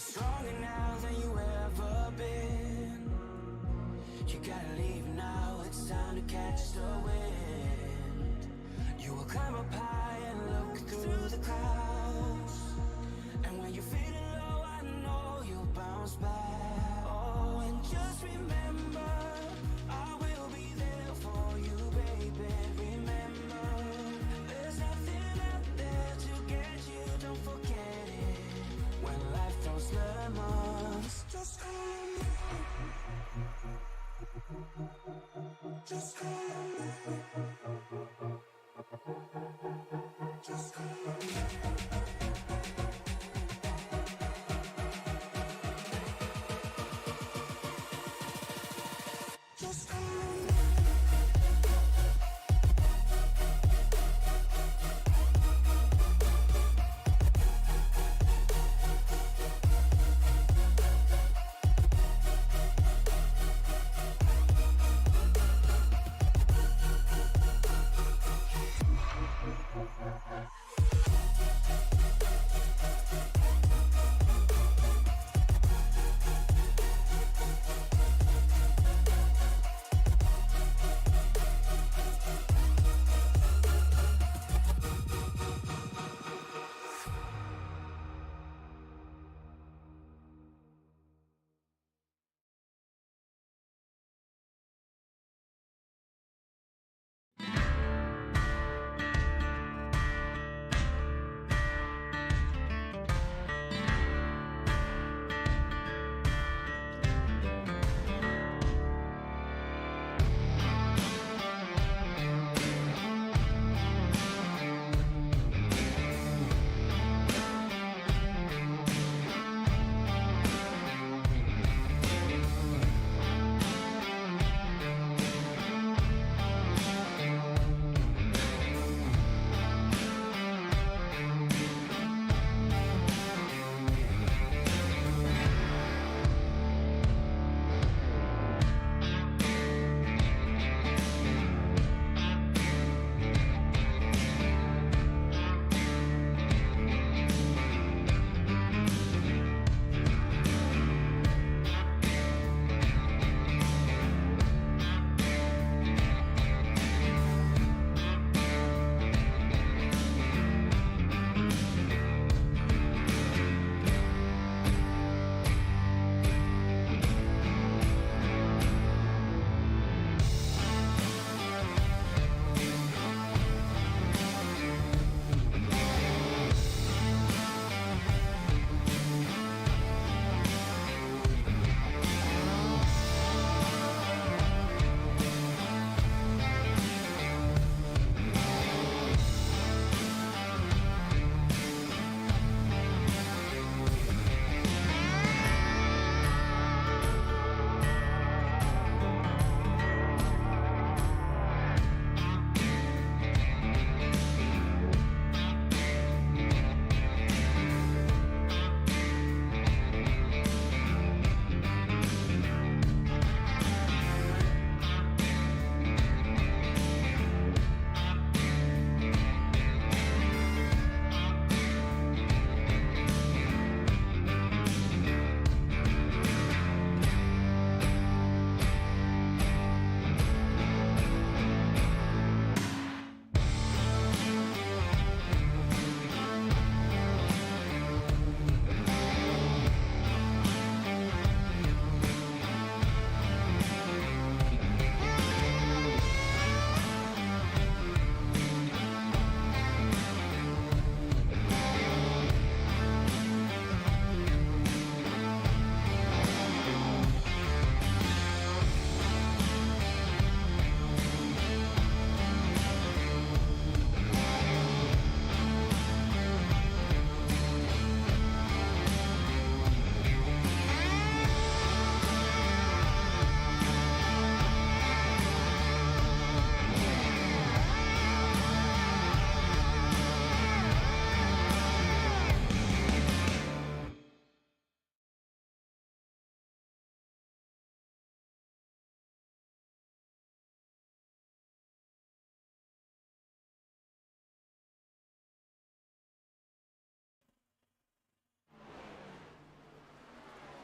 stronger now than you ever been. You gotta leave now, it's time to catch the wind. You will climb up high and look through the clouds. And when you're feeling low, I know you'll bounce back. Oh, and just remember, I will be there for you, baby. Remember, there's nothing out there to get you, don't forget it. When life throws lemons, just call on me. Just call on me. Just call on me. Just call on me.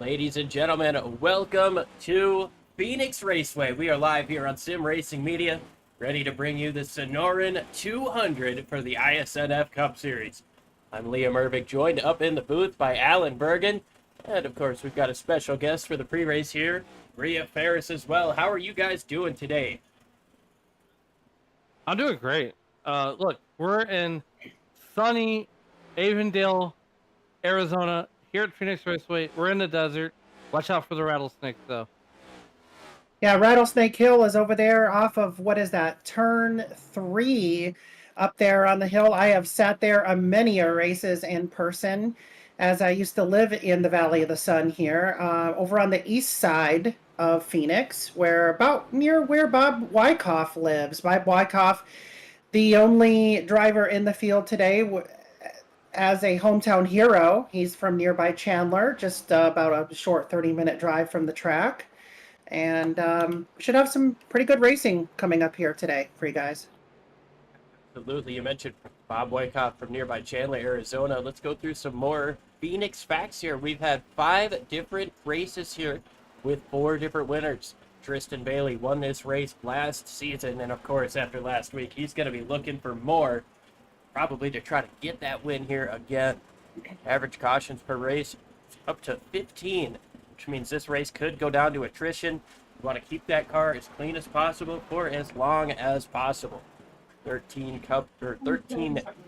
Ladies and gentlemen, welcome to Phoenix Raceway. We are live here on Sim Racing Media, ready to bring you the Sonoran 200 for the iSNF Cup Series. I'm Liam Ervik, joined up in the booth by Alan Bergen, and of course we've got a special guest for the pre-race here, Rhea Ferris as well. How are you guys doing today? I'm doing great. Look, we're in sunny Avondale, Arizona, here at Phoenix Raceway. We're in the desert. Watch out for the rattlesnakes, though. Yeah, Rattlesnake Hill is over there off of, what is that, turn 3 up there on the hill. I have sat there on many races in person, as I used to live in the Valley of the Sun here, over on the east side of Phoenix, where about near where Bob Wyckoff lives. Bob Wyckoff, the only driver in the field today, as a hometown hero. He's from nearby Chandler, just about a short 30-minute drive from the track. And should have some pretty good racing coming up here today for you guys. Absolutely. You mentioned Bob Wyckoff from nearby Chandler, Arizona. Let's go through some more Phoenix facts here. We've had 5 different races here with 4 different winners. Tristan Bailey won this race last season, and of course, after last week, he's going to be looking for more, probably to try to get that win here again. Average cautions per race up to 15, which means this race could go down to attrition. You want to keep that car as clean as possible for as long as possible. 13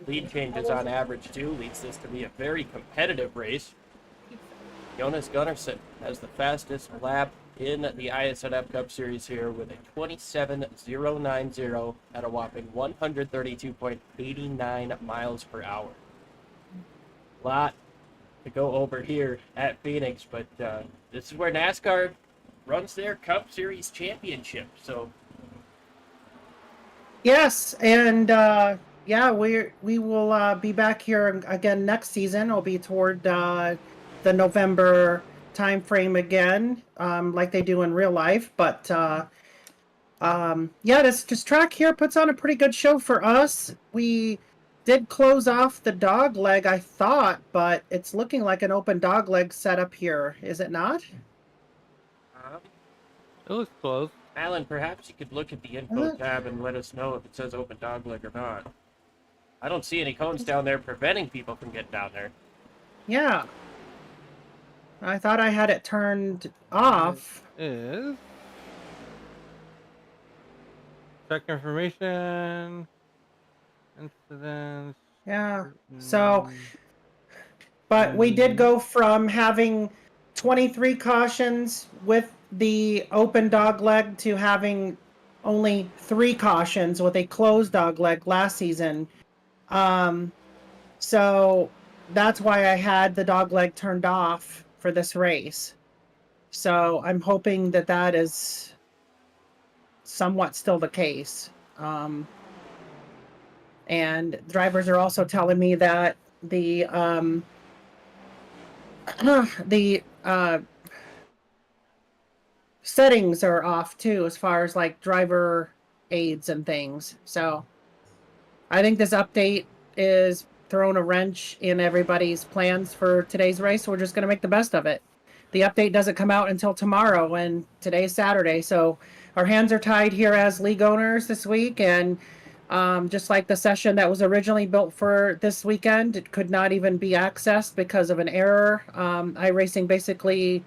lead changes on average too leads this to be a very competitive race. Jonas Gunnarsson has the fastest lap in the iSNF Cup Series here with a 27.090 at a whopping 132.89 miles per hour. Lot to go over here at Phoenix, but this is where NASCAR runs their Cup Series championship. So yes, and yeah, we will be back here again next season. It'll be toward the November time frame again, like they do in real life. But yeah, this track here puts on a pretty good show for us. We did close off the dog leg, I thought, but it's looking like an open dog leg setup here. Is it not? It looks close. Alan, perhaps you could look at the info tab and let us know if it says open dog leg or not. I don't see any cones down there preventing people from getting down there. Yeah. I thought I had it turned off. It is. Check information. Incidents. Yeah. So, but we did go from having 23 cautions with the open dog leg to having only 3 cautions with a closed dog leg last season. So that's why I had the dog leg turned off for this race. So I'm hoping that that is somewhat still the case. And drivers are also telling me that the settings are off too, as far as like driver aids and things. So I think this update is throwing a wrench in everybody's plans for today's race. So we're just going to make the best of it. The update doesn't come out until tomorrow, and today's Saturday. So our hands are tied here as league owners this week. And just like the session that was originally built for this weekend, it could not even be accessed because of an error. iRacing basically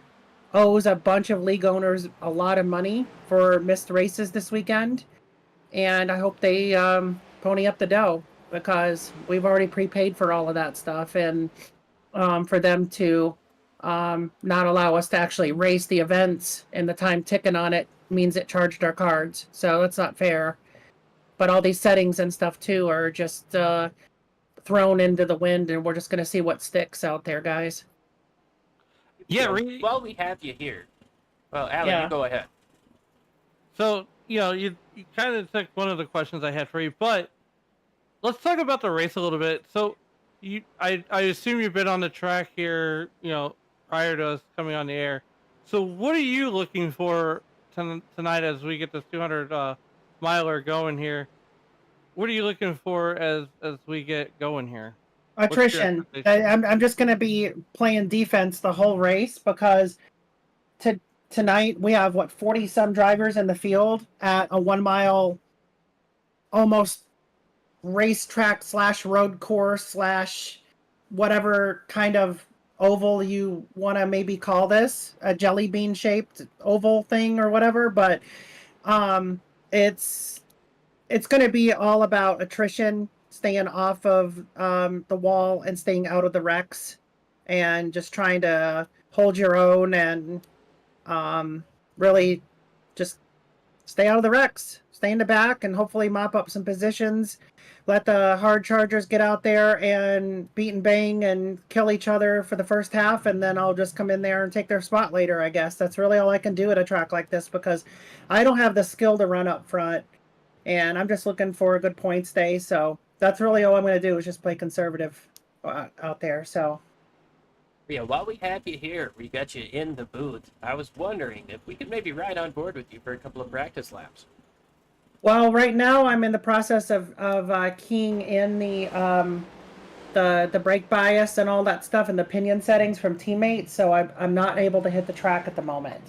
owes a bunch of league owners a lot of money for missed races this weekend. And I hope they pony up the dough, because we've already prepaid for all of that stuff. And for them to not allow us to actually race the events and the time ticking on it means it charged our cards. So that's not fair. But all these settings and stuff too are just thrown into the wind, and we're just going to see what sticks out there, guys. Yeah, well, we have you here. Well, Alan, you go ahead. So, you kind of took one of the questions I had for you, but let's talk about the race a little bit. So, I assume you've been on the track here, prior to us coming on the air. So, what are you looking for tonight as we get this 200 miler going here? What are you looking for as we get going here? What's your Attrition. expectation? I'm just gonna be playing defense the whole race because tonight we have what 40 some drivers in the field at a 1 mile almost racetrack slash road course slash whatever kind of oval you want to maybe call this, a jelly bean shaped oval thing or whatever, but um it's going to be all about attrition, staying off of the wall and staying out of the wrecks and just trying to hold your own and really just stay out of the wrecks, stay in the back, and hopefully mop up some positions. Let the hard chargers get out there and beat and bang and kill each other for the first half, and then I'll just come in there and take their spot later, I guess. That's really all I can do at a track like this because I don't have the skill to run up front, and I'm just looking for a good points day. So that's really all I'm going to do is just play conservative out there. So Yeah, while we have you here, we got you in the booth. I was wondering if we could maybe ride on board with you for a couple of practice laps. well, right now I'm in the process of keying in the brake bias and all that stuff and the pinion settings from teammates, so I'm not able to hit the track at the moment.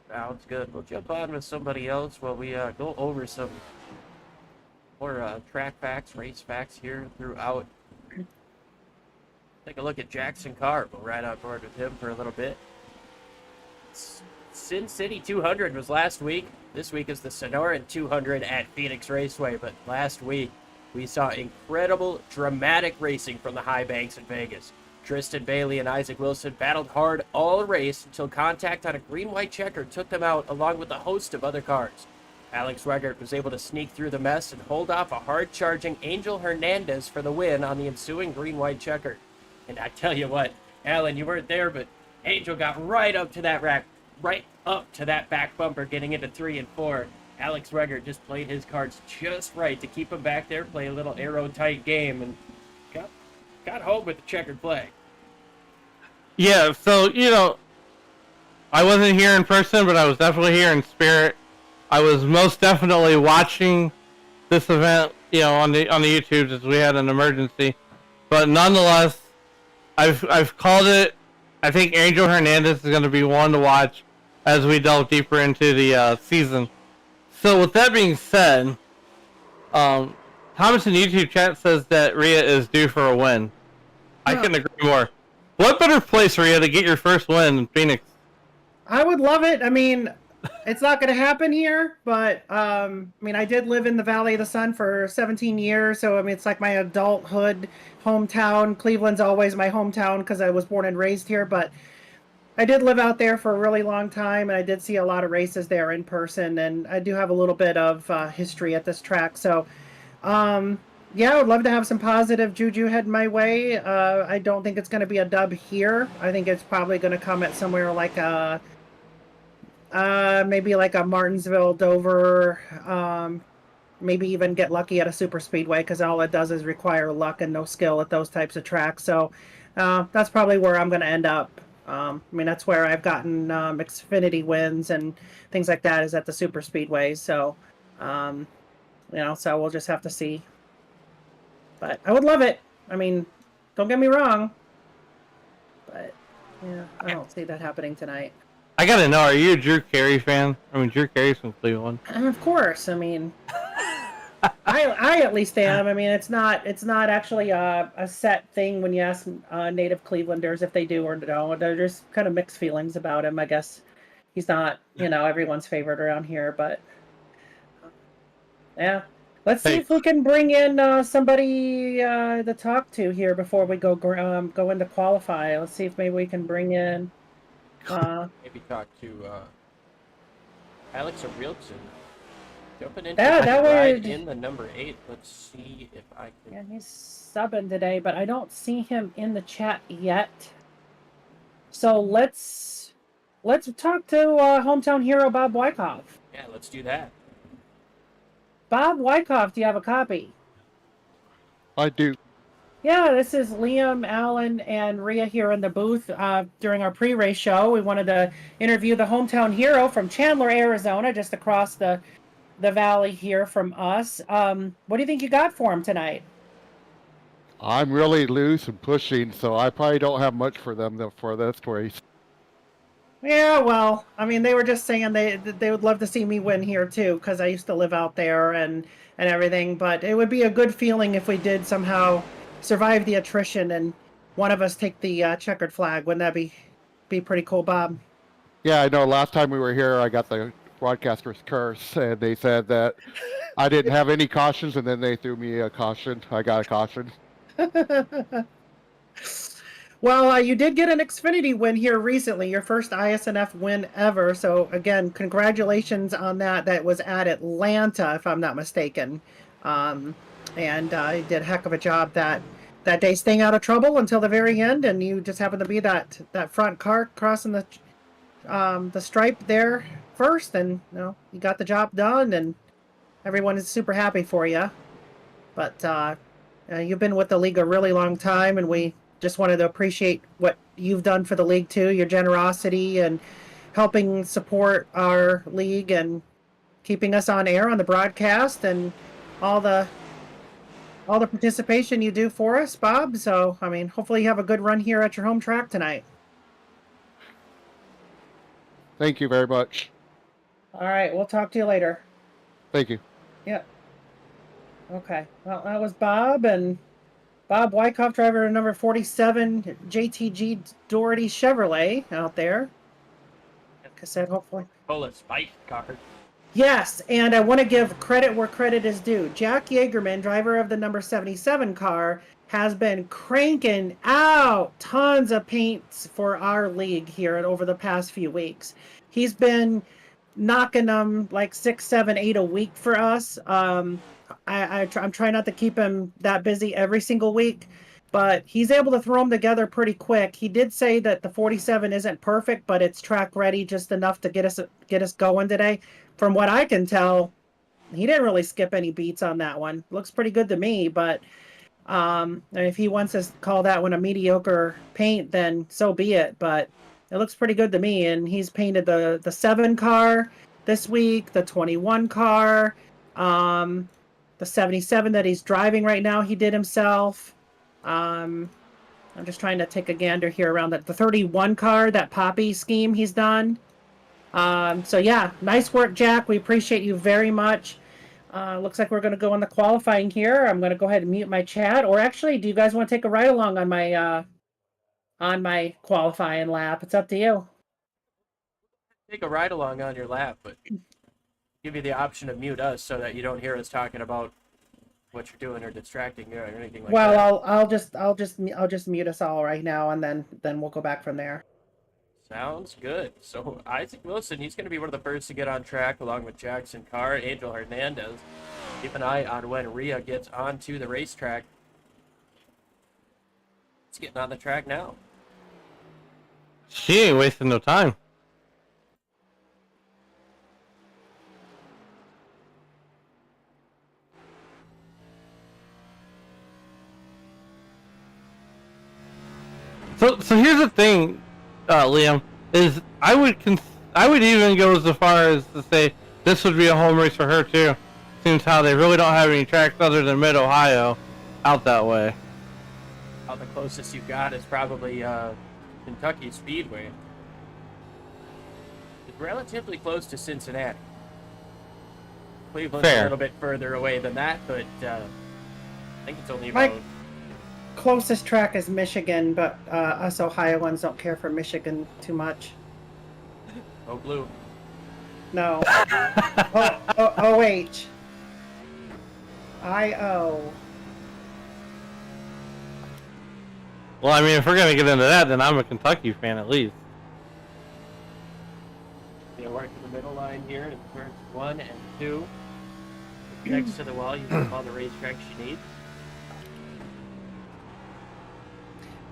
Sounds good. We'll jump on with somebody else while we go over some more track facts, race facts here throughout. Take a look at Jackson Carr. We'll ride on board with him for a little bit. Sin City 200 was last week. This week is the Sonoran 200 at Phoenix Raceway. But last week, we saw incredible, dramatic racing from the high banks in Vegas. Tristan Bailey and Isaac Wilson battled hard all race until contact on a green-white checker took them out along with a host of other cars. Alex Regert was able to sneak through the mess and hold off a hard-charging Angel Hernandez for the win on the ensuing green-white checker. And I tell you what, Alan, you weren't there, but Angel got right up to that rack, right up to that back bumper getting into 3 and 4. Alex Regert just played his cards just right to keep him back there, play a little aero-tight game, and got home with the checkered flag. Yeah, so, I wasn't here in person, but I was definitely here in spirit. I was most definitely watching this event, on the YouTube as we had an emergency. But nonetheless, I've called it. I think Angel Hernandez is going to be one to watch as we delve deeper into the season. So with that being said, Thomas in YouTube chat says that Rhea is due for a win. I couldn't agree more. What better place, Rhea, to get your first win in Phoenix? I would love it. I mean, it's not going to happen here, but I did live in the Valley of the Sun for 17 years, so it's like my adulthood hometown. Cleveland's always my hometown because I was born and raised here, but I did live out there for a really long time, and I did see a lot of races there in person, and I do have a little bit of history at this track. So, yeah, I would love to have some positive juju head my way. I don't think it's going to be a dub here. I think it's probably going to come at somewhere like maybe like a Martinsville, Dover, maybe even get lucky at a super speedway because all it does is require luck and no skill at those types of tracks. So that's probably where I'm going to end up. That's where I've gotten Xfinity wins and things like that is at the super speedways. So, so we'll just have to see. But I would love it. Don't get me wrong. But, yeah, I don't see that happening tonight. I gotta know, are you a Drew Carey fan? Drew Carey's from Cleveland. Of course. I at least am. It's not actually a set thing when you ask native Clevelanders if they do or don't. There's kind of mixed feelings about him. I guess he's not, everyone's favorite around here, but yeah. Let's see if we can bring in somebody to talk to here before we go into qualify. Let's see if maybe we can bring in. Maybe talk to Alex O'Reilson. Jumping into that ride would... in the number 8. Let's see if I can. Yeah, he's subbing today, but I don't see him in the chat yet. So let's talk to hometown hero Bob Wyckoff. Yeah, let's do that. Bob Wyckoff, do you have a copy? I do. Yeah, this is Liam, Alan, and Rhea here in the booth during our pre-race show. We wanted to interview the hometown hero from Chandler, Arizona, just across the valley here from us. What do you think you got for him tonight? I'm really loose and pushing, so I probably don't have much for them for this race. Yeah, well, I mean, they were just saying they would love to see me win here too, because I used to live out there and everything. But it would be a good feeling if we did somehow survive the attrition and one of us take the checkered flag. Wouldn't that be pretty cool, Bob? Yeah, I know. Last time we were here, I got the broadcaster's curse, and they said that I didn't have any cautions, and then they threw me a caution. I got a caution. Well, you did get an Xfinity win here recently, your first iSNF win ever. So again, congratulations on that. That was at Atlanta, if I'm not mistaken. And you did a heck of a job that day, staying out of trouble until the very end. And you just happened to be that front car crossing the stripe there first, and you got the job done, and everyone is super happy for you. But you've been with the league a really long time, and we just wanted to appreciate what you've done for the league too, your generosity and helping support our league and keeping us on air on the broadcast and all the participation you do for us, Bob. So, I mean, hopefully you have a good run here at your home track tonight. Thank you very much. All right, we'll talk to you later. Thank you. Yeah. Okay. Well, that was Bob, and Bob Wyckoff, driver number 47, JTG Doherty Chevrolet out there. Like I said, hopefully. Full of spice car. Yes, and I want to give credit where credit is due. Jack Yeagerman, driver of the number 77 car, has been cranking out tons of paints for our league here over the past few weeks. He's been knocking them like 6, 7, 8 a week for us. I'm trying not to keep him that busy every single week, but he's able to throw them together pretty quick. He did say that the 47 isn't perfect, but it's track ready just enough to get us going today. From what I can tell, he didn't really skip any beats on that one. Looks pretty good to me, but if he wants to call that one a mediocre paint, then so be it. But it looks pretty good to me, and he's painted the 7 car this week, the 21 car, the 77 that he's driving right now, he did himself. I'm just trying to take a gander here around the 31 car, that Poppy scheme he's done. So yeah, nice work, Jack. We appreciate you very much. Looks like we're going to go on the qualifying here. I'm going to go ahead and mute my chat. Or actually, do you guys want to take a ride along on my qualifying lap? It's up to you. Take a ride along on your lap, but give you the option to mute us so that you don't hear us talking about what you're doing or distracting you or anything like that. Well, I'll just mute us all right now, and then we'll go back from there. Sounds good. So Isaac Wilson, he's going to be one of the first to get on track along with Jackson Carr, Angel Hernandez. Keep an eye on when Rhea gets onto the racetrack. It's getting on the track now. She ain't wasting no time. So here's the thing, Liam, is I would even go as far as to say this would be a home race for her too. Seems how they really don't have any tracks other than Mid Ohio out that way. Well, the closest you got is probably Kentucky Speedway. It's relatively close to Cincinnati. Cleveland's Fair. a little bit further away than that, but I think it's only about... Closest track is Michigan, but us Ohioans don't care for Michigan too much. Oh, blue. No. OH. IO. Well, I mean, if we're gonna get into that, then I'm a Kentucky fan at least. Yeah, work in the middle line here in turns 1 and 2. Next to the wall, you have all the racetracks you need.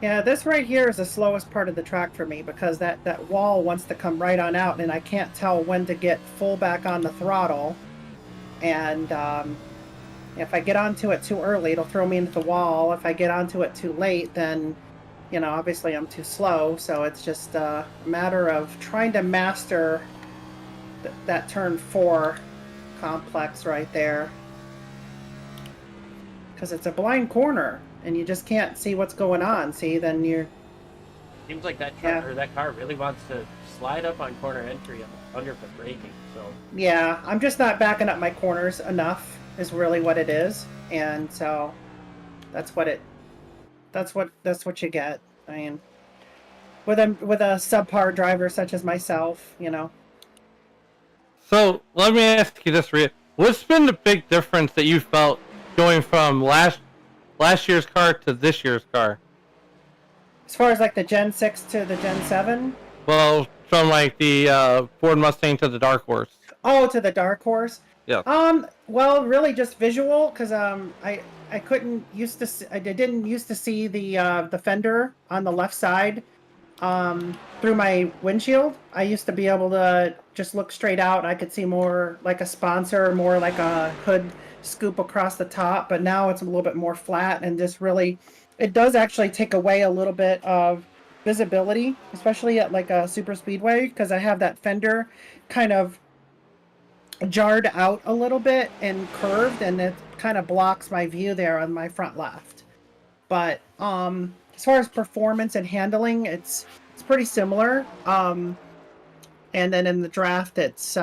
Yeah, this right here is the slowest part of the track for me because that wall wants to come right on out, and I can't tell when to get full back on the throttle. And if I get onto it too early, it'll throw me into the wall. If I get onto it too late, then, obviously I'm too slow. So it's just a matter of trying to master that turn 4 complex right there. because it's a blind corner and you just can't see what's going on. See, then you're Seems like that Yeah. truck or that car really wants to slide up on corner entry under the braking. So yeah, I'm just not backing up my corners enough is really what it is, and so that's what you get. I mean, with a subpar driver such as myself, you know. So let me ask you this, Rhea. What's been the big difference that you felt going from last year's car to this year's car? As far as like the Gen 6 to the Gen 7, Well, from like the Ford Mustang to the Dark Horse. oh, to the Dark Horse. Yeah. Well, really just visual, because I couldn't used to I didn't used to see the fender on the left side through my windshield. I used to be able to just look straight out. I could see more like a sponsor, more like a hood scoop across the top, but now it's a little bit more flat and just really, it does actually take away a little bit of visibility, especially at like a super speedway, because I have that fender kind of jarred out a little bit and curved, and it kind of blocks my view there on my front left. But as far as performance and handling, it's pretty similar. And then in the draft, it's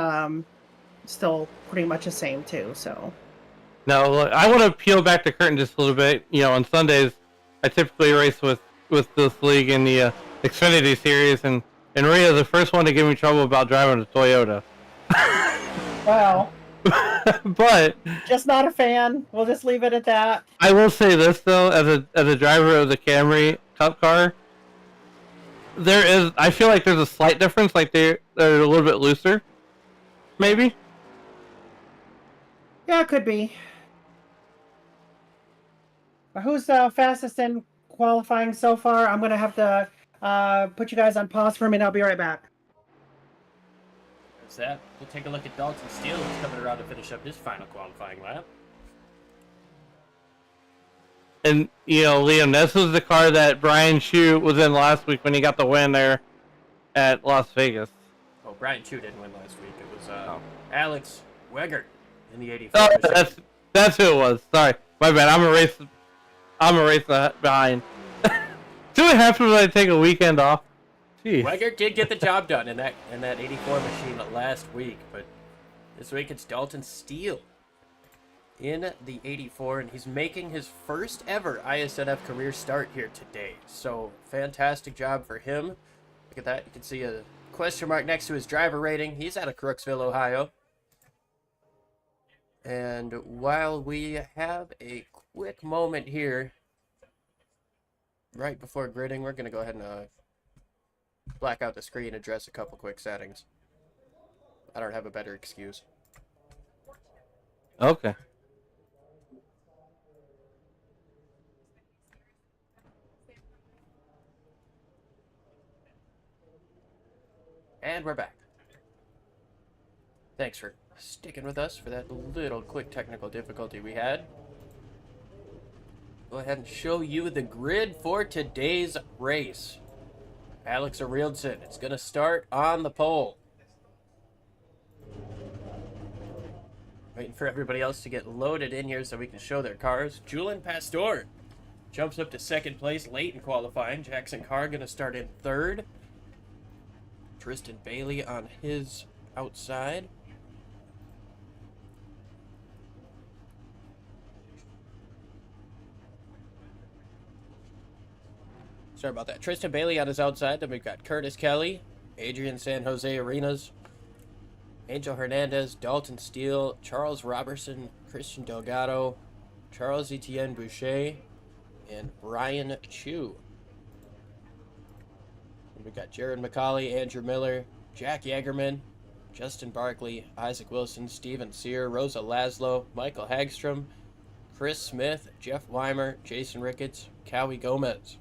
still pretty much the same too. So Now, look, I want to peel back the curtain just a little bit. You know, on Sundays, I typically race with this league in the Xfinity Series, and Rhea's the first one to give me trouble about driving a Toyota. well, But just not a fan. We'll just leave it at that. I will say this though, as a driver of the Camry Cup car, I feel like there's a slight difference. Like they're a little bit looser, maybe. Yeah, it could be. But who's fastest in qualifying so far? I'm gonna have to put you guys on pause for a minute. I'll be right back. there's that. We'll take a look at Dalton Steele, who's coming around to finish up his final qualifying lap. And you know, Liam, this was the car that Brian Chu was in last week when he got the win there at Las Vegas. Oh, Brian Chu didn't win last week. It was Alex Weggert in the 84. Oh, that's who it was. Sorry, my bad. I'm a race behind. See what happens when I take a weekend off? Jeez. Weggert did get the job done in that 84 machine last week, but this week it's Dalton Steele in the 84, and he's making his first ever iSNF career start here today. So fantastic job for him. Look at that. You can see a question mark next to his driver rating. He's out of Crooksville, Ohio. And while we have a quick moment here, right before gridding, we're going to go ahead and black out the screen, address a couple quick settings. I don't have a better excuse. Okay. And we're back. Thanks for sticking with us for that little quick technical difficulty we had. Go ahead and show you the grid for today's race. Alex Arildson, it's going to start on the pole. Waiting for everybody else to get loaded in here so we can show their cars. Julian Pastor jumps up to second place late in qualifying. Jackson Carr going to start in third. Tristan Bailey on his outside. Sorry about that. Tristan Bailey on his outside. Then we've got Curtis Kelly, Adrian San Jose Arenas, Angel Hernandez, Dalton Steele, Charles Robertson, Christian Delgado, Charles Etienne Boucher, and Brian Chu. And we've got Jared McCauley, Andrew Miller, Jack Yeagerman, Justin Barkley, Isaac Wilson, Steven Sear, Rosa Laszlo, Michael Hagstrom, Chris Smith, Jeff Weimer, Jason Ricketts, Cowie Gomez.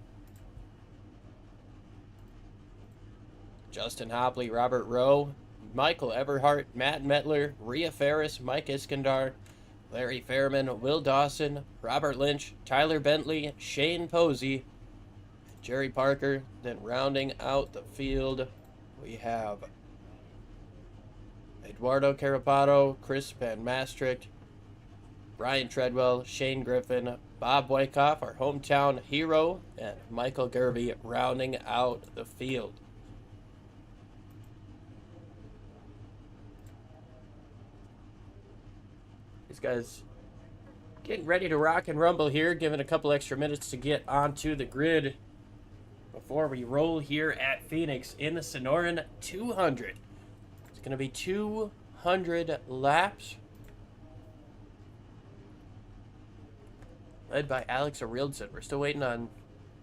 Justin Hopley, Robert Rowe, Michael Everhart, Matt Metler, Rhea Ferris, Mike Iskandar, Larry Fairman, Will Dawson, Robert Lynch, Tyler Bentley, Shane Posey, Jerry Parker. Then rounding out the field, we have Eduardo Carapato, Chris Van Maastricht, Brian Treadwell, Shane Griffin, Bob Wyckoff, our hometown hero, and Michael Gervey rounding out the field. These guys getting ready to rock and rumble here, giving a couple extra minutes to get onto the grid before we roll here at Phoenix in the Sonoran 200. It's going to be 200 laps. Led by Alex Arildson. We're still waiting on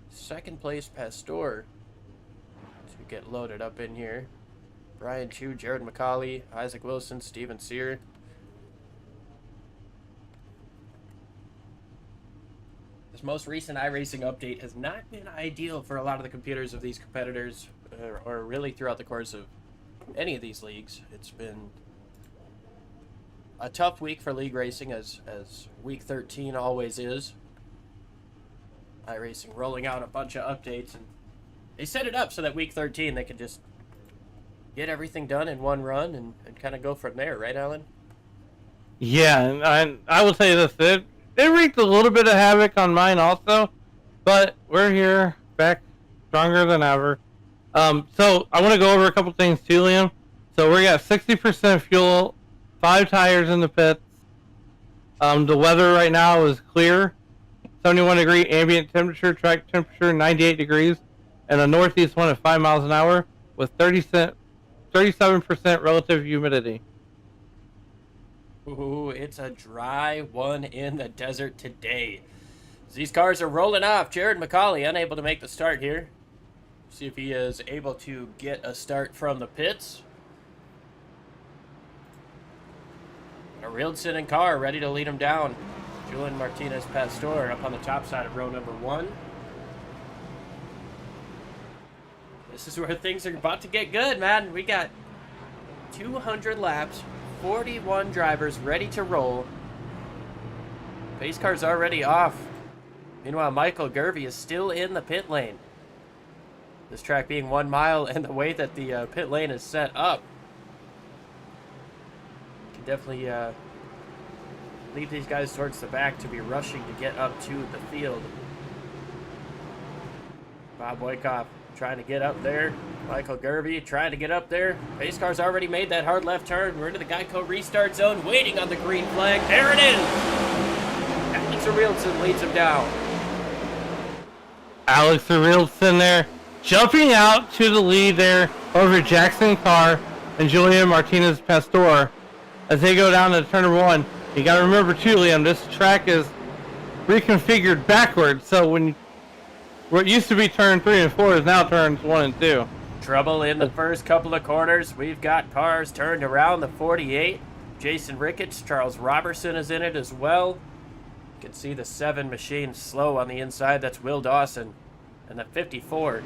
second place Pastor to get loaded up in here. Brian Chu, Jared McCauley, Isaac Wilson, Steven Sear. This most recent iRacing update has not been ideal for a lot of the computers of these competitors, or really throughout the course of any of these leagues. It's been a tough week for league racing, as week 13 always is. iRacing rolling out a bunch of updates, and they set it up so that week 13 they could just get everything done in one run and kind of go from there, right, Alan? Yeah, and I will say this, it wreaked a little bit of havoc on mine also, but we're here, back stronger than ever. So I want to go over a couple things too, Liam. So we got 60% fuel, 5 tires in the pits. The weather right now is clear, 71 degree ambient temperature, track temperature 98 degrees, and a northeast wind at 5 miles an hour with 37% relative humidity. Ooh, it's a dry one in the desert today. As these cars are rolling off, Jared McCauley unable to make the start here. See if he is able to get a start from the pits. Arildson and Carr ready to lead him down. Julian Martinez Pastor up on the top side of row number 1. This is where things are about to get good, man. We got 200 laps, 41 drivers ready to roll. Pace car's already off. Meanwhile, Michael Gervey is still in the pit lane. This track being 1 mile, and the way that the pit lane is set up, can definitely lead these guys towards the back to be rushing to get up to the field. Bob Wyckoff trying to get up there. Michael Gervey trying to get up there. Pace car's already made that hard left turn. We're into the Geico restart zone, waiting on the green flag. There it is! Alex Arildson leads him down. Alex Arildson there, jumping out to the lead there over Jackson Carr and Julian Martinez Pastor as they go down to turn 1. You got to remember too, Liam, this track is reconfigured backwards, so what used to be turn 3 and 4 is now turns 1 and 2. Trouble in the first couple of corners. We've got cars turned around the 48. Jason Ricketts, Charles Robertson is in it as well. You can see the 7 machine slow on the inside. That's Will Dawson. And the 54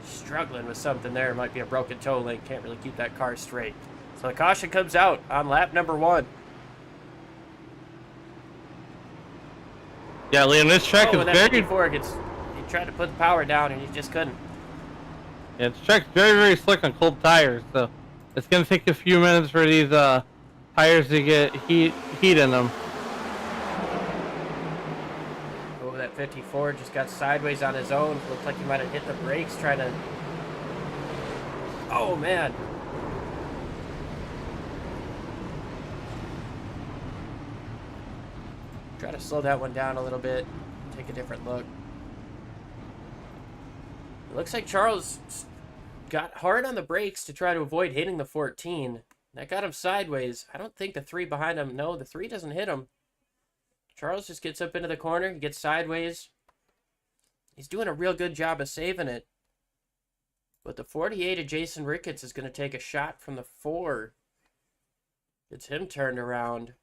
struggling with something there. Might be a broken toe link. Can't really keep that car straight. So the caution comes out on lap number 1. Yeah, Liam, this track is that very... 54 he tried to put the power down and he just couldn't. Yeah, this track's very, very slick on cold tires, so it's going to take a few minutes for these tires to get heat in them. Oh, that 54 just got sideways on his own. Looked like he might have hit the brakes trying to... Oh, man. Try to slow that one down a little bit. Take a different look. It looks like Charles got hard on the brakes to try to avoid hitting the 14. That got him sideways. I don't think the 3 behind him... No, the 3 doesn't hit him. Charles just gets up into the corner. He gets sideways. He's doing a real good job of saving it. But the 48 of Jason Ricketts is going to take a shot from the 4. Gets him turned around.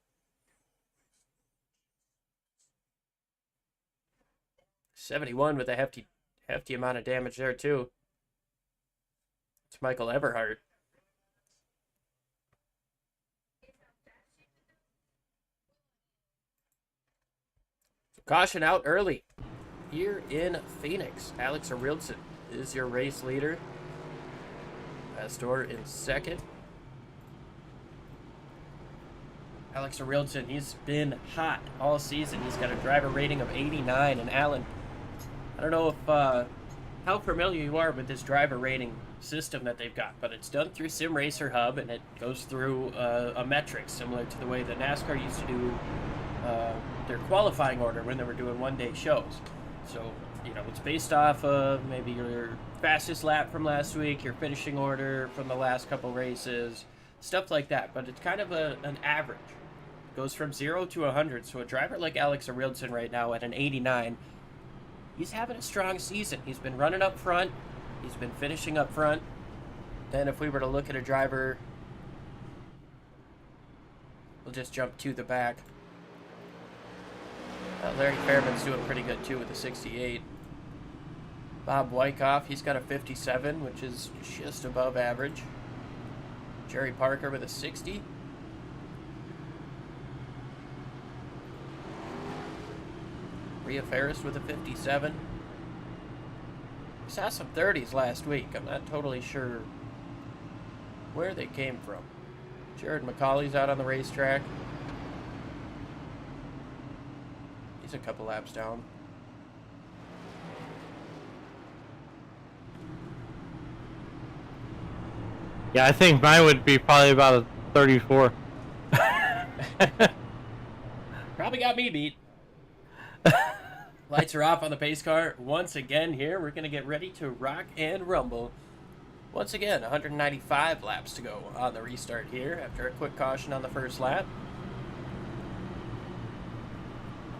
71 with a hefty amount of damage there too. It's Michael Everhart. So caution out early here in Phoenix. Alex Arildson is your race leader. Pastor in second. Alex Arilton, he's been hot all season. He's got a driver rating of 89. And Alan, I don't know if how familiar you are with this driver rating system that they've got, but it's done through Sim Racer Hub, and it goes through a metric similar to the way that NASCAR used to do their qualifying order when they were doing one-day shows. So, you know, it's based off of maybe your fastest lap from last week, your finishing order from the last couple races, stuff like that. But it's kind of an average. It goes from 0 to 100. So a driver like Alex Arilton right now at an 89, he's having a strong season. He's been running up front. He's been finishing up front. Then if we were to look at a driver, we'll just jump to the back. Larry Fairman's doing pretty good too with a 68. Bob Wyckoff, he's got a 57, which is just above average. Jerry Parker with a 60. Rhea Ferris with a 57. We saw some 30s last week. I'm not totally sure where they came from. Jared McCauley's out on the racetrack. He's a couple laps down. Yeah, I think mine would be probably about a 34. Probably got me beat. Lights are off on the pace car once again here. We're going to get ready to rock and rumble. Once again, 195 laps to go on the restart here after a quick caution on the first lap.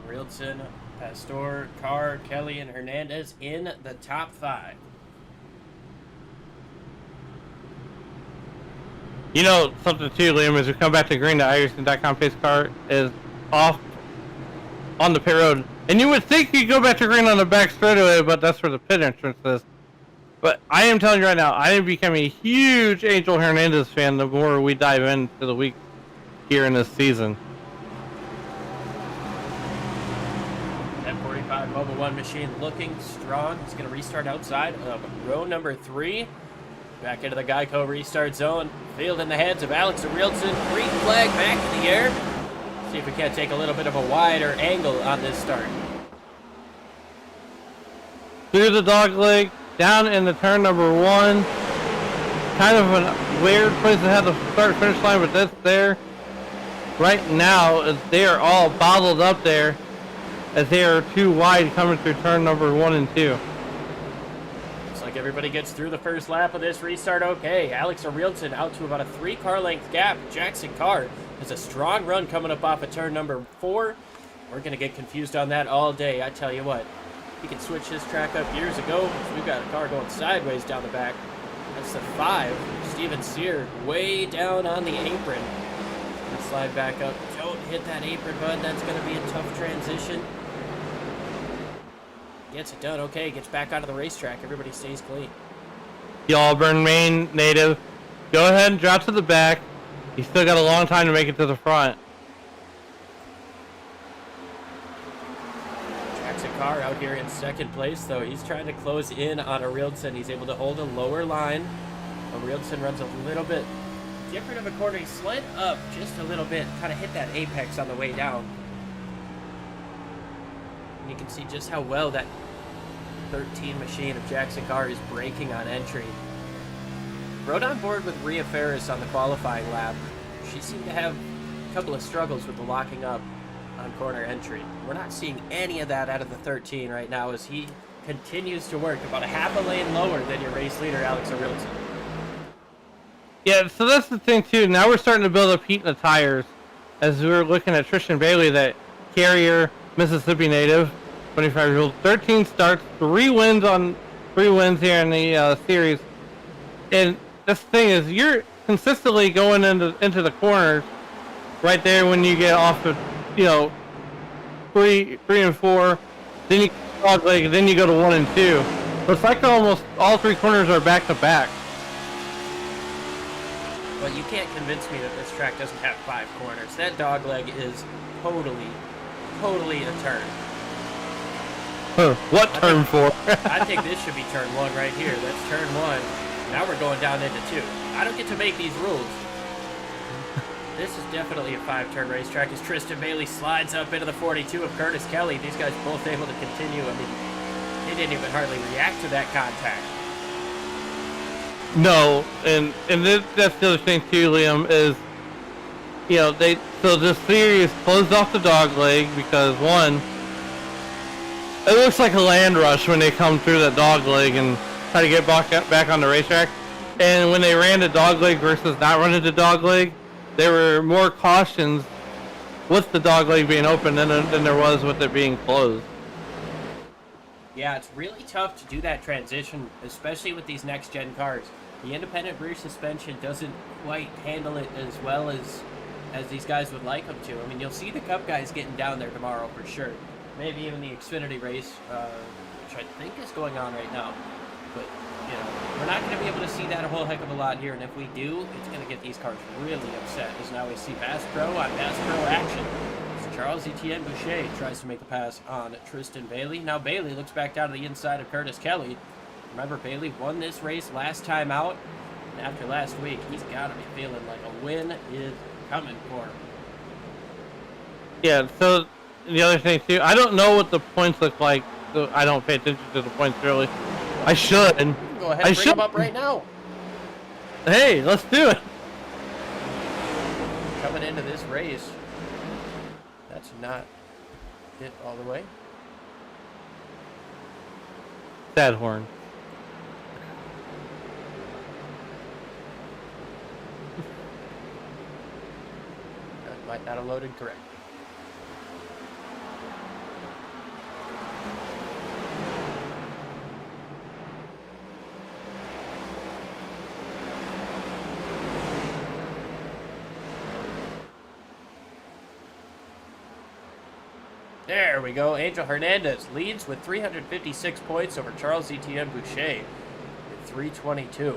Reelson, Pastor, Carr, Kelly, and Hernandez in the top 5. You know something too, Liam, as we come back to green, the iRacing.com pace car is off on the pit road. And you would think you go back to green on the back straightaway, but that's where the pit entrance is. But I am telling you right now, I am becoming a huge Angel Hernandez fan the more we dive into the week here in this season. That 45 Mobile 1 machine looking strong. It's going to restart outside of row number 3. Back into the Geico restart zone. Field in the hands of Alex Arilton. Green flag back in the air. See if we can't take a little bit of a wider angle on this start. Through the dog leg, down in the turn number 1. Kind of a weird place to have the start-finish line, but that's there. Right now, as they are all bottled up there, as they are too wide coming through turn number 1 and 2. Looks like everybody gets through the first lap of this restart okay. Alex Arilton out to about a 3-car length gap. Jackson Carr has a strong run coming up off of turn number 4. We're going to get confused on that all day. I tell you what, he can switch his track up years ago. We've got a car going sideways down the back. That's the 5. Steven Sear way down on the apron. Gonna slide back up. Don't hit that apron, bud. That's going to be a tough transition. Gets it done. Okay, gets back out of the racetrack. Everybody stays clean. The Auburn, Maine native. Go ahead and drop to the back. He's still got a long time to make it to the front. Jackson Carr out here in second place, though. He's trying to close in on Arilton. He's able to hold a lower line. Arilton runs a little bit different of a corner. He slid up just a little bit, kind of hit that apex on the way down. And you can see just how well that 13 machine of Jackson Carr is braking on entry. Rode on board with Rhea Ferris on the qualifying lap. She seemed to have a couple of struggles with the locking up on corner entry. We're not seeing any of that out of the 13 right now as he continues to work about a half a lane lower than your race leader, Alex Arilton. Yeah, so that's the thing too. Now we're starting to build up heat in the tires as we're looking at Tristan Bailey, that carrier Mississippi native, 25-year-old, 13 starts, 3 wins here in the series. And this thing is, you're consistently going into the corners right there when you get off of, 3 and 4, then you dog leg, then you go to 1 and 2. So it's like almost all 3 corners are back to back. Well, you can't convince me that this track doesn't have 5 corners. That dog leg is totally a turn. What turn for? I think this should be turn 1 right here. That's turn 1. Now we're going down into 2. I don't get to make these rules. This is definitely a 5-turn racetrack as Tristan Bailey slides up into the 42 of Curtis Kelly. These guys both able to continue. I mean, they didn't even hardly react to that contact. No, and that's the other thing too, Liam, is, you know, so this series closed off the dog leg because, one, it looks like a land rush when they come through that dog leg and try to get back on the racetrack. And when they ran the dog leg versus not running the dog leg, there were more cautions with the dog leg being open than there was with it being closed. Yeah, it's really tough to do that transition, especially with these next-gen cars. The independent rear suspension doesn't quite handle it as well as these guys would like them to. I mean, you'll see the Cup guys getting down there tomorrow for sure. Maybe even the Xfinity race, which I think is going on right now. But, you know, we're not going to be able to see that a whole heck of a lot here, and if we do, it's going to get these cars really upset, as now we see Bass Pro on Bass Pro action. As Charles Etienne Boucher tries to make the pass on Tristan Bailey. Now Bailey looks back down to the inside of Curtis Kelly. Remember, Bailey won this race last time out, and after last week, he's got to be feeling like a win is coming for him. Yeah, so the other thing too, I don't know what the points look like, so I don't pay attention to the points really. I should. Go ahead and bring them up right now. Hey, let's do it. Coming into this race, that's not it all the way. Sad horn. That might not have loaded correct. There we go. Angel Hernandez leads with 356 points over Charles Etienne Boucher at 322.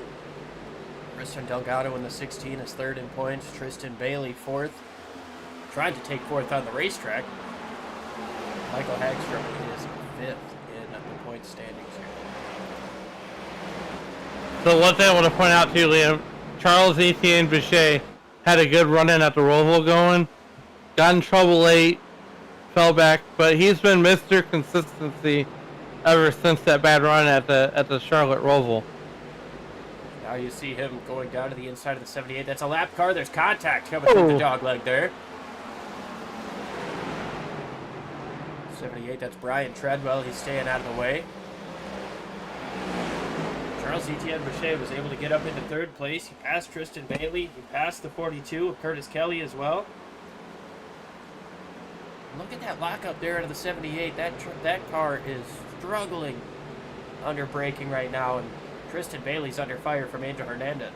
Tristan Delgado in the 16 is third in points. Tristan Bailey fourth. Trying to take fourth on the racetrack. Michael Hagstrom is fifth in the point standings here. So one thing I want to point out to you, Liam, Charles Etienne Boucher had a good run-in at the Roval going. Got in trouble late. Fell back, but he's been Mr. Consistency ever since that bad run at the Charlotte Roval. Now you see him going down to the inside of the 78. That's a lap car. There's contact coming through the dog leg there. 78, that's Brian Treadwell. He's staying out of the way. Charles Etienne Boucher was able to get up into third place. He passed Tristan Bailey. He passed the 42 of Curtis Kelly as well. Look at that lockup there out of the 78. That car is struggling under braking right now, and Tristan Bailey's under fire from Angel Hernandez.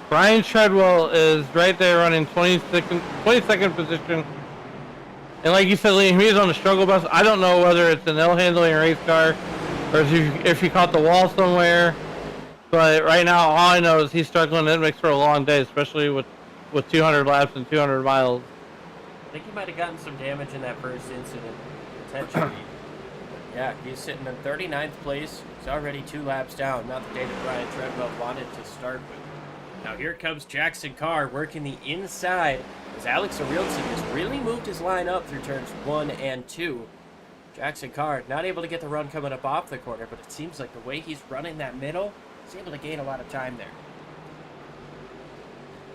Brian Treadwell is right there running 22nd position. And like you said, Liam, he's on the struggle bus. I don't know whether it's an ill-handling race car or if he caught the wall somewhere. But right now, all I know is he's struggling. It makes for a long day, especially with 200 laps and 200 miles. I think he might have gotten some damage in that first incident, potentially. Yeah, he's sitting in 39th place. He's already 2 laps down. Not the day that Brian Treadwell wanted to start with. Now here comes Jackson Carr working the inside as Alex Arilson has really moved his line up through turns 1 and 2. Jackson Carr not able to get the run coming up off the corner, but it seems like the way he's running that middle, he's able to gain a lot of time there.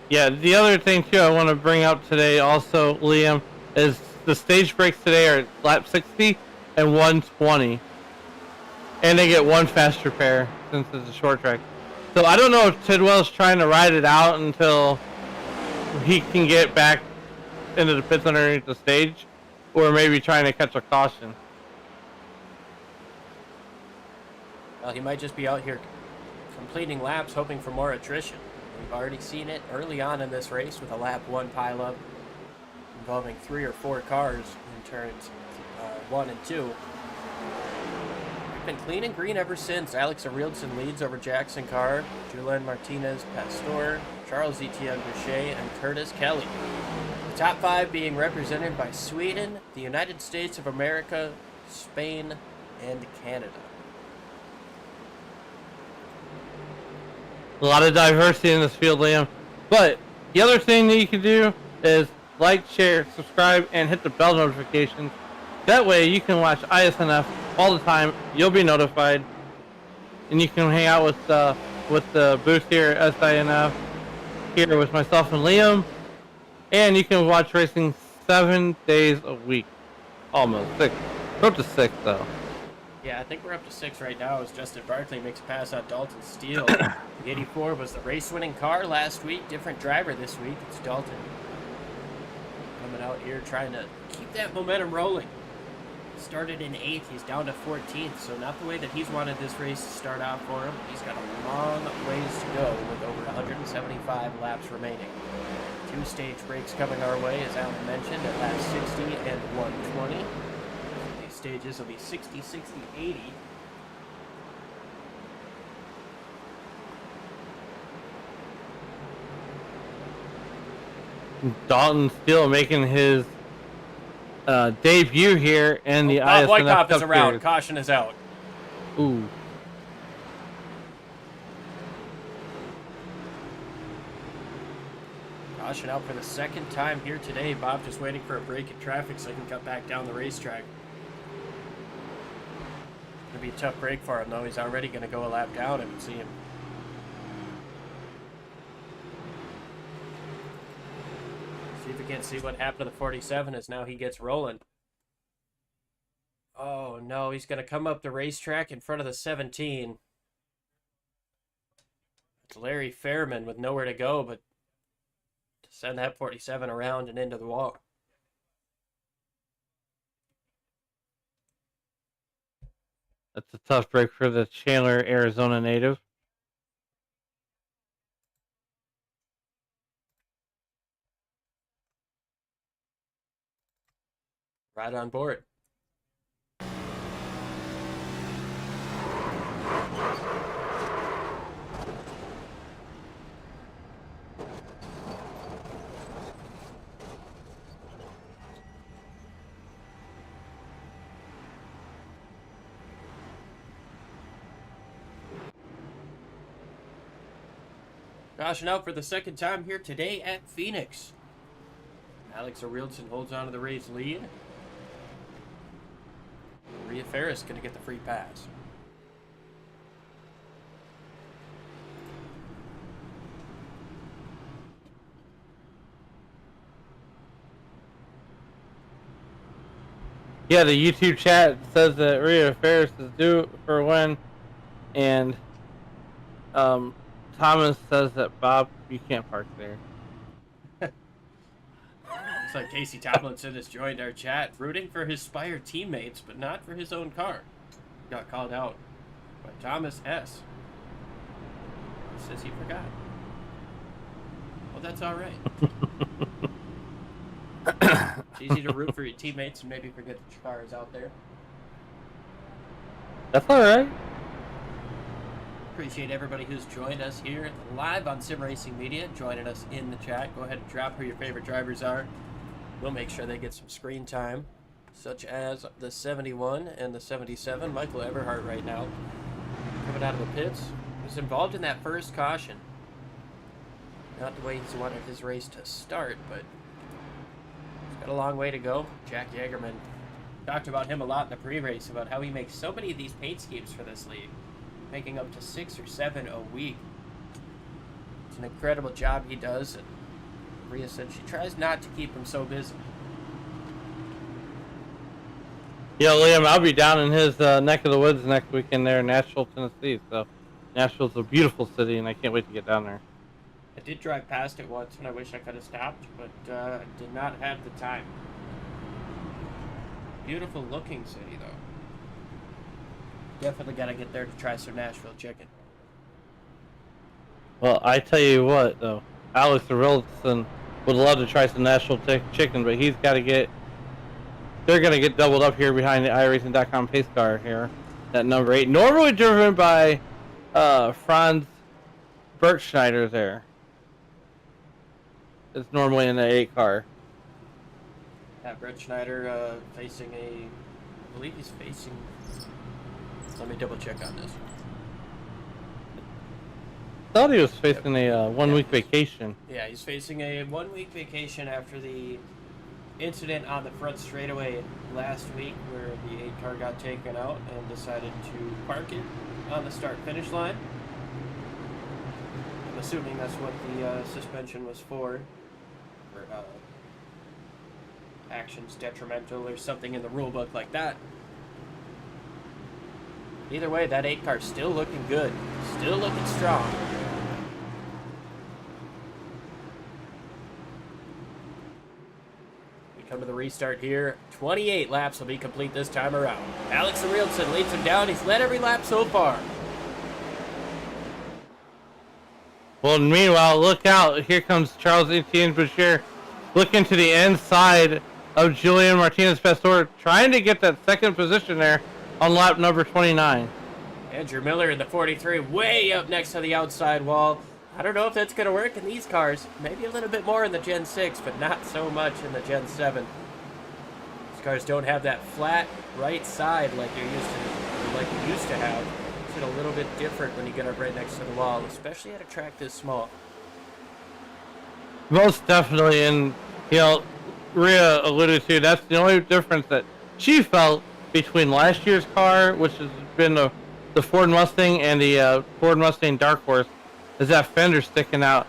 Yeah, the other thing too I want to bring up today also, Liam, is the stage breaks today are lap 60 and 120. And they get one faster pair since it's a short track. So I don't know if Tidwell's trying to ride it out until he can get back into the pits underneath the stage, or maybe trying to catch a caution. Well, he might just be out here completing laps, hoping for more attrition. We've already seen it early on in this race with a lap 1 pileup involving 3 or 4 cars in turns 1 and 2. We've been clean and green ever since. Alex Arilson leads over Jackson Carr, Julian Martinez Pastor, Charles Etienne Boucher, and Curtis Kelly. The top 5 being represented by Sweden, the United States of America, Spain, and Canada. A lot of diversity in this field, Liam. But the other thing that you can do is like, share, subscribe, and hit the bell notifications. That way you can watch iSNF all the time. You'll be notified, and you can hang out with the booth here at SINF here with myself and Liam, and you can watch racing 7 days a week, almost 6. We're up to 6 though. Yeah, I think we're up to 6 right now as Justin Barkley makes a pass on Dalton Steele. The 84 was the race-winning car last week. Different driver this week. It's Dalton coming out here trying to keep that momentum rolling. Started in 8th. He's down to 14th, so not the way that he's wanted this race to start out for him. He's got a long ways to go with over 175 laps remaining. 2 stage breaks coming our way, as Alan mentioned, at laps 60 and 120. Stages will be 60, 60, 80. Dalton Steele making his debut here in the Bob iSNF Wyckoff Cup is around. Series. Caution is out. Ooh. Caution out for the second time here today. Bob just waiting for a break in traffic so he can cut back down the racetrack. Gonna be a tough break for him though. He's already gonna go a lap down if you see him. See if we can't see what happened to the 47 as now he gets rolling. Oh no, he's gonna come up the racetrack in front of the 17. It's Larry Fairman with nowhere to go but to send that 47 around and into the wall. That's a tough break for the Chandler, Arizona native. Right on board. Caution out for the second time here today at Phoenix. Alex O'Reilson holds on to the race lead. Maria Ferris going to get the free pass. Yeah, the YouTube chat says that Maria Ferris is due for a win, and Thomas says that Bob, you can't park there. Looks like Casey Tomlinson has joined our chat, rooting for his Spire teammates, but not for his own car. Got called out by Thomas S. He says he forgot. Well, that's all right. It's easy to root for your teammates and maybe forget that your car is out there. That's all right. Appreciate everybody who's joined us here live on Sim Racing Media, joining us in the chat. Go ahead and drop who your favorite drivers are. We'll make sure they get some screen time, such as the 71 and the 77. Michael Everhart right now coming out of the pits. Was involved in that first caution. Not the way he's wanted his race to start, but he's got a long way to go. Jack Yeagerman talked about him a lot in the pre-race, about how he makes so many of these paint schemes for this league, making up to 6 or 7 a week. It's an incredible job he does, and Maria said she tries not to keep him so busy. Yeah, Liam, I'll be down in his neck of the woods next weekend there in Nashville, Tennessee. So Nashville's a beautiful city, and I can't wait to get down there. I did drive past it once, and I wish I could have stopped, but I did not have the time. Beautiful looking city, though. Definitely got to get there to try some Nashville chicken. Well, I tell you what, though, Alex Wilson would love to try some Nashville chicken, but he's got to get. They're going to get doubled up here behind the iRacing.com pace car here at number 8. Normally driven by Franz Bertschneider there. It's normally in the 8 car. Yeah, Brett Schneider facing I believe he's facing, let me double check on this. thought he was facing a 1 week vacation. Yeah, he's facing a 1 week vacation after the incident on the front straightaway last week where the 8 car got taken out and decided to park it on the start finish line. I'm assuming that's what the suspension was for actions detrimental or something in the rule book like that. Either way, that 8 car still looking good, still looking strong. Come to the restart here. 28 laps will be complete this time around. Alex Arielson leads him down. He's led every lap so far. Well, meanwhile, look out. Here comes Charles Etienne Boucher looking to the inside of Julian Martinez Pastor, trying to get that second position there on lap number 29. Andrew Miller in the 43 way up next to the outside wall. I don't know if that's going to work in these cars. Maybe a little bit more in the Gen 6, but not so much in the Gen 7. These cars don't have that flat right side like you used to have. It's a little bit different when you get up right next to the wall, especially at a track this small. Most definitely, and you know, Rhea alluded to, that's the only difference that she felt between last year's car, which has been the Ford Mustang, and the Ford Mustang Dark Horse, is that fender sticking out,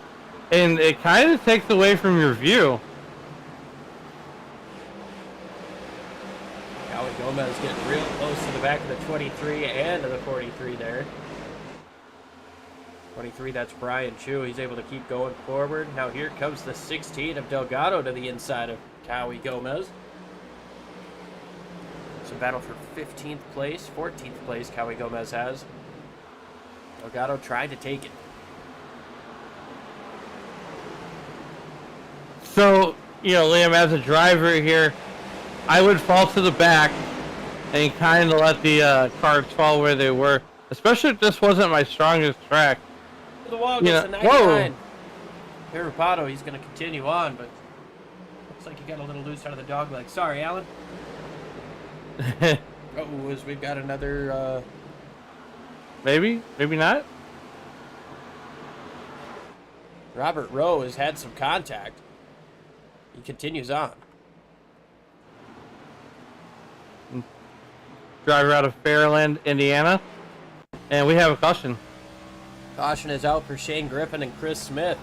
and it kind of takes away from your view. Howie Gomez getting real close to the back of the 23 and of the 43 there. 23, that's Brian Chu. He's able to keep going forward. Now here comes the 16 of Delgado to the inside of Howie Gomez. It's a battle for 15th place, 14th place Howie Gomez has. Delgado tried to take it. So, you know, Liam, as a driver here, I would fall to the back and kind of let the cars fall where they were, especially if this wasn't my strongest track. The wall gets a 99. Pirapato, he's going to continue on, but looks like he got a little loose out of the dog leg. Sorry, Alan. We've got another... Maybe not. Robert Rowe has had some contact. He continues on. Driver out of Fairland, Indiana. And we have a caution. Caution is out for Shane Griffin and Chris Smith.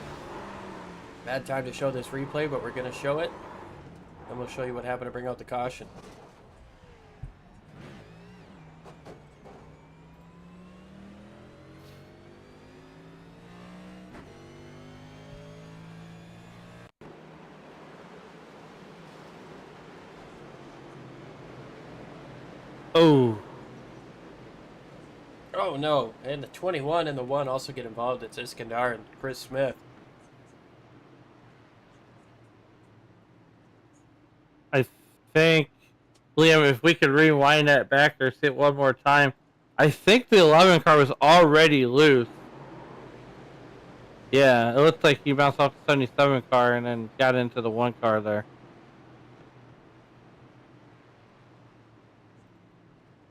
Bad time to show this replay, but we're going to show it. And we'll show you what happened to bring out the caution. Oh. Oh no, and the 21 and the 1 also get involved. It's Iskandar and Chris Smith. I think, Liam, if we could rewind that back or see it one more time, I think the 11 car was already loose. Yeah, it looked like he bounced off the 77 car and then got into the 1 car there.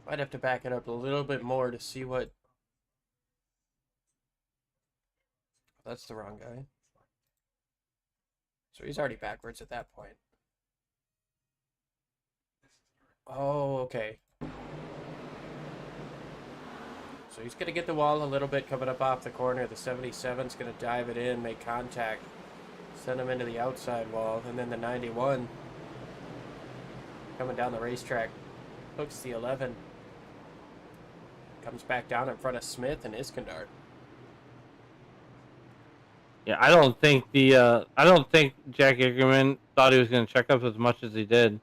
Might have to back it up a little bit more to see what... That's the wrong guy. So he's already backwards at that point. Oh, okay. So he's going to get the wall a little bit coming up off the corner. The 77's going to dive it in, make contact, send him into the outside wall. And then the 91 coming down the racetrack hooks the 11. Comes back down in front of Smith and Iskandar. Yeah, I don't think Jack Ackerman thought he was going to check up as much as he did.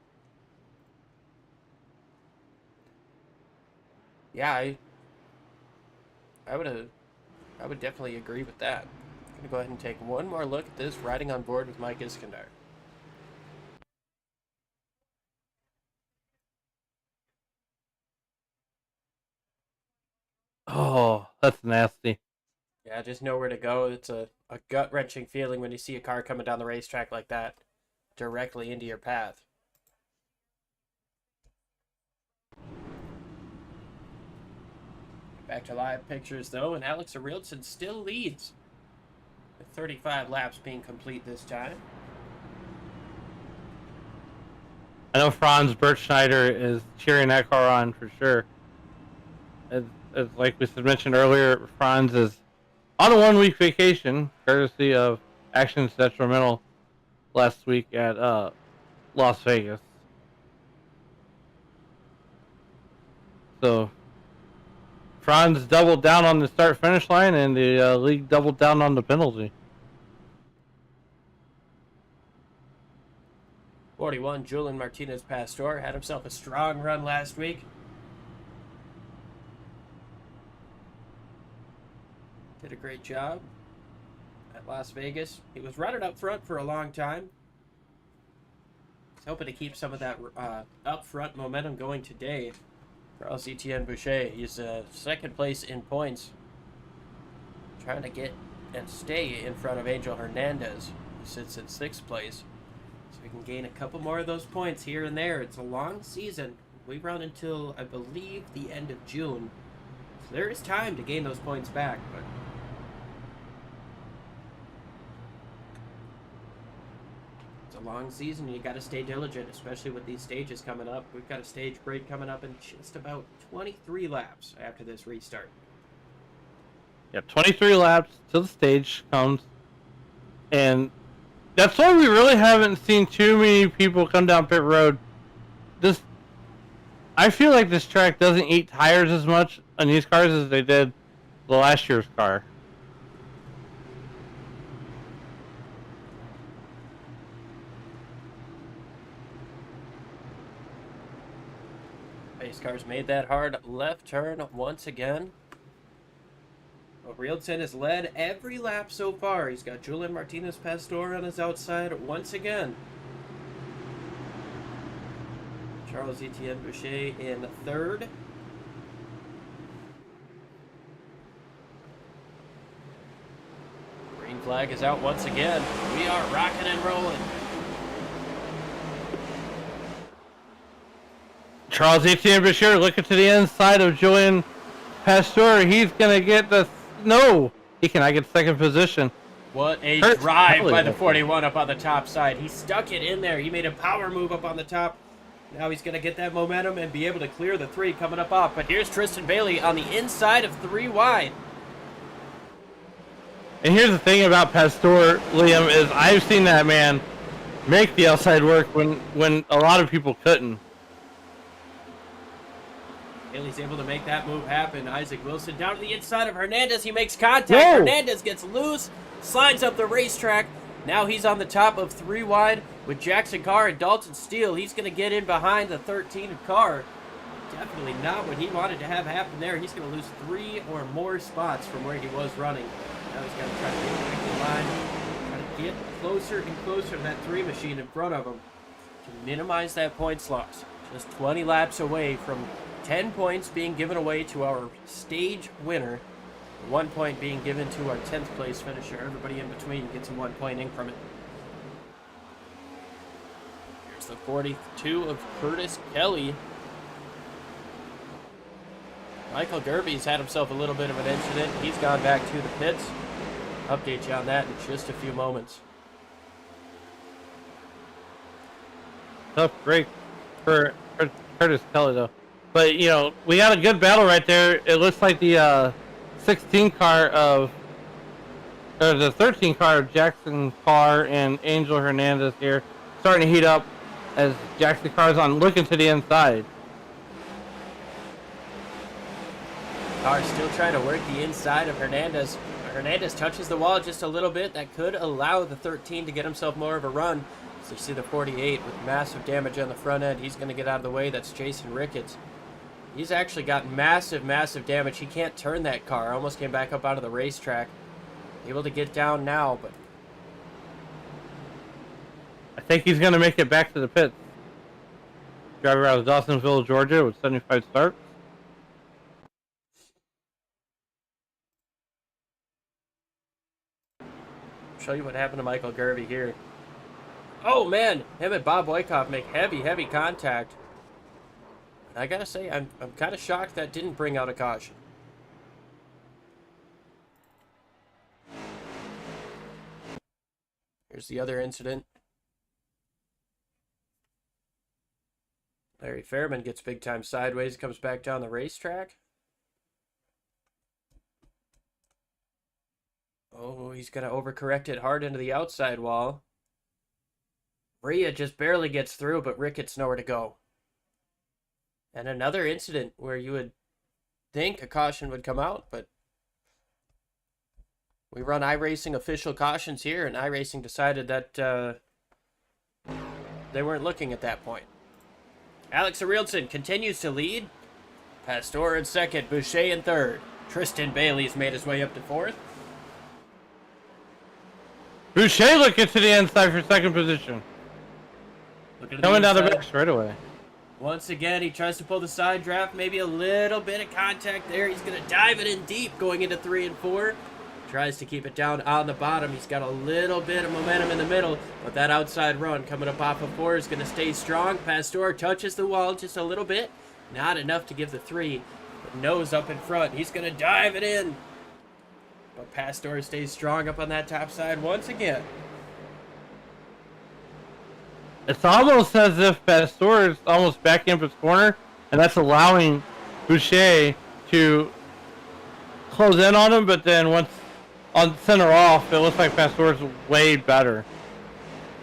Yeah, I would definitely agree with that. I'm gonna go ahead and take one more look at this riding on board with Mike Iskandar. Oh, that's nasty. Yeah, just nowhere to go. It's a gut-wrenching feeling when you see a car coming down the racetrack like that, directly into your path. Back to live pictures, though, and Alex Arielson still leads 35 laps being complete this time. I know Franz Bertschneider is cheering that car on for sure. As like we mentioned earlier, Franz is on a 1 week vacation, courtesy of Actions Detrimental last week at Las Vegas. So Franz doubled down on the start-finish line, and the league doubled down on the penalty. 41, Julian Martinez Pastor had himself a strong run last week. Did a great job at Las Vegas. He was running up front for a long time. He's hoping to keep some of that up front momentum going today. Charles Etienne Boucher, he's second place in points. Trying to get and stay in front of Angel Hernandez, who sits in 6th place. So we can gain a couple more of those points here and there. It's a long season. We run until, I believe, the end of June. So there is time to gain those points back, but it's a long season. You got to stay diligent, especially with these stages coming up. We've got a stage break coming up in just about 23 laps after this restart. Yeah, 23 laps till the stage comes, and that's why we really haven't seen too many people come down pit road. I feel like this track doesn't eat tires as much on these cars as they did the last year's car. Pace cars made that hard left turn once again. Rielton has led every lap so far. He's got Julian Martinez Pastor on his outside once again. Charles Etienne Boucher in 3rd. Green flag is out once again. We are rocking and rolling. Charles Etienne Boucher looking to the inside of Julian Pastor. He's going to get the... No! He cannot get 2nd position. What a Hurts drive Kelly by the up there. 41 up on the top side. He stuck it in there. He made a power move up on the top. Now he's going to get that momentum and be able to clear the 3 coming up off. But here's Tristan Bailey on the inside of 3 wide. And here's the thing about Pastor, Liam, is I've seen that man make the outside work when a lot of people couldn't. Bailey's able to make that move happen. Isaac Wilson down to the inside of Hernandez. He makes contact. Whoa. Hernandez gets loose, slides up the racetrack. Now he's on the top of 3 wide with Jackson Carr and Dalton Steele. He's going to get in behind the 13 of Carr. Definitely not what he wanted to have happen there. He's going to lose 3 or more spots from where he was running. Now he's got to try to get back in line, try to get closer and closer to that 3 machine in front of him to minimize that points loss. Just 20 laps away from 10 points being given away to our stage winner, 1 point being given to our 10th place finisher. Everybody in between gets a 1 point increment. Here's the 42 of Curtis Kelly. Michael Gervey's had himself a little bit of an incident. He's gone back to the pits. Update you on that in just a few moments. Tough break for Curtis Kelly, though. But, you know, we got a good battle right there. It looks like the 16 car of... Or the 13 car of Jackson Carr and Angel Hernandez here starting to heat up as Jackson Carr's on looking to the inside. Carr still trying to work the inside of Hernandez. Hernandez touches the wall just a little bit. That could allow the 13 to get himself more of a run. So you see the 48 with massive damage on the front end. He's going to get out of the way. That's Jason Ricketts. He's actually got massive, massive damage. He can't turn that car. Almost came back up out of the racetrack. Able to get down now, but I think he's going to make it back to the pits. Driver out of Dawsonville, Georgia with 75 starts. show you what happened to Michael Gervey here. Oh man, him and Bob Wyckoff make heavy contact. I gotta say, I'm kind of shocked that didn't bring out a caution. There's the other incident. Larry Fairman gets big time sideways, comes back down the racetrack. Oh, he's going to overcorrect it hard into the outside wall. Rhea just barely gets through, but Rick gets nowhere to go. And another incident where you would think a caution would come out, but we run iRacing official cautions here, and iRacing decided that they weren't looking at that point. Alex Arielson continues to lead. Pastor in second, Boucher in third. Tristan Bailey's made his way up to fourth. Boucher looking to the inside for second position. Coming down the back straight away. Once again, he tries to pull the side draft. Maybe a little bit of contact there. He's going to dive it in deep going into 3 and 4. Tries to keep it down on the bottom. He's got a little bit of momentum in the middle, but that outside run coming up off of 4 is going to stay strong. Pastor touches the wall just a little bit. Not enough to give the 3. But nose up in front. He's going to dive it in. But Pastor stays strong up on that top side once again. It's almost as if Pastor is almost backing up his corner, and that's allowing Boucher to close in on him, but then once on center off, it looks like Pastor's way better.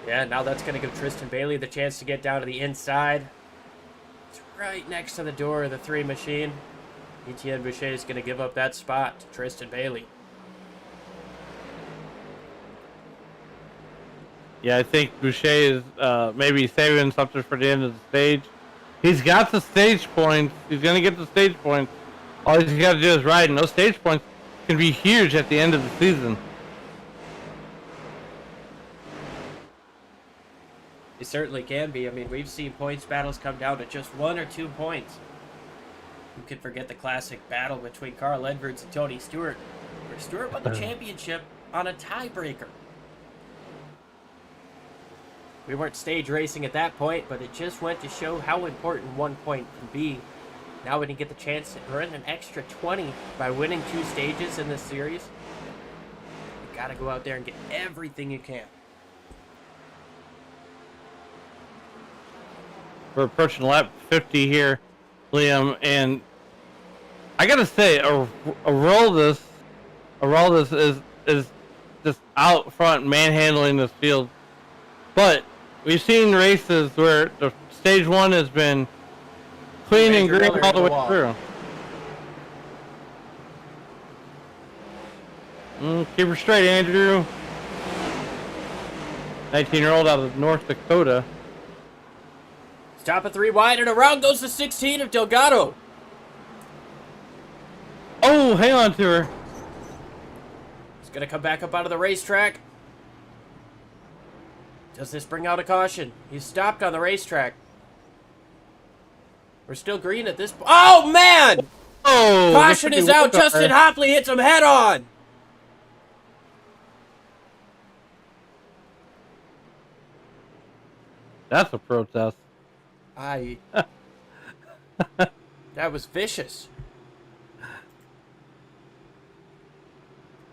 Yeah, now that's going to give Tristan Bailey the chance to get down to the inside. It's right next to the door of the 3 machine. Etienne Boucher is going to give up that spot to Tristan Bailey. Yeah, I think Boucher is maybe saving something for the end of the stage. He's got the stage points. He's going to get the stage points. All he's got to do is ride, and those stage points can be huge at the end of the season. They certainly can be. I mean, we've seen points battles come down to just 1 or 2 points. You could forget the classic battle between Carl Edwards and Tony Stewart, where Stewart won the championship on a tiebreaker. We weren't stage racing at that point, but it just went to show how important 1 point can be. Now when you get the chance to earn an extra 20 by winning 2 stages in this series, you gotta go out there and get everything you can. We're approaching lap 50 here, Liam, and I gotta say, Araldis is just out front manhandling this field. But we've seen races where the stage 1 has been clean and green all the way through. Keep her straight, Andrew. 19-year-old out of North Dakota. Stop at 3 wide and around goes the 16 of Delgado. Oh, hang on to her. He's going to come back up out of the racetrack. Does this bring out a caution? He's stopped on the racetrack. We're still green at this point. Oh, man! Oh, caution is out. Justin Hopley hits him head on. That's a protest. That was vicious.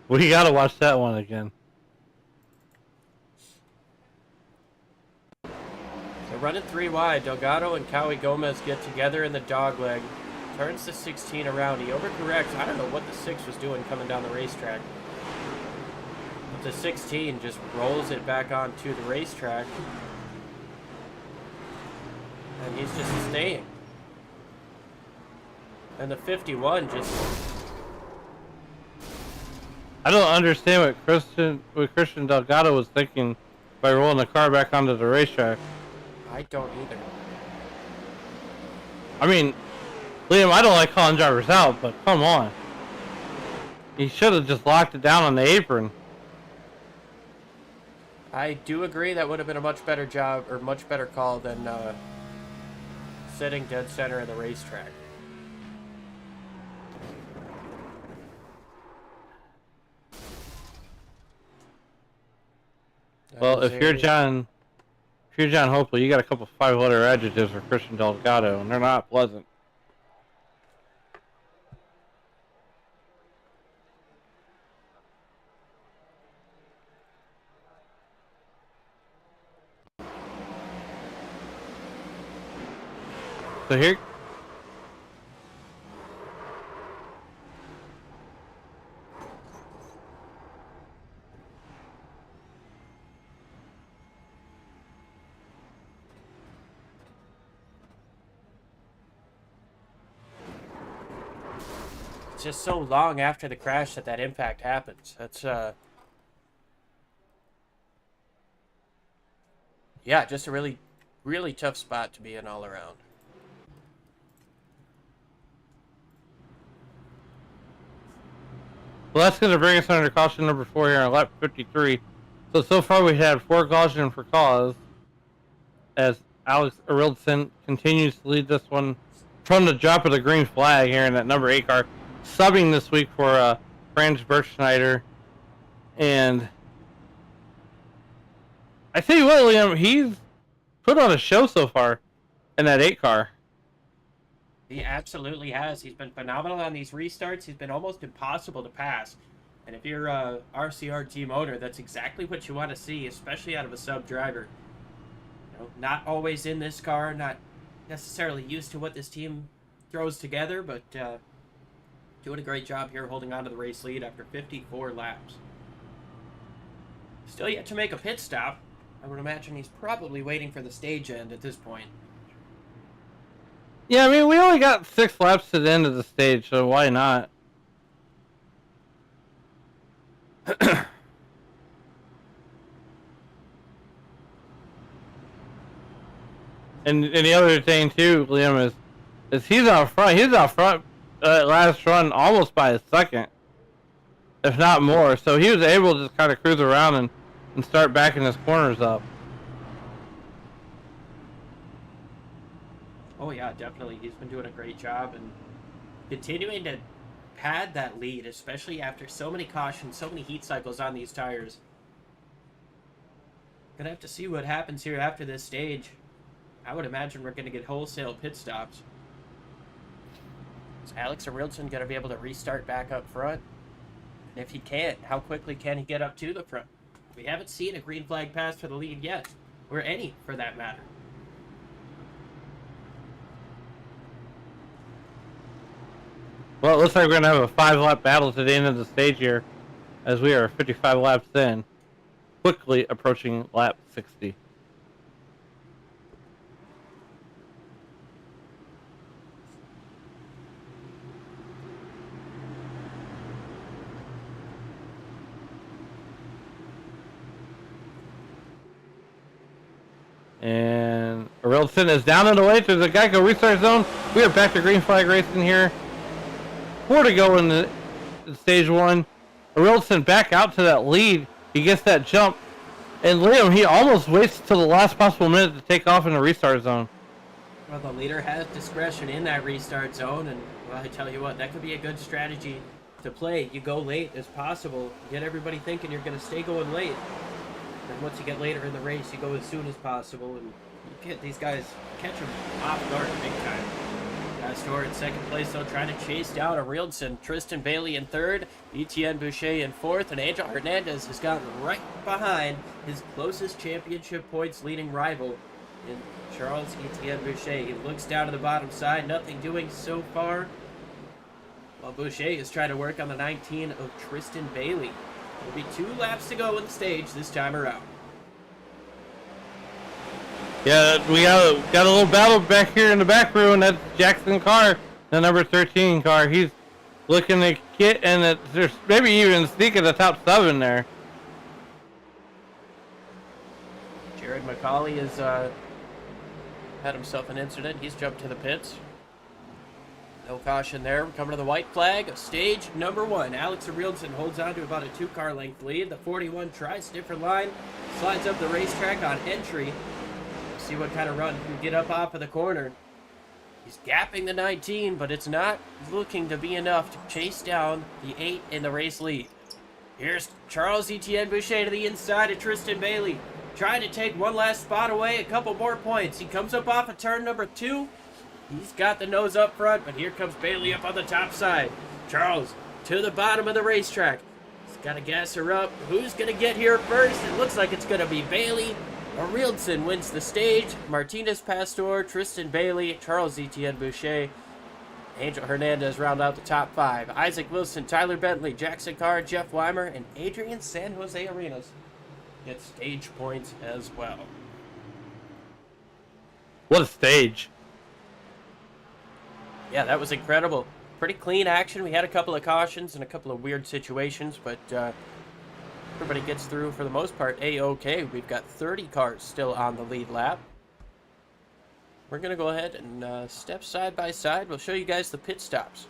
We gotta watch that one again. So running 3 wide, Delgado and Cowie Gomez get together in the dogleg. Turns the 16 around. He overcorrects. I don't know what the 6 was doing coming down the racetrack. But the 16 just rolls it back onto the racetrack. And he's just staying. And the 51 just... I don't understand what Christian Delgado was thinking by rolling the car back onto the racetrack. I don't either. I mean, Liam, I don't like calling drivers out, but come on. He should have just locked it down on the apron. I do agree that would have been a much better job, or much better call than sitting dead center in the racetrack. Well, if you're John Hopefully, you got a couple 5-letter adjectives for Christian Delgado, and they're not pleasant. So here. It's just so long after the crash that impact happens. That's yeah, just a really, really tough spot to be in all around. Well, that's going to bring us under caution number 4 here on lap 53. So far we had 4 caution for cause as Alex Arildson continues to lead this one from the drop of the green flag here in that number 8 car, subbing this week for Franz Bergschneider. And I tell you what, Liam, he's put on a show so far in that 8 car. He absolutely has. He's been phenomenal on these restarts. He's been almost impossible to pass. And if you're a RCR team owner, that's exactly what you want to see, especially out of a sub driver. You know, not always in this car, not necessarily used to what this team throws together, but doing a great job here holding on to the race lead after 54 laps. Still yet to make a pit stop. I would imagine he's probably waiting for the stage end at this point. Yeah, I mean, we only got 6 laps to the end of the stage, so why not? and the other thing too, Liam, is he's out front. He's out front last run almost by a second, if not more. So he was able to just kind of cruise around and start backing his corners up. Oh yeah, definitely. He's been doing a great job and continuing to pad that lead, especially after so many cautions, so many heat cycles on these tires. Gonna have to see what happens here after this stage. I would imagine we're gonna get wholesale pit stops. Is Alex Arildson gonna be able to restart back up front? And if he can't, how quickly can he get up to the front? We haven't seen a green flag pass for the lead yet, or any for that matter. Well, it looks like we're going to have a 5-lap battle to the end of the stage here, as we are 55 laps in, quickly approaching lap 60. And Arildson is down and away to the Geico restart zone. We are back to green flag racing here. 4 to go in the stage 1. Arildson back out to that lead. He gets that jump. And Liam, he almost waits till the last possible minute to take off in the restart zone. Well, the leader has discretion in that restart zone, and well, I tell you what, that could be a good strategy to play. You go late as possible, get everybody thinking you're going to stay going late. And once you get later in the race, you go as soon as possible, and you get these guys, catch them off guard big time. Astor in second place, though, trying to chase down Arildson. Tristan Bailey in third, Etienne Boucher in fourth, and Angel Hernandez has gotten right behind his closest championship points leading rival in Charles Etienne Boucher. He looks down to the bottom side, nothing doing so far, while Boucher is trying to work on the 19 of Tristan Bailey. There'll be 2 laps to go in the stage this time around. Yeah, we got a little battle back here in the back row, and that's Jackson Carr, the number 13 car. He's looking to get, and there's maybe even sneak at the top 7 there. Jared McCauley has had himself an incident. He's jumped to the pits. No caution there. We're coming to the white flag. Stage number 1. Alex Arildson holds on to about a 2-car length lead. The 41 tries a different line. Slides up the racetrack on entry. See what kind of run can get up off of the corner. He's gapping the 19, but it's not looking to be enough to chase down the 8 in the race lead. Here's Charles Etienne Boucher to the inside of Tristan Bailey, trying to take one last spot away, a couple more points. He comes up off of turn number 2. He's got the nose up front, but here comes Bailey up on the top side. Charles to the bottom of the racetrack. He's got to gas her up. Who's going to get here first? It looks like it's going to be Bailey. Arielson wins the stage. Martinez Pastor, Tristan Bailey, Charles Etienne Boucher, Angel Hernandez round out the top 5. Isaac Wilson, Tyler Bentley, Jackson Carr, Jeff Weimer, and Adrian San Jose Arenas get stage points as well. What a stage. Yeah, that was incredible. Pretty clean action. We had a couple of cautions and a couple of weird situations, but everybody gets through for the most part A-OK. We've got 30 cars still on the lead lap. We're going to go ahead and step side by side. We'll show you guys the pit stops.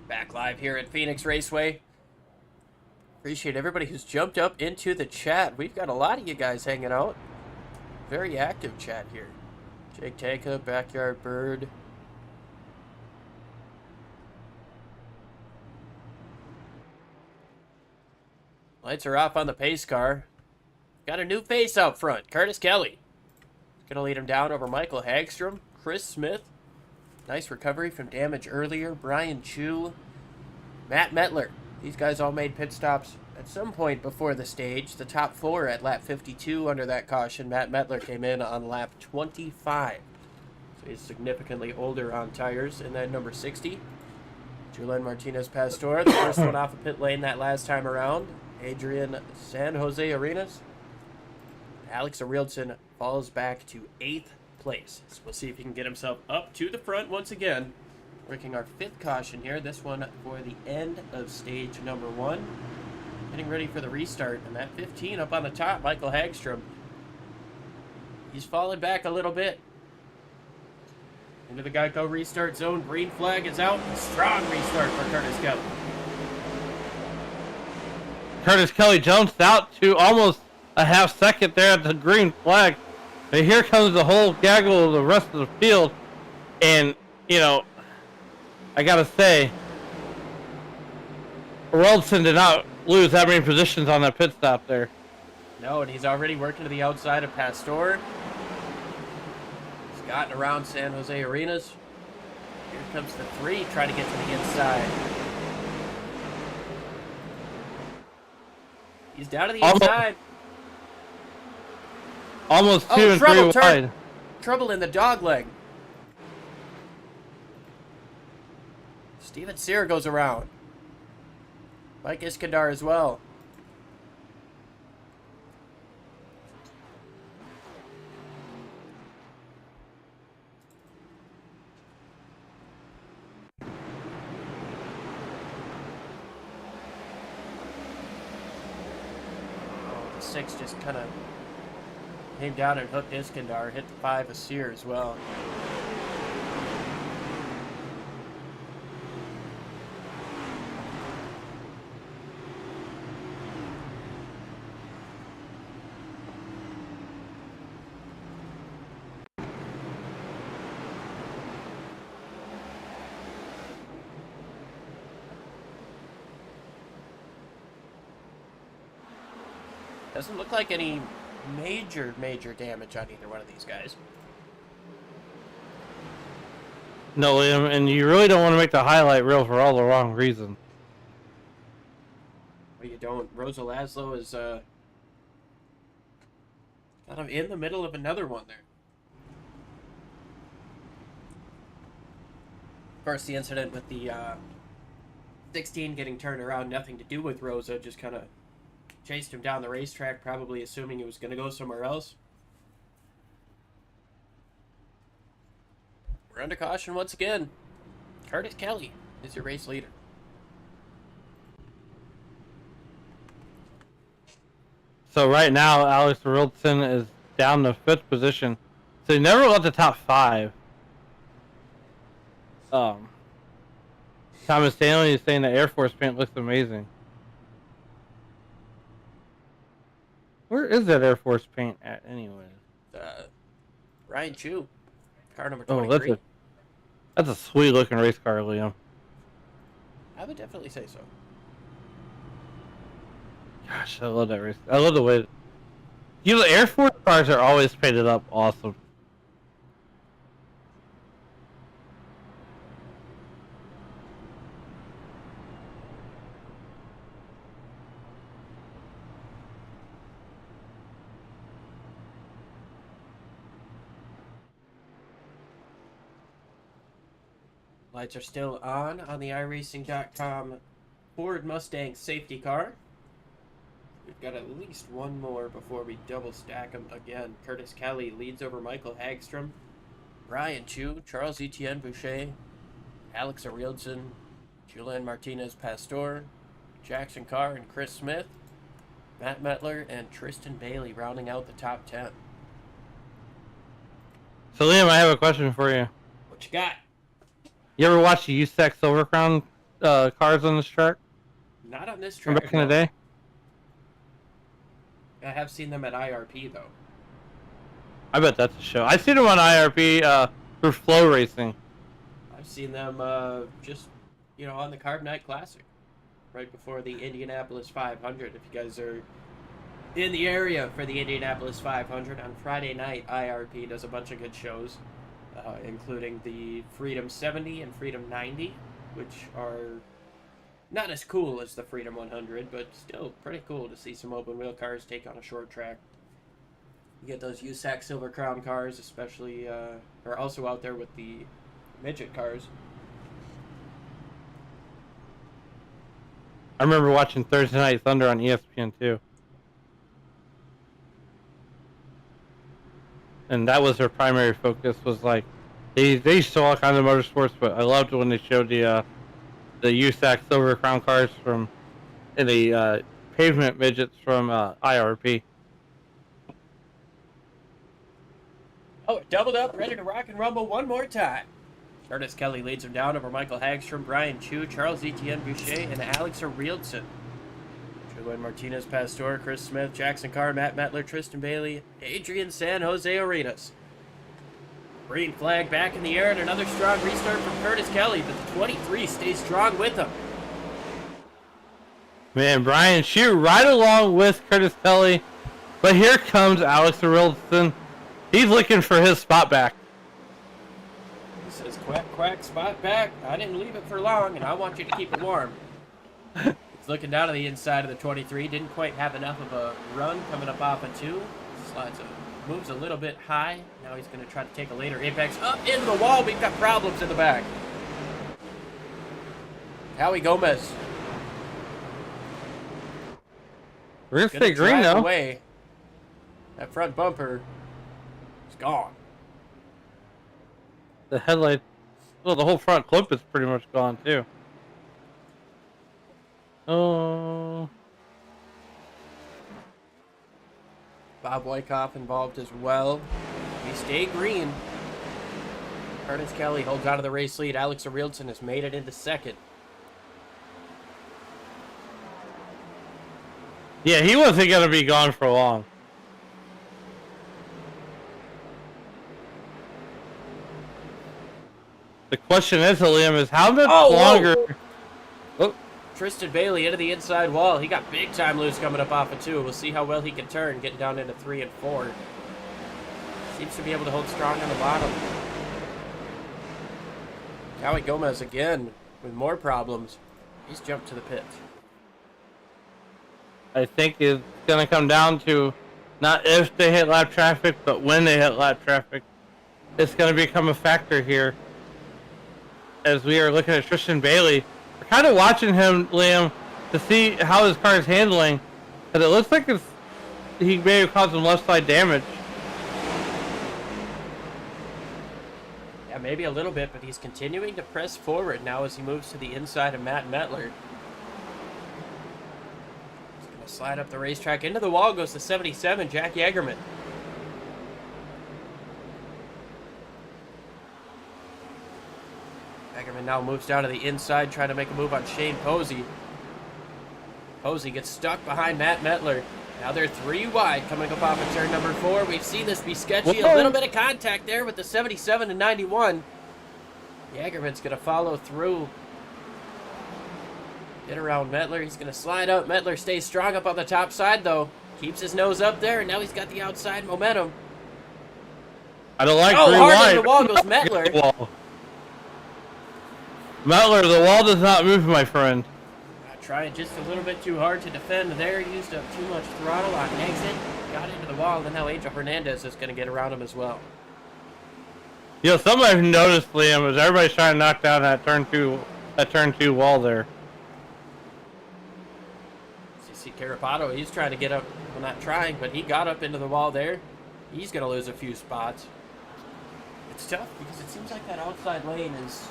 Back live here at Phoenix Raceway. Appreciate everybody who's jumped up into the chat. We've got a lot of you guys hanging out. Very active chat here. Jake Tanka, Backyard Bird. Lights are off on the pace car. Got a new face out front, Curtis Kelly. Gonna lead him down over Michael Hagstrom, Chris Smith. Nice recovery from damage earlier. Brian Chu, Matt Metler. These guys all made pit stops at some point before the stage. The top 4 at lap 52 under that caution. Matt Metler came in on lap 25. So he's significantly older on tires. And then number 60, Julian Martinez Pastor. The first one off the pit lane that last time around. Adrian San Jose Arenas. Alex Arielson falls back to 8th place. So we'll see if he can get himself up to the front once again. Working our 5th caution here. This one for the end of stage number 1. Getting ready for the restart. And that 15 up on the top, Michael Hagstrom. He's falling back a little bit. Into the Geico restart zone. Green flag is out. Strong restart for Curtis Kelly. Curtis Kelly jumps out to almost a half second there at the green flag. But here comes the whole gaggle of the rest of the field. And, you know, I got to say, Arielson did not lose that many positions on that pit stop there. No, and he's already working to the outside of Pastor. He's gotten around San Jose Arenas. Here comes the 3, trying to get to the inside. He's down to the inside. Almost 2 and trouble, 3 wide. Trouble in the dog leg. Steven Sear goes around. Mike Iskandar as well. The 6 just kind of came down and hooked Iskandar, hit the 5 of Sear as well. Doesn't look like any major damage on either one of these guys. No, Liam, and you really don't want to make the highlight reel for all the wrong reasons. Well, you don't. Rosa Laszlo is kind of in the middle of another one there. Of course, the incident with the 16 getting turned around, nothing to do with Rosa, just kind of chased him down the racetrack, probably assuming he was going to go somewhere else. We're under caution once again. Curtis Kelly is your race leader. So right now, Alex Wilson is down to 5th position. So he never got the top 5. Thomas Stanley is saying the Air Force paint looks amazing. Where is that Air Force paint at anyway? Ryan Chu, car number Oh, 23. that's a sweet looking race car, Liam. I would definitely say so. Gosh, I love that race. I love the way. You know, the Air Force cars are always painted up awesome. Lights are still on the iRacing.com Ford Mustang safety car. We've got at least one more before we double stack them again. Curtis Kelly leads over Michael Hagstrom, Ryan Chu, Charles Etienne Boucher, Alex Arielson, Julian Martinez Pastor, Jackson Carr and Chris Smith, Matt Metler, and Tristan Bailey rounding out the top 10. So Liam, I have a question for you. What you got? You ever watch the USAC Silver Crown cars on this track? Not on this From track. back in the day? I have seen them at IRP though. I bet that's a show. I've seen them on IRP for Flow Racing. I've seen them just, on the Carb Night Classic, right before the Indianapolis 500. If you guys are in the area for the Indianapolis 500 on Friday night, IRP does a bunch of good shows, including the Freedom 70 and Freedom 90, which are not as cool as the Freedom 100, but still pretty cool to see some open wheel cars take on a short track. You get those USAC Silver Crown cars, especially, are also out there with the midget cars. I remember watching Thursday Night Thunder on ESPN too. And that was their primary focus, was like, they show all kinds of motorsports, but I loved when they showed the USAC Silver Crown cars and the pavement midgets from IRP. Oh, doubled up, ready to rock and rumble one more time. Curtis Kelly leads him down over Michael Hagstrom, Brian Chu, Charles Etienne Boucher, and Alex Arielson. Julian Martinez Pastor, Chris Smith, Jackson Carr, Matt Metler, Tristan Bailey, Adrian San Jose Arenas. Green flag back in the air and another strong restart from Curtis Kelly, but the 23 stays strong with him. Man, Brian Shue right along with Curtis Kelly. But here comes Alex Arilton. He's looking for his spot back. He says, quack, quack, spot back. I didn't leave it for long, and I want you to keep it warm. He's looking down to the inside of the 23. Didn't quite have enough of a run coming up off a 2. Moves a little bit high. Now he's going to try to take a later apex. Up into the wall. We've got problems in the back. Howie Gomez. We're going to stay green, though. Away. That front bumper is gone. The headlight, well, the whole front clip is pretty much gone, too. Oh. Bob Wyckoff involved as well. We stay green. Curtis Kelly holds out of the race lead. Alex Arilton has made it into second. Yeah, he wasn't going to be gone for long. The question is, Liam, is how much longer... Oh. Tristan Bailey into the inside wall. He got big time loose coming up off of 2. We'll see how well he can turn, getting down into 3 and 4. Seems to be able to hold strong on the bottom. Howie Gomez again with more problems. He's jumped to the pit. I think it's going to come down to not if they hit lap traffic, but when they hit lap traffic. It's going to become a factor here. As we are looking at Tristan Bailey, we're kind of watching him, Liam, to see how his car is handling. Because it looks like he may have caused some left side damage. Yeah, maybe a little bit, but he's continuing to press forward now as he moves to the inside of Matt Mettler. He's going to slide up the racetrack. Into the wall goes the 77, Jack Yeagerman. Yeagerman now moves down to the inside, trying to make a move on Shane Posey. Posey gets stuck behind Matt Mettler. Now they're 3 wide coming up off of turn number 4. We've seen this be sketchy. A little bit of contact there with the 77 and 91. Yeagerman's going to follow through. Get around Mettler. He's going to slide up. Mettler stays strong up on the top side, though. Keeps his nose up there, and now he's got the outside momentum. I don't like hard wide. into the wall goes Mettler. Mettler, the wall does not move, my friend. Trying just a little bit too hard to defend there. Used up too much throttle on exit. Got into the wall. Then now Angel Hernandez is going to get around him as well. You know, something I've noticed, Liam, is everybody's trying to knock down that turn two wall there. CC Carapato, he's trying to get up. Well, not trying, but he got up into the wall there. He's going to lose a few spots. It's tough because it seems like that outside lane is...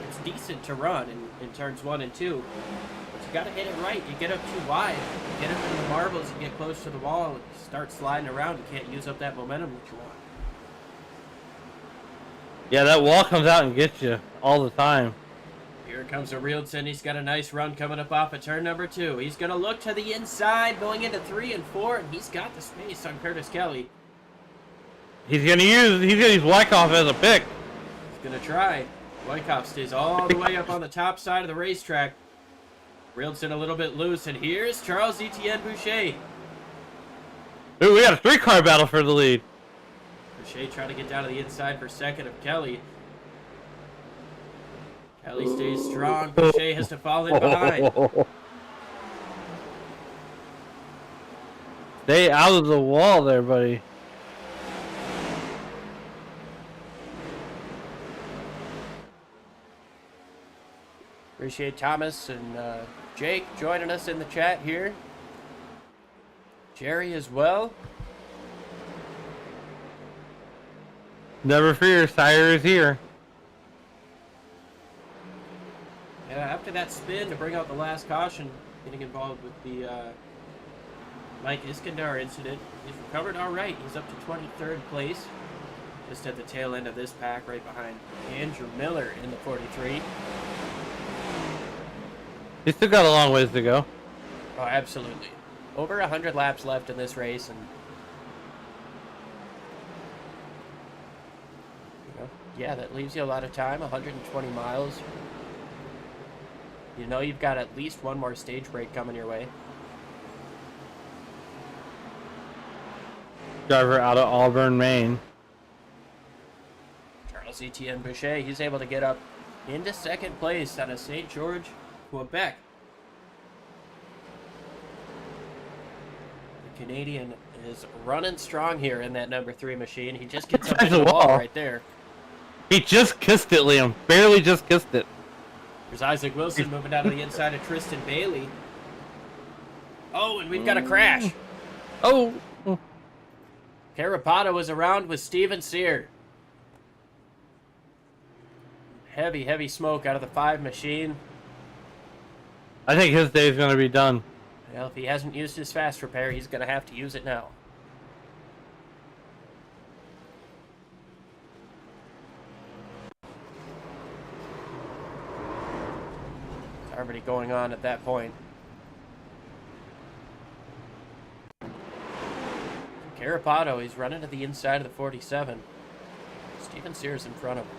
It's decent to run in turns 1 and 2, but you got to hit it right. You get up too wide, you get up into the marbles, you get close to the wall, and you start sliding around. You can't use up that momentum that you want. Yeah, that wall comes out and gets you all the time. Here comes Arilton. He's got a nice run coming up off of turn number 2. He's going to look to the inside, going into 3 and 4, and he's got the space on Curtis Kelly. He's gonna use Wyckoff as a pick. He's going to try. Wyckoff stays all the way up on the top side of the racetrack. Arilton a little bit loose, and here's Charles Etienne Boucher. Ooh, we got a 3-car battle for the lead. Boucher trying to get down to the inside for second of Kelly. Kelly stays strong. Boucher has to fall in behind. Stay out of the wall there, buddy. Appreciate Thomas and Jake joining us in the chat here. Jerry as well. Never fear, Sire is here. Yeah, after that spin to bring out the last caution, getting involved with the Mike Iskandar incident, he's recovered all right. He's up to 23rd place, just at the tail end of this pack, right behind Andrew Miller in the 43. He's still got a long ways to go. Oh, absolutely. Over 100 laps left in this race, and yeah, that leaves you a lot of time. 120 miles. You know you've got at least one more stage break coming your way. Driver out of Auburn, Maine. Charles Etienne Boucher, he's able to get up into second place out of St. George, Quebec. The Canadian is running strong here in that number 3 machine. He just gets up into the wall right there. He just kissed it, Liam. Barely just kissed it. There's Isaac Wilson moving down to the inside of Tristan Bailey. Oh, and we've got a crash. Oh. Carapato was around with Steven Sear. Heavy, heavy smoke out of the 5 machine. I think his day is going to be done. Well, if he hasn't used his fast repair, he's going to have to use it now. It's already going on at that point. Carapato, he's running to the inside of the 47. Steven Sears in front of him.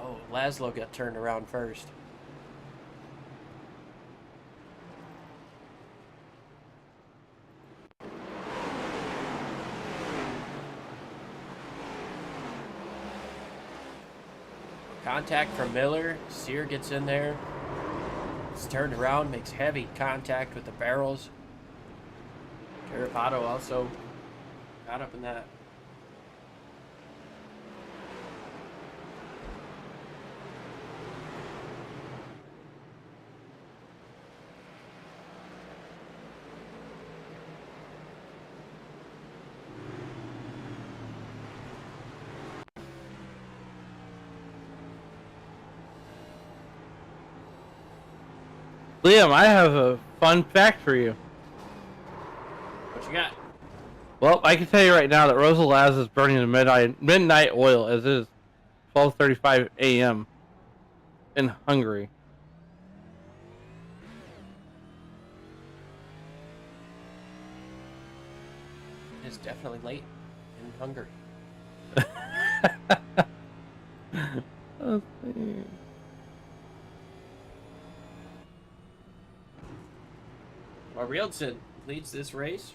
Oh, Laszlo got turned around first. Contact from Miller. Sear gets in there. He's turned around, makes heavy contact with the barrels. Carapato also got up in that. Liam, I have a fun fact for you. What you got? Well, I can tell you right now that Rosa Laz is burning the midnight oil as it is 12:35 a.m. in Hungary. It's definitely late in Hungary. Let's see. Well, Rieldson leads this race.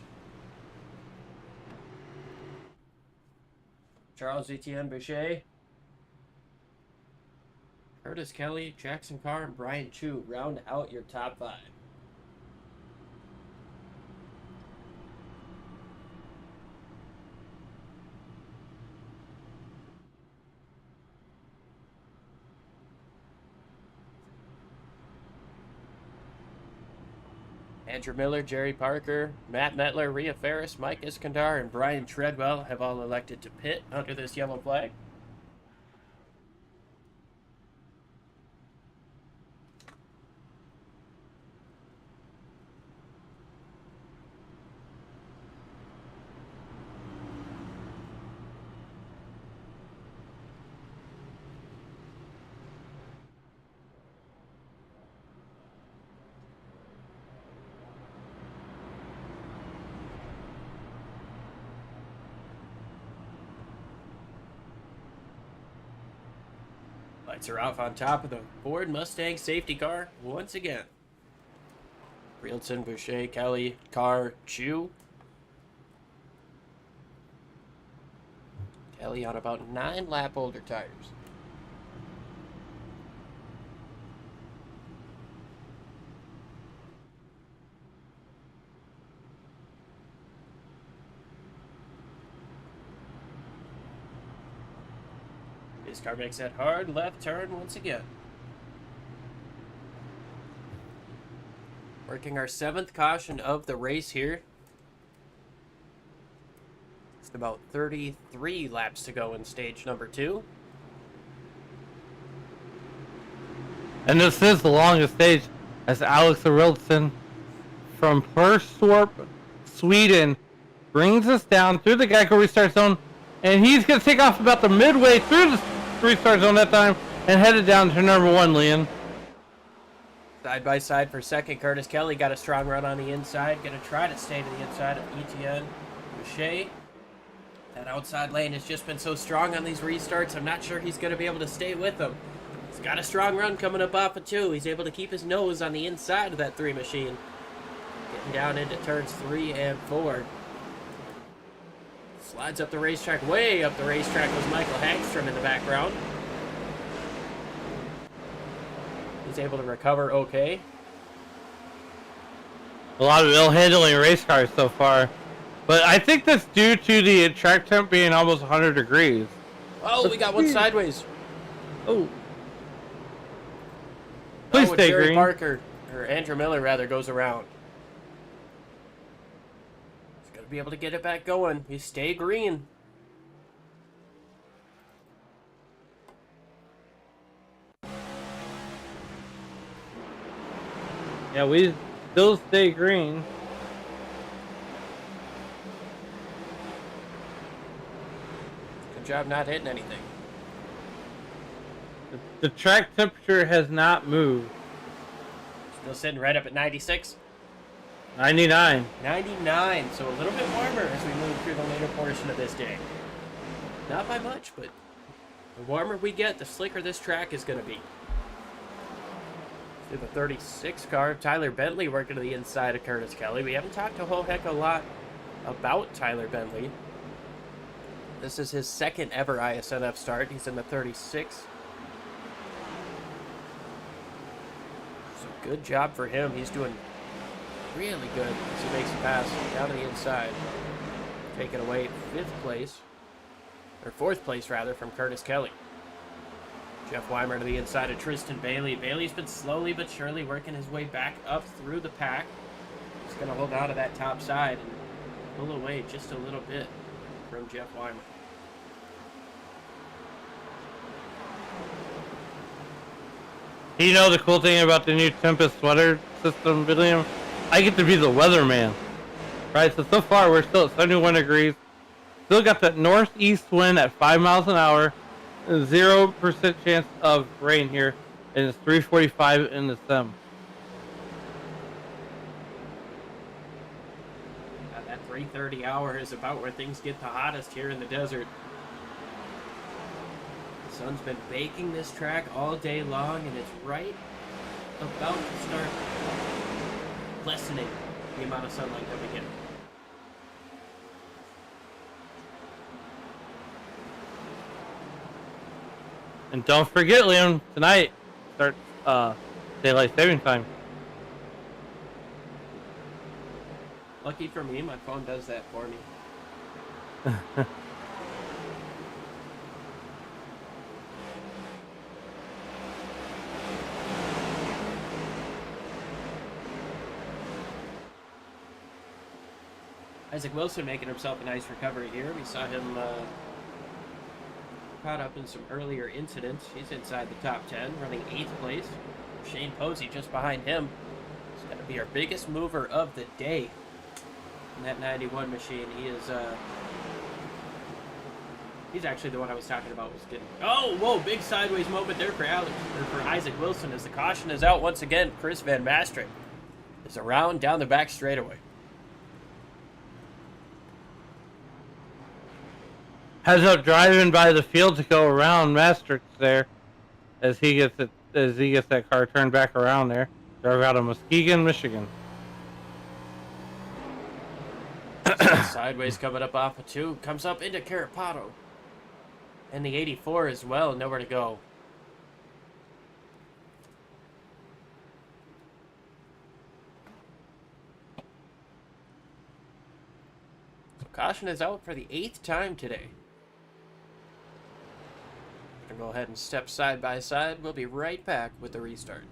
Charles Etienne Boucher, Curtis Kelly, Jackson Carr, and Brian Chu round out your top 5. Andrew Miller, Jerry Parker, Matt Metler, Rhea Ferris, Mike Iskandar, and Brian Treadwell have all elected to pit under this yellow flag. Lights are off on top of the Ford Mustang safety car once again. Rieldson, Boucher, Kelly, Carr, Chu. Kelly on about 9 lap older tires. His car makes that hard left turn once again. Working our 7th caution of the race here. Just about 33 laps to go in stage number 2. And this is the longest stage as Alex Rieldson from Perstorp, Sweden, brings us down through the Geico restart zone, and he's going to take off about the midway through the restart zone that time and headed down to number 1, Leon. Side by side for second, Curtis Kelly got a strong run on the inside. Going to try to stay to the inside of Etienne Boucher. That outside lane has just been so strong on these restarts. I'm not sure he's going to be able to stay with them. He's got a strong run coming up off of 2. He's able to keep his nose on the inside of that 3 machine. Getting down into turns 3 and 4. Slides up the racetrack, way up the racetrack was Michael Hagstrom in the background. He's able to recover okay. A lot of ill-handling race cars so far. But I think that's due to the track temp being almost 100 degrees. Oh, we got one sideways. Oh. Please stay Jerry green. Parker, or Andrew Miller rather, goes around. He's going to be able to get it back going. You stay green. Yeah, we still stay green. Good job not hitting anything. The track temperature has not moved. Still sitting right up at 96. 99. 99, so a little bit warmer as we move through the later portion of this day. Not by much, but the warmer we get, the slicker this track is going to be. Through the 36 car, Tyler Bentley working to the inside of Curtis Kelly. We haven't talked a whole heck of a lot about Tyler Bentley. This is his second ever iSNF start. He's in the 36. So good job for him. He's doing really good as he makes a pass down to the inside. Taking away 5th place, or 4th place rather, from Curtis Kelly. Jeff Weimer to the inside of Tristan Bailey. Bailey's been slowly but surely working his way back up through the pack. He's going to hold on to that top side and pull away just a little bit from Jeff Weimer. You know the cool thing about the new Tempest sweater system, William? I get to be the weatherman. Right, so far we're still at 71 degrees. Still got that northeast wind at 5 miles an hour. 0% chance of rain here. And it's 3:45 in the sim. That 3:30 hour is about where things get the hottest here in the desert. The sun's been baking this track all day long, and it's right about to start lessening the amount of sunlight that we get. And don't forget, Liam, tonight starts daylight saving time. Lucky for me, my phone does that for me. Isaac Wilson making himself a nice recovery here. We saw him caught up in some earlier incidents. He's inside the top 10, running 8th place. Shane Posey just behind him. He's going to be our biggest mover of the day in that 91 machine. He is, he's actually the one I was talking about. Was getting, oh, whoa, big sideways moment there for Alex, or for Isaac Wilson as the caution is out once again. Chris Van Mastrik is around down the back straightaway. Heads up driving by the field to go around Mastrix there as he gets that car turned back around there. Drive out of Muskegon, Michigan. Sideways coming up off of 2. Comes up into Carapato. And the 84 as well. Nowhere to go. So caution is out for the 8th time today. Gonna go ahead and step side by side. We'll be right back with the restart.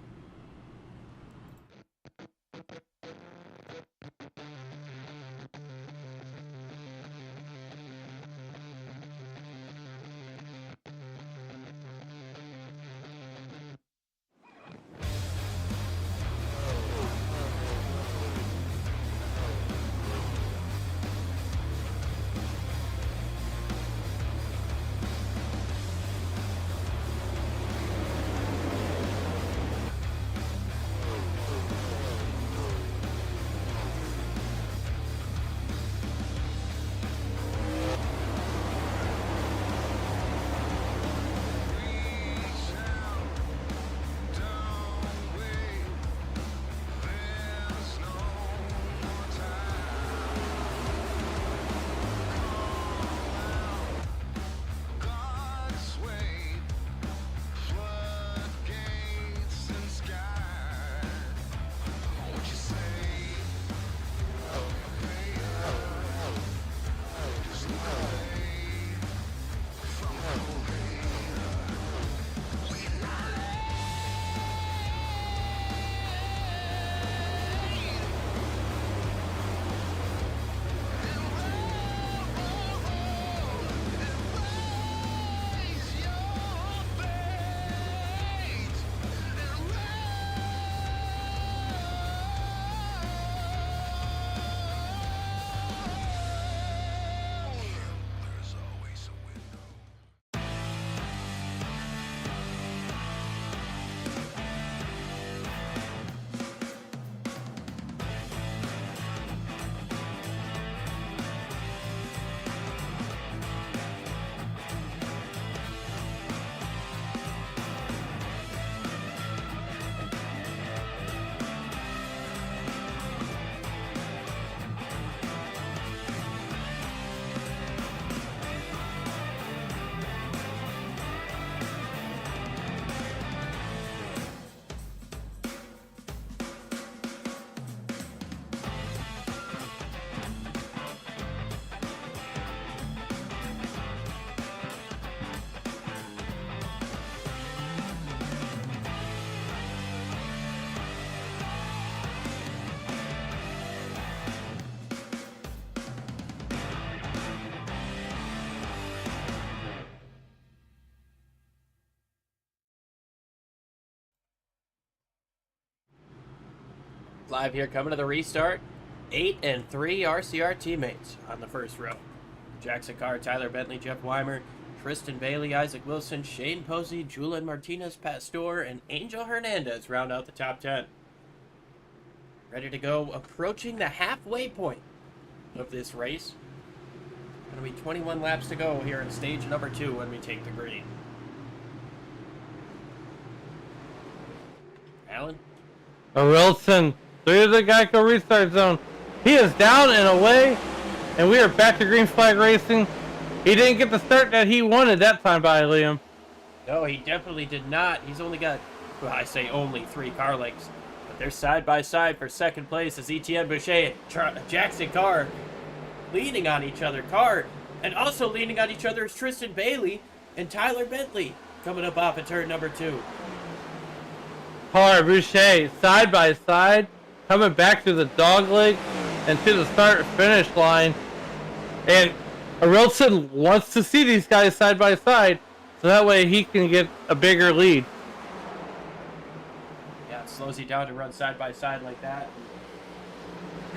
Live here, coming to the restart. 8 and 3 RCR teammates on the first row. Jackson Carr, Tyler Bentley, Jeff Weimer, Tristan Bailey, Isaac Wilson, Shane Posey, Julian Martinez, Pastor, and Angel Hernandez round out the top 10. Ready to go, approaching the halfway point of this race. Going to be 21 laps to go here in stage number 2 when we take the green. Alan? Wilson through the Geico restart zone. He is down and away, and we are back to green flag racing. He didn't get the start that he wanted that time by Liam. No, he definitely did not. He's only got, well, I say only 3 car lengths. But they're side by side for second place as Etienne Boucher and Jackson Carr leaning on each other. Carr, and also leaning on each other is Tristan Bailey and Tyler Bentley coming up off of turn number 2. Carr, Boucher, side by side, coming back to the dog leg and to the start-finish line. And Wilson wants to see these guys side by side, so that way he can get a bigger lead. Yeah, it slows you down to run side by side like that.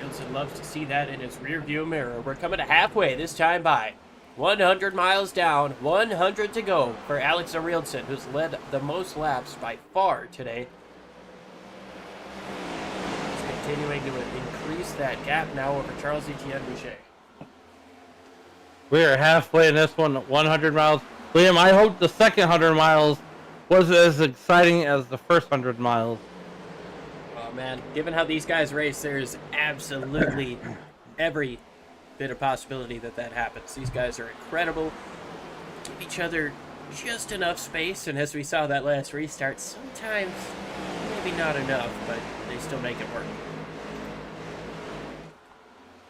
Wilson loves to see that in his rear view mirror. We're coming to halfway this time by 100 miles down, 100 to go for Alex Arilson, who's led the most laps by far today. He's continuing to increase that gap now over Charles Etienne Boucher. We are halfway in this one, 100 miles. Liam, I hope the second 100 miles was as exciting as the first 100 miles. Oh man, given how these guys race, there's absolutely every bit of possibility that happens. These guys are incredible. Give each other just enough space, and as we saw that last restart, sometimes maybe not enough, but they still make it work.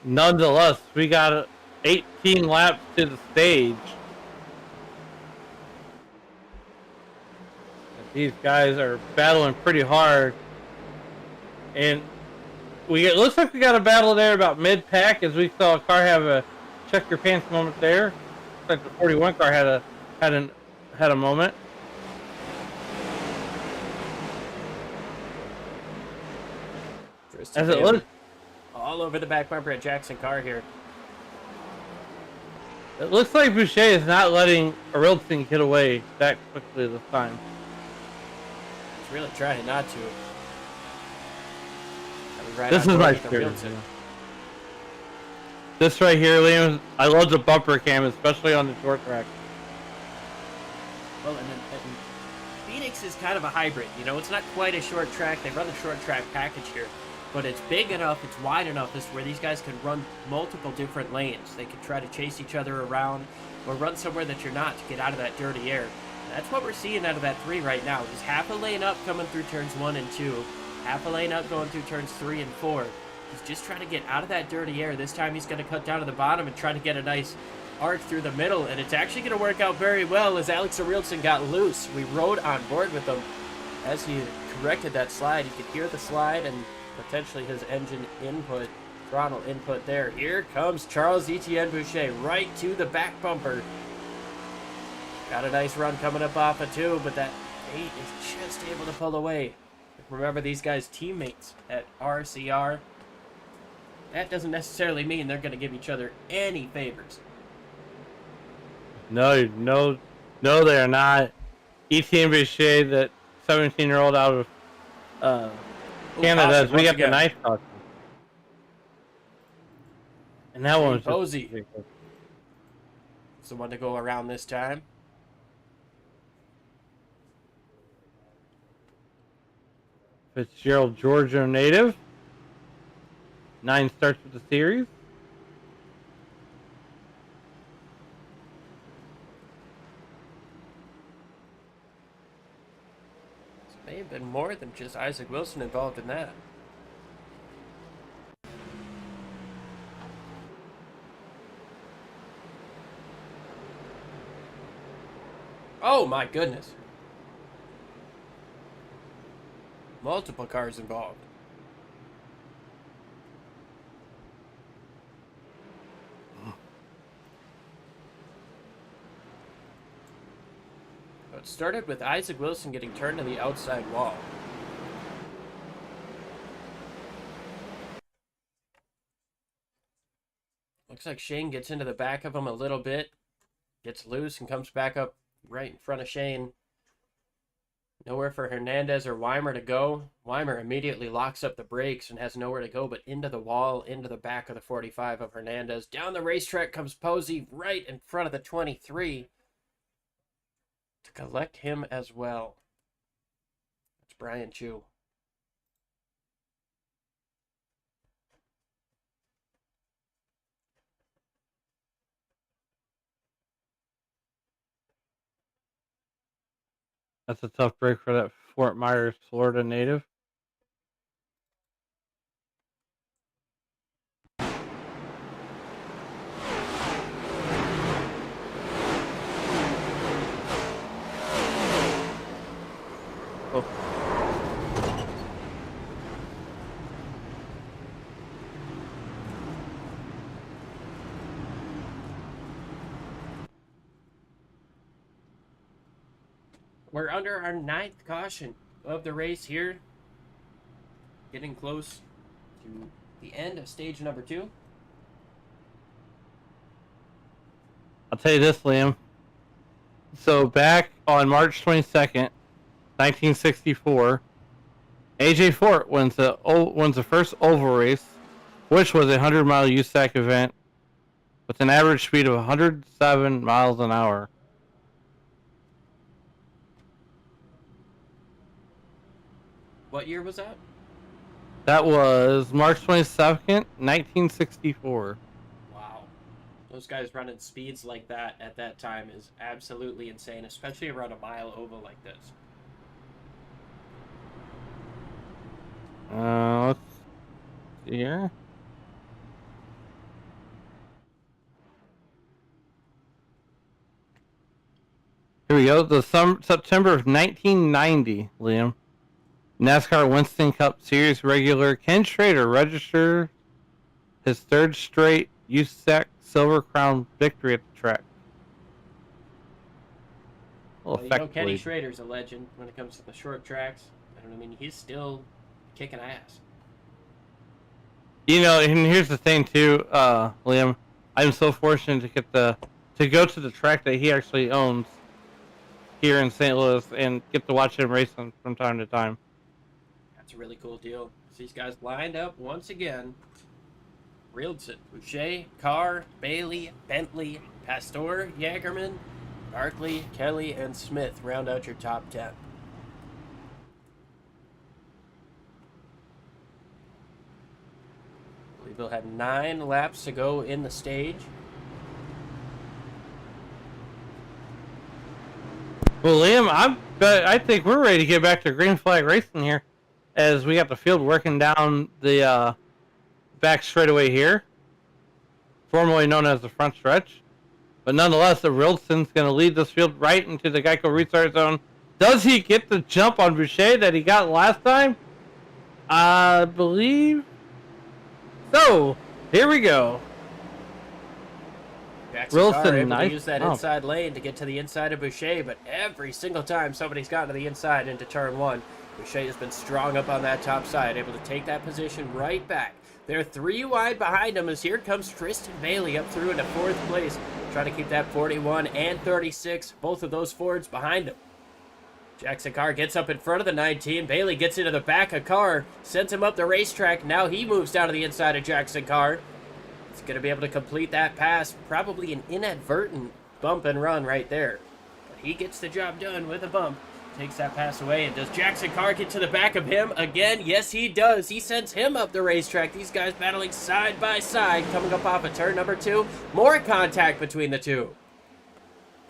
Nonetheless, we got 18 laps to the stage. These guys are battling pretty hard. And it looks like we got a battle there about mid-pack as we saw a car have a check your pants moment there. Looks like the 41 car had a moment. As it looks, all over the back bumper at Jackson Carr here. it looks like Boucher is not letting Arilton get away that quickly this time. He's really trying not to. Right This is my favorite. This right here, Liam, I love the bumper cam, especially on the short track. Well, and Phoenix is kind of a hybrid. You know, it's not quite a short track. They run the short track package here, but it's big enough, it's wide enough, is where these guys can run multiple different lanes. They can try to chase each other around or run somewhere that you're not to get out of that dirty air. And that's what we're seeing out of that 3 right now. Just half a lane up coming through turns 1 and 2. Half a lane up going through turns 3 and 4. He's just trying to get out of that dirty air. This time he's going to cut down to the bottom and try to get a nice arc through the middle. And it's actually going to work out very well as Alex Arilson got loose. We rode on board with him as he corrected that slide. You could hear the slide and potentially his engine input, throttle input there. Here comes Charles Etienne Boucher right to the back bumper. Got a nice run coming up off of 2, but that 8 is just able to pull away. Remember, these guys teammates at RCR. That doesn't necessarily mean they're going to give each other any favors. No, they are not. Etienne Boucher, that 17-year-old out of Canada, as we got the nice talk. And that one was Posey. It's the one to go around this time. Fitzgerald, Georgia native. 9 starts with the series. So may have been more than just Isaac Wilson involved in that. Oh my goodness. Multiple cars involved. So it started with Isaac Wilson getting turned to the outside wall. Looks like Shane gets into the back of him a little bit, gets loose, and comes back up right in front of Shane. Nowhere for Hernandez or Weimer to go. Weimer immediately locks up the brakes and has nowhere to go but into the wall, into the back of the 45 of Hernandez. Down the racetrack comes Posey right in front of the 23 to collect him as well. That's Brian Chu. That's a tough break for that Fort Myers, Florida native. Oh. We're under our 9th caution of the race here. Getting close to the end of stage number 2. I'll tell you this, Liam. So back on March 22nd, 1964, AJ Fort wins the first oval race, which was a 100-mile USAC event with an average speed of 107 miles an hour. What year was that? That was March 22nd, 1964. Wow. Those guys running speeds like that at that time is absolutely insane, especially around a mile oval like this. Let's see here. Here we go. September of 1990, Liam. NASCAR Winston Cup Series regular Ken Schrader registered his 3rd straight USAC Silver Crown victory at the track. Well, you know, Kenny Schrader's a legend when it comes to the short tracks. I mean, he's still kicking ass. You know, and here's the thing too, Liam. I'm so fortunate to get to go to the track that he actually owns here in St. Louis and get to watch him race from time to time. That's a really cool deal. These guys lined up once again. Rieldson, Boucher, Carr, Bailey, Bentley, Pastor, Jagerman, Barkley, Kelly, and Smith round out your top 10. I believe they'll have 9 laps to go in the stage. Well, Liam, I think we're ready to get back to green flag racing here, as we got the field working down the back straightaway here, formerly known as the front stretch. But nonetheless, the Rieldsen's going to lead this field right into the Geico restart zone. Does he get the jump on Boucher that he got last time? I believe so. Here we go. Jackson Carr able to use that inside lane to get to the inside of Boucher, but every single time somebody's gotten to the inside into turn 1, Boucher has been strong up on that top side, able to take that position right back. They're 3 wide behind him as here comes Tristan Bailey up through into 4th place, trying to keep that 41 and 36, both of those Fords behind him. Jackson Carr gets up in front of the 19. Bailey gets into the back of Carr, sends him up the racetrack. Now he moves down to the inside of Jackson Carr. He's going to be able to complete that pass. Probably an inadvertent bump and run right there. But he gets the job done with a bump. Takes that pass away. And does Jackson Carr get to the back of him again? Yes, he does. He sends him up the racetrack. These guys battling side by side, coming up off of turn number 2. More contact between the two.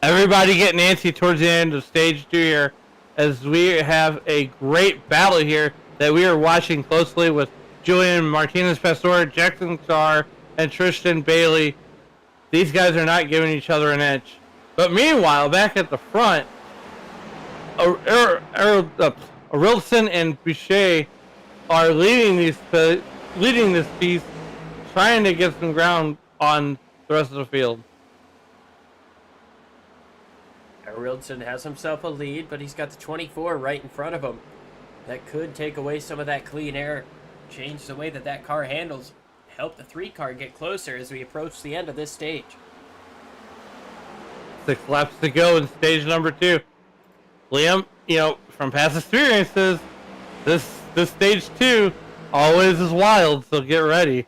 Everybody getting antsy towards the end of stage 2 here, as we have a great battle here that we are watching closely with Julian Martinez-Pastor, Jackson Carr, and Tristan Bailey. These guys are not giving each other an edge. But meanwhile, back at the front, Rieldson and Boucher are leading this piece, trying to get some ground on the rest of the field. Rieldson has himself a lead, but he's got the 24 right in front of him. That could take away some of that clean air, change the way that car handles. help the 3 car get closer as we approach the end of this stage. 6 laps to go in stage number 2. Liam, from past experiences, this stage 2 always is wild, so get ready.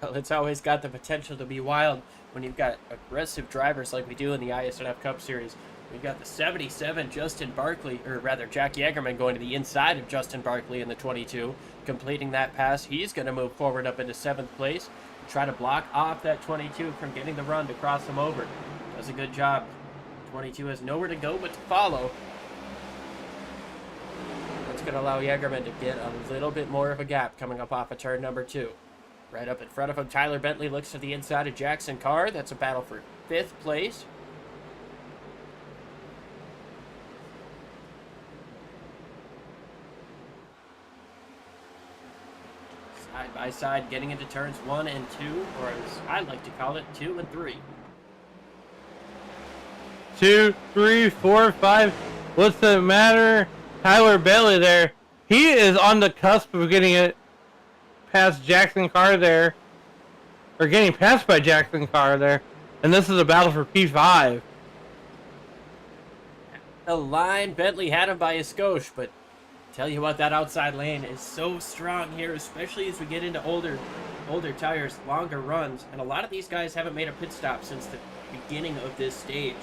Well, it's always got the potential to be wild when you've got aggressive drivers like we do in the iSNF Cup Series. We've got the 77 Justin Barkley, or rather Jack Yeagerman, going to the inside of Justin Barkley in the 22, completing that pass. He's going to move forward up into 7th place, try to block off that 22 from getting the run to cross him over. Does a good job. 22 has nowhere to go but to follow. That's going to allow Yeagerman to get a little bit more of a gap coming up off of turn number 2. Right up in front of him, Tyler Bentley looks to the inside of Jackson Carr. That's a battle for 5th place. Side by side, getting into turns 1 and 2, or as I like to call it, 2 and 3. 2, 3, 4, 5. What's the matter? Tyler Bentley there. He is on the cusp of getting it past Jackson Carr there. Or getting passed by Jackson Carr there. And this is a battle for P5. The line, Bentley had him by a skosh, but tell you what, that outside lane is so strong here, especially as we get into older tires, longer runs, and a lot of these guys haven't made a pit stop since the beginning of this stage.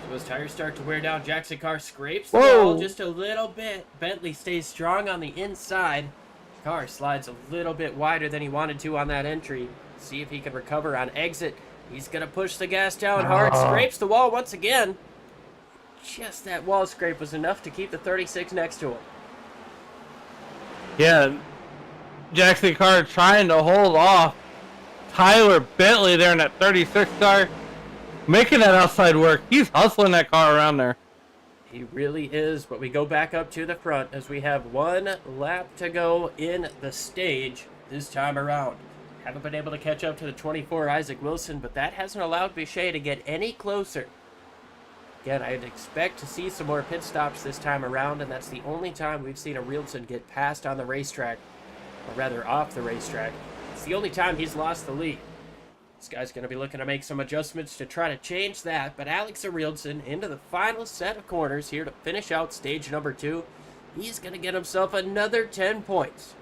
So as tires start to wear down, Jackson Carr scrapes the wall just a little bit. Bentley stays strong on the inside. Carr slides a little bit wider than he wanted to on that entry. See if he can recover on exit. He's going to push the gas down hard, scrapes the wall once again. Just that wall scrape was enough to keep the 36 next to him. Yeah, Jackson Carr trying to hold off Tyler Bentley there in that 36 car. Making that outside work. He's hustling that car around there. He really is, but we go back up to the front as we have 1 lap to go in the stage this time around. Haven't been able to catch up to the 24 Isaac Wilson, but that hasn't allowed Bichet to get any closer. Again, I'd expect to see some more pit stops this time around, and that's the only time we've seen a Rielson get passed on the racetrack, or rather off the racetrack. It's the only time he's lost the lead. This guy's going to be looking to make some adjustments to try to change that, but Alex Arielson into the final set of corners here to finish out stage number 2. He's going to get himself another 10 points.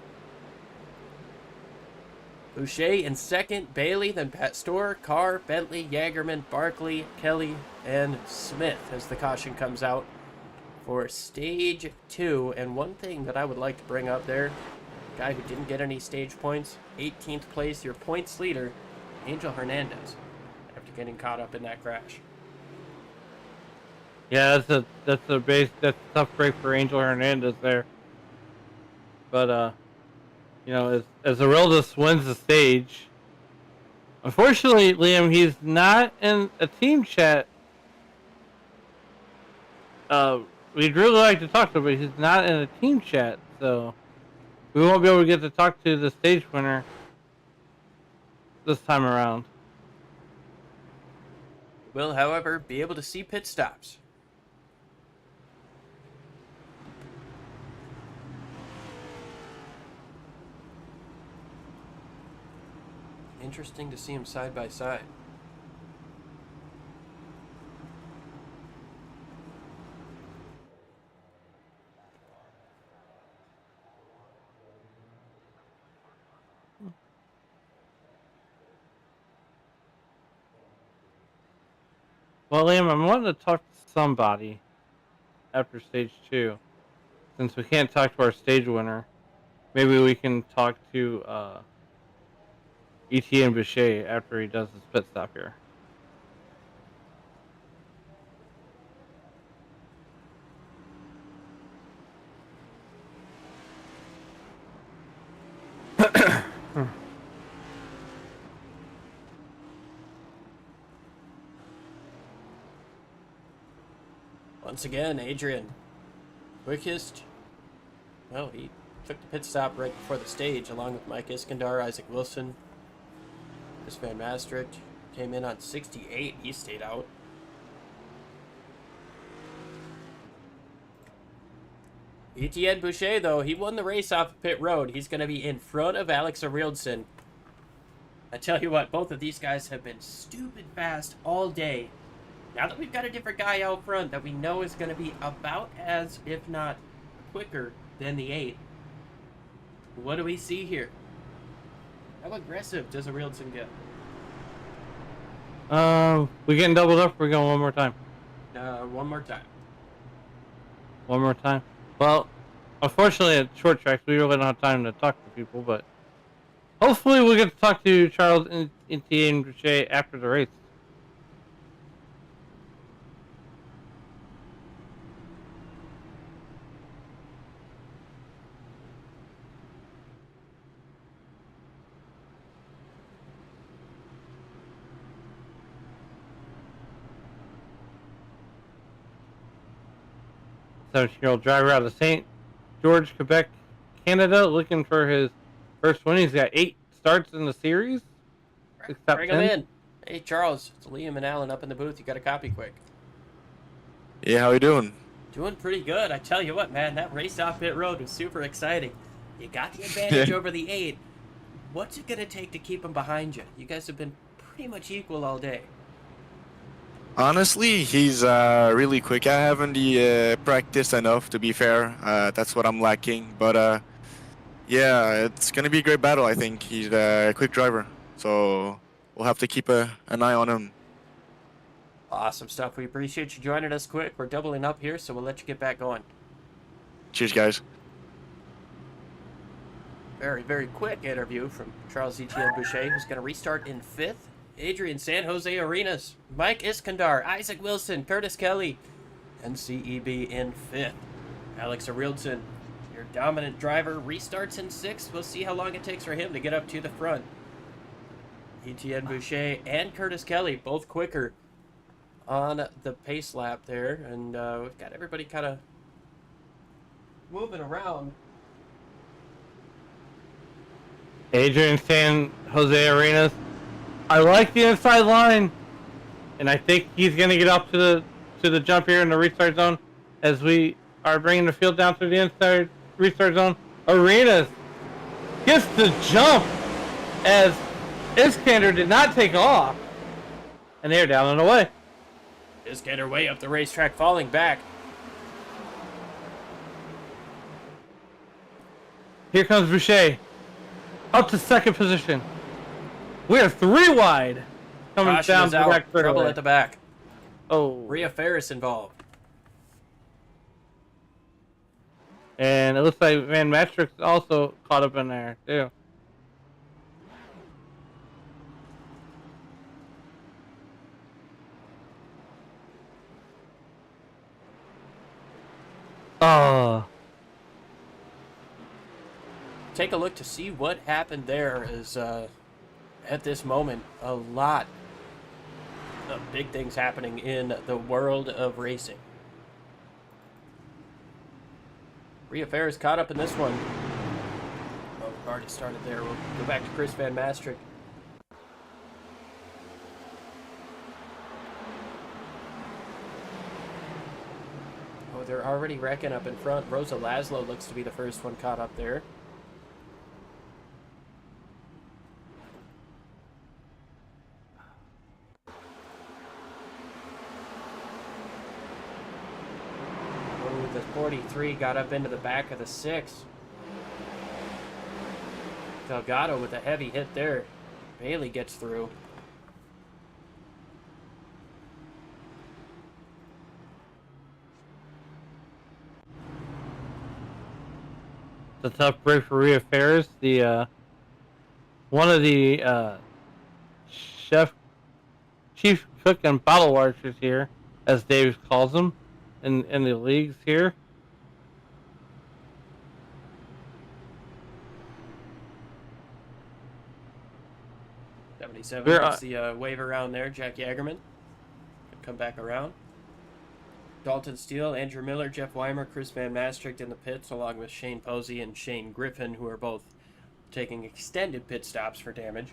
Boucher in second, Bailey, then Pastor, Carr, Bentley, Yeagerman, Barkley, Kelly, and Smith as the caution comes out for stage 2. And one thing that I would like to bring up there, guy who didn't get any stage points, 18th place, your points leader, Angel Hernandez, after getting caught up in that crash. Yeah, that's a tough break for Angel Hernandez there. But as Aurelius wins the stage, unfortunately, Liam, he's not in a team chat. We'd really like to talk to him, but he's not in a team chat, so we won't be able to get to talk to the stage winner this time around. Will, however, be able to see pit stops. Interesting to see him side by side. Well, Liam, I'm wanting to talk to somebody after stage 2. Since we can't talk to our stage winner, maybe we can talk to Etienne Bichet after he does his pit stop here. Once again, Adrian, quickest. Well, he took the pit stop right before the stage, along with Mike Iskandar, Isaac Wilson. Chris Van Maastricht came in on 68. He stayed out. Etienne Boucher, though, he won the race off of pit road. He's going to be in front of Alex Arielson. I tell you what, both of these guys have been stupid fast all day. Now that we've got a different guy out front that we know is going to be about as, if not quicker, than the 8, what do we see here? How aggressive does Arielson get? We getting doubled up. We're going one more time. One more time. One more time. Well, unfortunately at short tracks we really don't have time to talk to people, but hopefully we'll get to talk to Charles and Etienne Boucher after the race. Seventeen-year-old driver out of St. George, Quebec, Canada, looking for his first win. He's got 8 starts in the series. Bring him in. Hey, Charles, it's Liam and Alan up in the booth. You got a copy quick. Yeah, how you doing? Doing pretty good. I tell you what, man, that race off pit road was super exciting. You got the advantage over the 8. What's it going to take to keep him behind you? You guys have been pretty much equal all day. Honestly, he's really quick. I haven't practiced enough, to be fair. That's what I'm lacking. But yeah, it's gonna be a great battle. I think he's a quick driver, so we'll have to keep an eye on him. Awesome stuff. We appreciate you joining us quick. We're doubling up here, so we'll let you get back going. Cheers, guys. Very, very quick interview from Charles Etienne Boucher, who's going to restart in 5th. Adrian San Jose Arenas, Mike Iskandar, Isaac Wilson, Curtis Kelly, and CEB in 5th. Alex Arielson, your dominant driver, restarts in 6th. We'll see how long it takes for him to get up to the front. Etienne Boucher and Curtis Kelly, both quicker on the pace lap there. And we've got everybody kind of moving around. Adrian San Jose Arenas. I like the inside line, and I think he's going to get up to the jump here in the restart zone as we are bringing the field down to the inside restart zone. Arenas gets the jump as Iskander did not take off, and they're down and away. Iskander way up the racetrack, falling back. Here comes Boucher, up to 2nd position. We are 3 wide coming Caution down is the out. back Trouble straightaway. at the back. Oh, Rhea Ferris involved. and it looks like Van Matrix also caught up in there too. Oh, Take a look to see what happened there. Is at this moment a lot of big things happening in the world of racing. Rhea Ferris caught up in this one. Oh, we've already started there. We'll go back to Chris Van Mastrick. Oh, they're already wrecking up in front. Rosa Laszlo looks to be the first one caught up there. Oh, the 43 got up into the back of the 6. Delgado with a heavy hit there. Bailey gets through. it's a tough break for Rhea Ferris. The one of the chief cook and bottle washers here, as Dave calls them, in the leagues here. Seven gets the wave around there. Jack Yagerman. Come back around. Dalton Steele, Andrew Miller, Jeff Weimer, Chris Van Mastricht in the pits, along with Shane Posey and Shane Griffin, who are both taking extended pit stops for damage.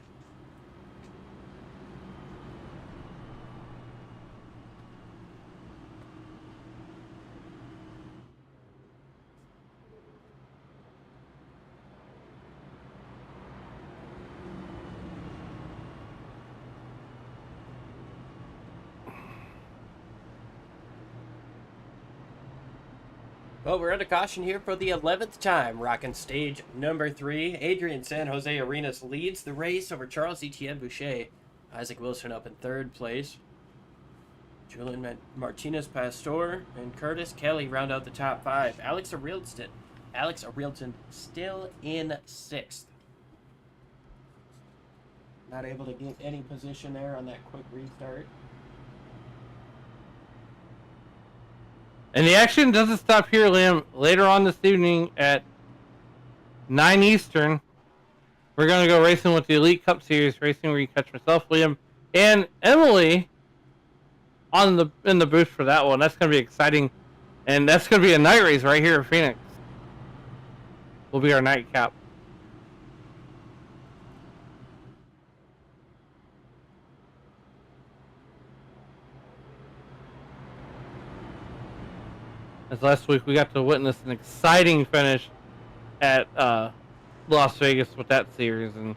Well, we're under caution here for the 11th time. Rocking stage number 3. Adrian San Jose Arenas leads the race over Charles Etienne Boucher. Isaac Wilson up in 3rd place. Julian Martinez Pastor and Curtis Kelly round out the top 5. Alex Arilton still in 6th. Not able to get any position there on that quick restart. And the action doesn't stop here, Liam. Later on this evening at 9 Eastern, we're going to go racing with the Elite Cup Series racing, where you catch myself, Liam, and Emily in the booth for that one. That's going to be exciting. And that's going to be a night race right here in Phoenix. Will be our nightcap. As last week we got to witness an exciting finish at Las Vegas with that series, and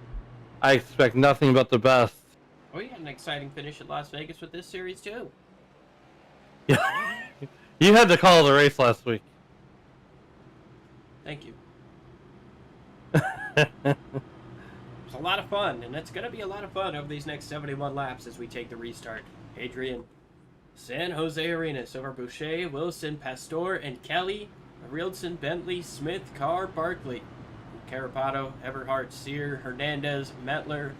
I expect nothing but the best. We had an exciting finish at Las Vegas with this series too. Yeah, you had to call the race last week. Thank you. It's a lot of fun, and it's going to be a lot of fun over these next 71 laps as we take the restart. Adrian San Jose Arenas over Boucher, Wilson, Pastor, and Kelly. Arilton, Bentley, Smith, Carr, Barkley, Carapato, Everhart, Sear, Hernandez, Metler,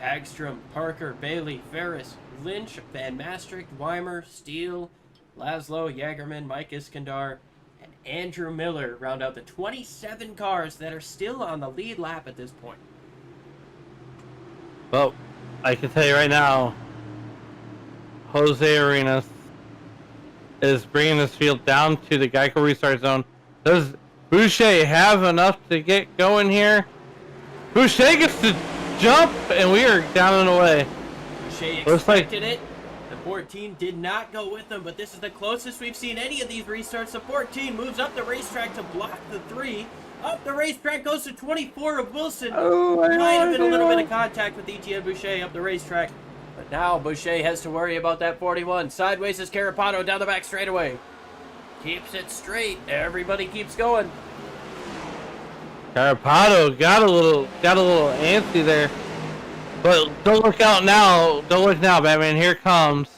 Hagstrom, Parker, Bailey, Ferris, Lynch, Van Maastricht, Weimer, Steele, Laszlo, Jagerman, Mike Iskandar, and Andrew Miller round out the 27 cars that are still on the lead lap at this point. Well, I can tell you right now, Jose Arenas is bringing this field down to the Geico restart zone. Does Boucher have enough to get going here? Boucher gets to jump, and we are down and away. Boucher expected it. The 14 did not go with them, but this is the closest we've seen any of these restarts. The 14 moves up the racetrack to block the 3. Up the racetrack goes to 24 of Wilson. Might have been a little bit of contact with Etienne Boucher up the racetrack. But now Boucher has to worry about that 41. Sideways is Carapato down the back straightaway. Keeps it straight. Everybody keeps going. Carapato got a little antsy there. But don't look out now. Don't look now, Batman. Here comes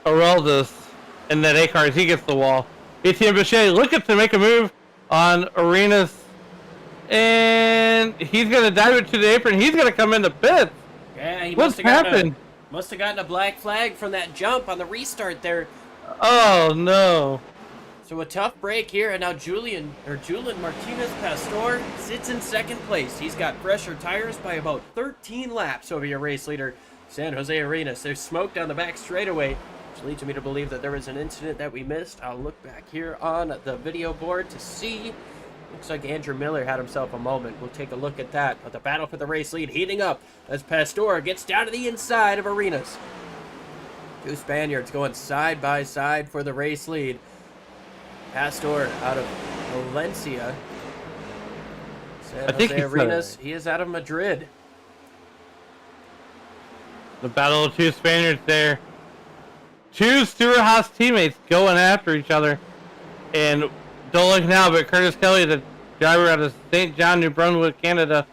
Areldis in that A car as he gets the wall. Etienne Boucher looking to make a move on Arenas. And he's going to dive it to the apron. He's going to come in the pits. Yeah, he What's happened? Must have gotten a black flag from that jump on the restart there. Oh, no. So a tough break here, and now Julian Martinez Pastor sits in 2nd place. He's got fresher tires by about 13 laps over your race leader, San Jose Arenas. There's smoke down the back straightaway, which leads me to believe that there was an incident that we missed. I'll look back here on the video board to see. Looks like Andrew Miller had himself a moment. We'll take a look at that. But the battle for the race lead heating up as Pastor gets down to the inside of Arenas. 2 Spaniards going side by side for the race lead. Pastor out of Valencia. San Jose Arenas, he is out of Madrid. The battle of 2 Spaniards there. 2 Stewart Haas teammates going after each other. And don't look now, but Curtis Kelly, the driver out of St. John, New Brunswick, Canada,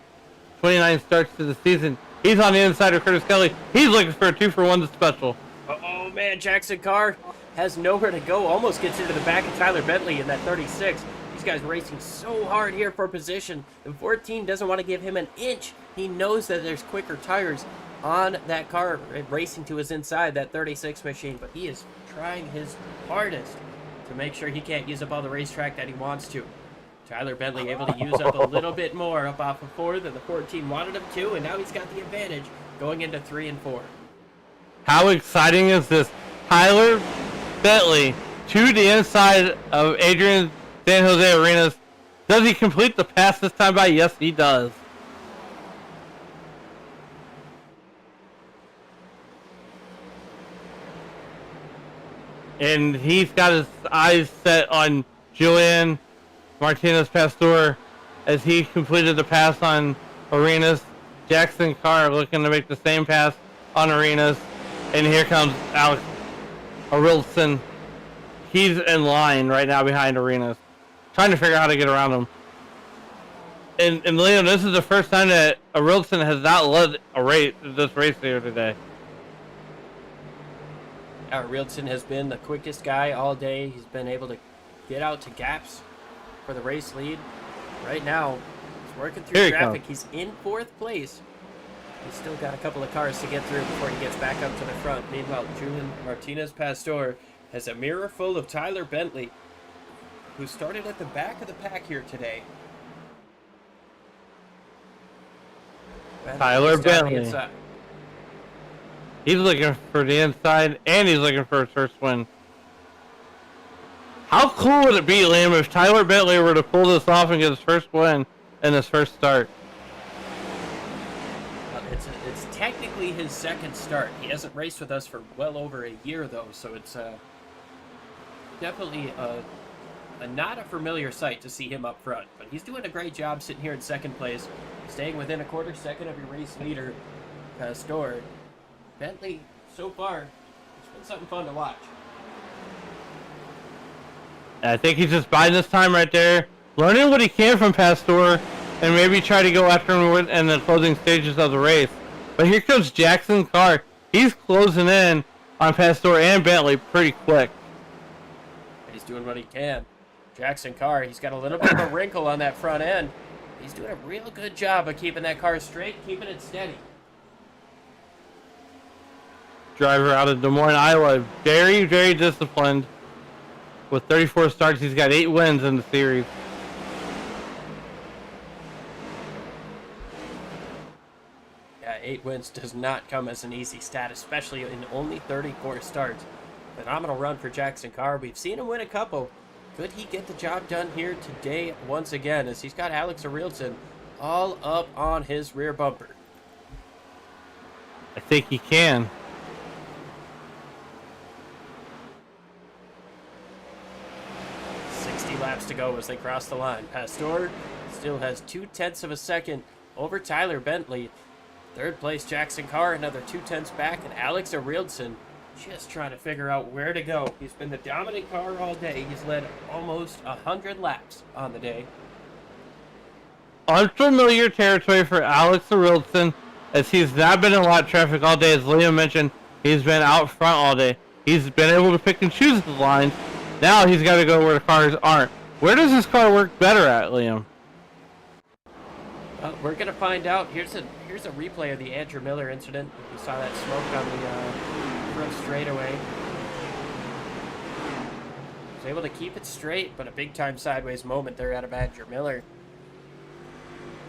29 starts to the season. He's on the inside of Curtis Kelly. He's looking for a 2-for-1 special. Oh man, Jackson Carr has nowhere to go. Almost gets into the back of Tyler Bentley in that 36. These guys racing so hard here for position. The 14 doesn't want to give him an inch. He knows that there's quicker tires on that car racing to his inside, that 36 machine, but he is trying his hardest to make sure he can't use up all the racetrack that he wants to. Tyler Bentley able to use up a little bit more up off of 4 than the 14 wanted him to, and now he's got the advantage going into 3 and 4. How exciting is this? Tyler Bentley to the inside of Adrian San Jose Arenas. Does he complete the pass this time by? Yes, he does. And he's got his eyes set on Julian Martinez Pastor as he completed the pass on Arenas. Jackson Carr looking to make the same pass on Arenas. And here comes Alex Arilton. he's in line right now behind Arenas, trying to figure out how to get around him. And Liam, this is the first time that Arilton has not led this race here today. Rielson has been the quickest guy all day. He's been able to get out to gaps for the race lead. Right now, he's working through traffic. He's in 4th place. He's still got a couple of cars to get through before he gets back up to the front. Meanwhile, Julian Martinez Pastor has a mirror full of Tyler Bentley, who started at the back of the pack here today. Tyler Bentley. He's looking for the inside, and he's looking for his first win. How cool would it be, Liam, if Tyler Bentley were to pull this off and get his first win in his first start? It's technically his second start. He hasn't raced with us for well over a year, though, so it's definitely not a familiar sight to see him up front. But he's doing a great job sitting here in 2nd place, staying within a quarter second of your race leader, Pastor. Bentley, so far, it's been something fun to watch. I think he's just biding his time right there, learning what he can from Pastor, and maybe try to go after him in the closing stages of the race. But here comes Jackson Carr. He's closing in on Pastor and Bentley pretty quick. He's doing what he can. Jackson Carr, he's got a little bit of a wrinkle on that front end. He's doing a real good job of keeping that car straight, keeping it steady. Driver out of Des Moines, Iowa, very, very disciplined. With 34 starts, he's got 8 wins in the series. Yeah, 8 wins does not come as an easy stat, especially in only 34 starts. Phenomenal run for Jackson Carr. We've seen him win a couple. Could he get the job done here today once again, as he's got Alex Arilton all up on his rear bumper? I think he can. 60 laps to go as they cross the line. Pastor still has 0.2 of a second over Tyler Bentley. 3rd place, Jackson Carr, another 0.2 back, and Alex Arilton just trying to figure out where to go. He's been the dominant car all day. He's led almost 100 laps on the day. Unfamiliar territory for Alex Arilton, as he's not been in a lot of traffic all day. As Liam mentioned, he's been out front all day. He's been able to pick and choose the lines. Now he's got to go where the cars aren't. Where does this car work better at, Liam? We're going to find out. Here's a replay of the Andrew Miller incident. We saw that smoke on the front straightaway. Was able to keep it straight, but a big-time sideways moment there out of Andrew Miller.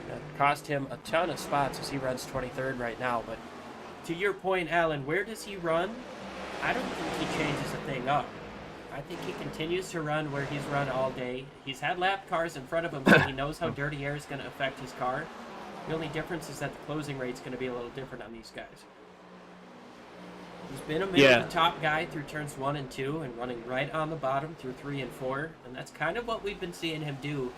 That cost him a ton of spots as he runs 23rd right now. But to your point, Alan, where does he run? I don't think he changes a thing up. I think he continues to run where he's run all day. He's had lap cars in front of him, so he knows how dirty air is going to affect his car. The only difference is that the closing rate's going to be a little different on these guys. He's been a middle of the top guy through turns 1 and 2 and running right on the bottom through 3 and 4. And that's kind of what we've been seeing him do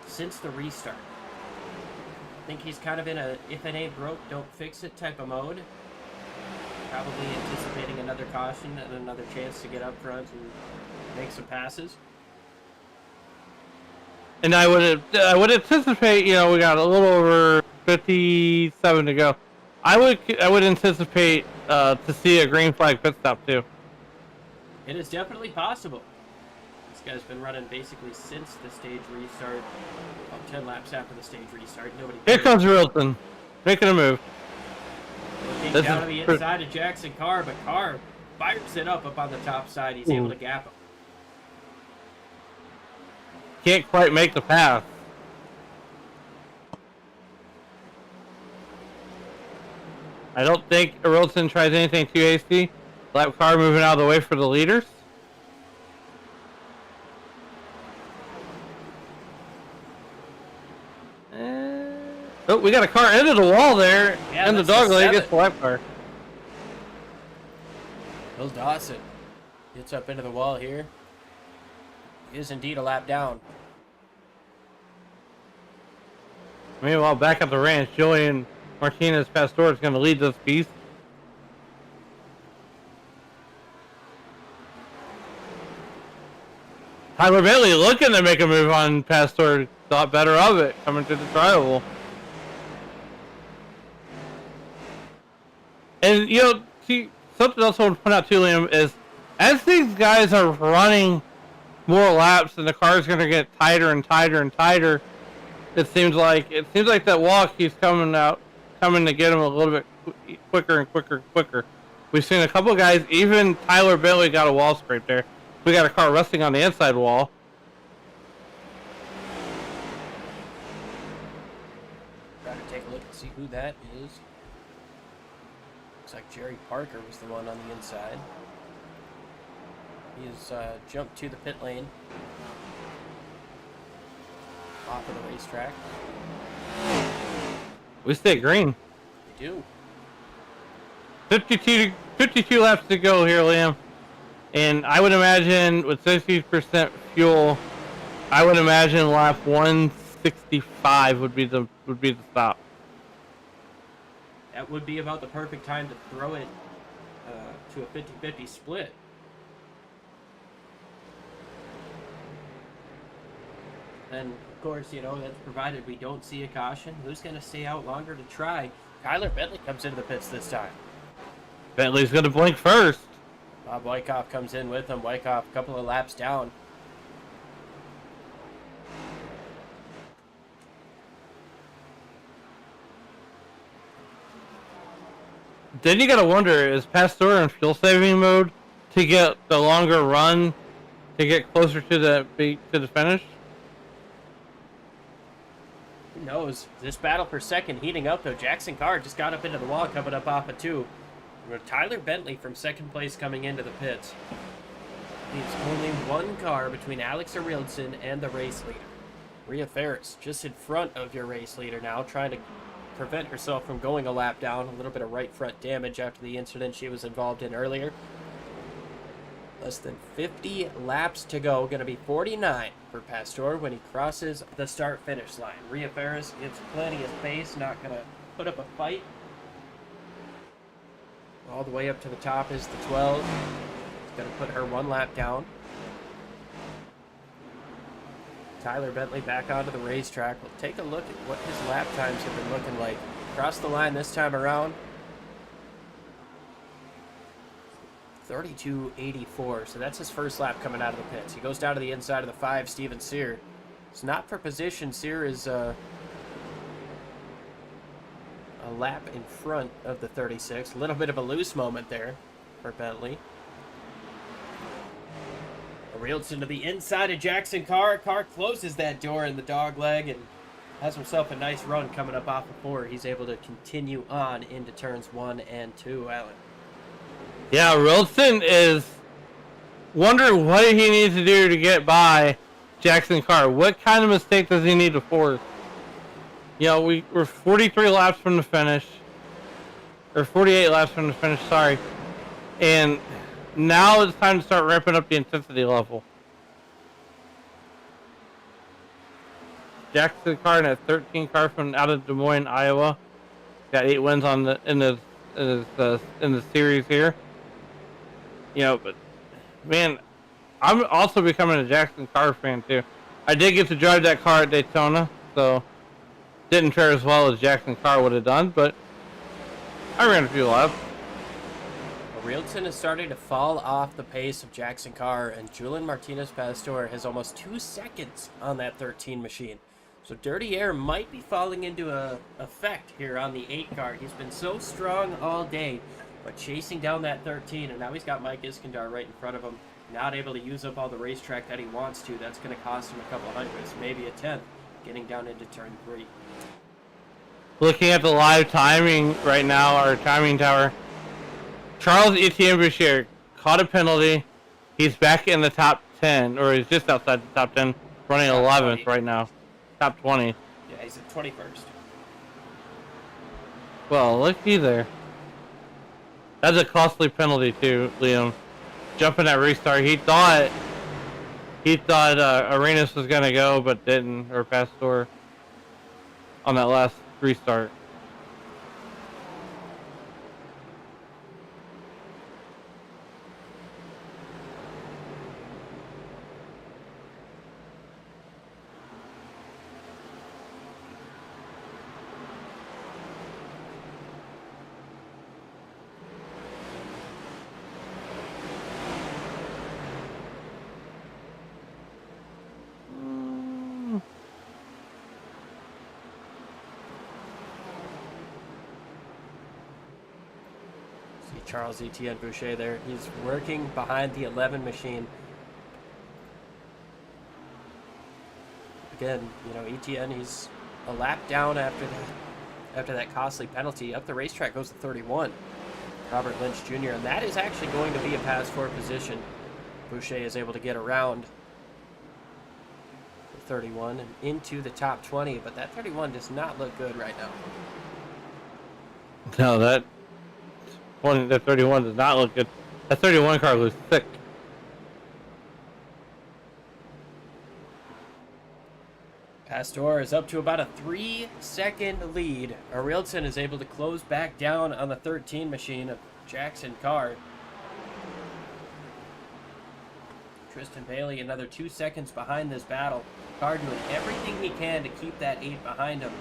since the restart. I think he's kind of in a if it ain't broke, don't fix it type of mode. Probably anticipating another caution and another chance to get up front and make some passes. And I would anticipate, we got a little over 57 to go. I would anticipate to see a green flag pit stop too. It is definitely possible. This guy's been running basically since the stage restart. About 10 laps after the stage restart. Here comes Rilton, making a move. Looking down on the inside of Jackson Carr, but Carr fires it up on the top side. He's able to gap him. Can't quite make the pass. I don't think Arilton tries anything too hasty. Lap car moving out of the way for the leaders. Oh, we got a car into the wall there, and the dog leg gets the lap car. Bill Dawson gets up into the wall here. He is indeed a lap down. Meanwhile, back at the ranch, Julian Martinez Pastor is going to lead this piece. Tyler Bailey looking to make a move on Pastor. Thought better of it coming to the trial. And, you know, see, something else I want to point out too, Liam, is as these guys are running more laps and the car's going to get tighter and tighter and tighter, it seems like that wall keeps coming to get them a little bit quicker and quicker and quicker. We've seen a couple guys, even Tyler Bailey got a wall scrape there. We got a car resting on the inside wall. Try to take a look and see who that is. Looks like Jerry Parker was the one on the inside. He has jumped to the pit lane off of the racetrack. We stay green. We do. 52 laps to go here, Liam. And I would imagine with 60% fuel, I would imagine lap 165 would be the stop. That would be about the perfect time to throw it to a 50-50 split. And of course, you know, that's provided we don't see a caution. Who's going to stay out longer to try? Tyler Bentley comes into the pits this time. Bentley's going to blink first. Bob Wyckoff comes in with him. Wyckoff a couple of laps down. Then you got to wonder, is Pastor in fuel saving mode to get the longer run to get closer to the finish? Who knows? This battle for second heating up, though. Jackson Carr just got up into the wall, coming up off of 2. Tyler Bentley from second place coming into the pits. Leaves only one car between Alex Arilson and the race leader. Rhea Ferris just in front of your race leader now, trying to prevent herself from going a lap down. A little bit of right front damage after the incident she was involved in earlier. Less than 50 laps to go. Going to be 49 for Pastor when he crosses the start-finish line. Rhea Ferris gives plenty of space, not going to put up a fight. All the way up to the top is the 12. It's going to put her 1 lap down. Tyler Bentley back onto the racetrack. We'll take a look at what his lap times have been looking like. Across the line this time around. 32.84. So that's his first lap coming out of the pits. He goes down to the inside of the 5, Steven Sear. It's not for position. Sear is a lap in front of the 36. A little bit of a loose moment there for Bentley. Arilson to the inside of Jackson Carr. Carr closes that door in the dog leg and has himself a nice run coming up off of 4. He's able to continue on into turns 1 and 2, Alan. Yeah, Arilson is wondering what he needs to do to get by Jackson Carr. What kind of mistake does he need to force? You know, we're 43 laps from the finish. Or 48 laps from the finish, sorry. And now it's time to start ramping up the intensity level. Jackson Carr, that 13 car from out of Des Moines, Iowa. Got 8 wins in the series here. You know, but man, I'm also becoming a Jackson Carr fan too. I did get to drive that car at Daytona, so didn't fare as well as Jackson Carr would have done, but I ran a few laps. Arilson is starting to fall off the pace of Jackson Carr, and Julian Martinez-Pastor has almost 2 seconds on that 13 machine. So Dirty Air might be falling into effect here on the 8 car. He's been so strong all day, but chasing down that 13, and now he's got Mike Iskandar right in front of him. Not able to use up all the racetrack that he wants to. That's going to cost him a couple hundreds, maybe a 10th, getting down into turn 3. Looking at the live timing right now, our timing tower, Charles Etienne Boucher caught a penalty. He's back in the top 10, or he's just outside the top 10, running 11th right now. Top 20. Yeah, he's at 21st. Well, looky there. That's a costly penalty too, Liam. Jumping that restart, he thought Arenas was gonna go, but didn't, or Pastor on that last restart. See Charles Etienne Boucher there. He's working behind the 11 machine. Again, you know, Etienne, he's a lap down after that costly penalty. Up the racetrack goes to 31. Robert Lynch Jr., and that is actually going to be a pass for position. Boucher is able to get around the 31 and into the top 20, but that 31 does not look good right now. No, that 31 does not look good. That 31 car looks thick. Pastor is up to about a 3-second lead. Arielson is able to close back down on the 13 machine of Jackson Carr. Tristan Bailey another 2 seconds behind this battle. Carr doing everything he can to keep that 8 behind him.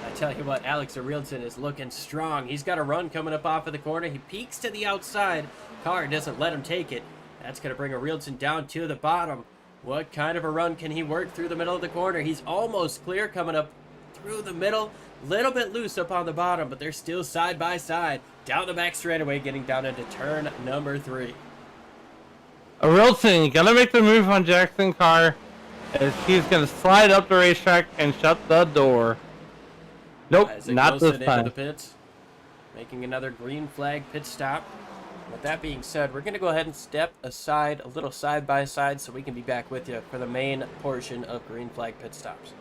I tell you what, Alex Arielson is looking strong. He's got a run coming up off of the corner. He peeks to the outside. Carr doesn't let him take it. That's going to bring Arielson down to the bottom. What kind of a run can he work through the middle of the corner? He's almost clear coming up through the middle. Little bit loose up on the bottom, but they're still side by side. Down the back straightaway, getting down into turn number 3. Arielson gonna make the move on Jackson Carr as he's gonna slide up the racetrack and shut the door. Nope, Isaac not Wilson this time. into the pits, making another green flag pit stop. With that being said, we're going to go ahead and step aside a little side by side so we can be back with you for the main portion of green flag pit stops.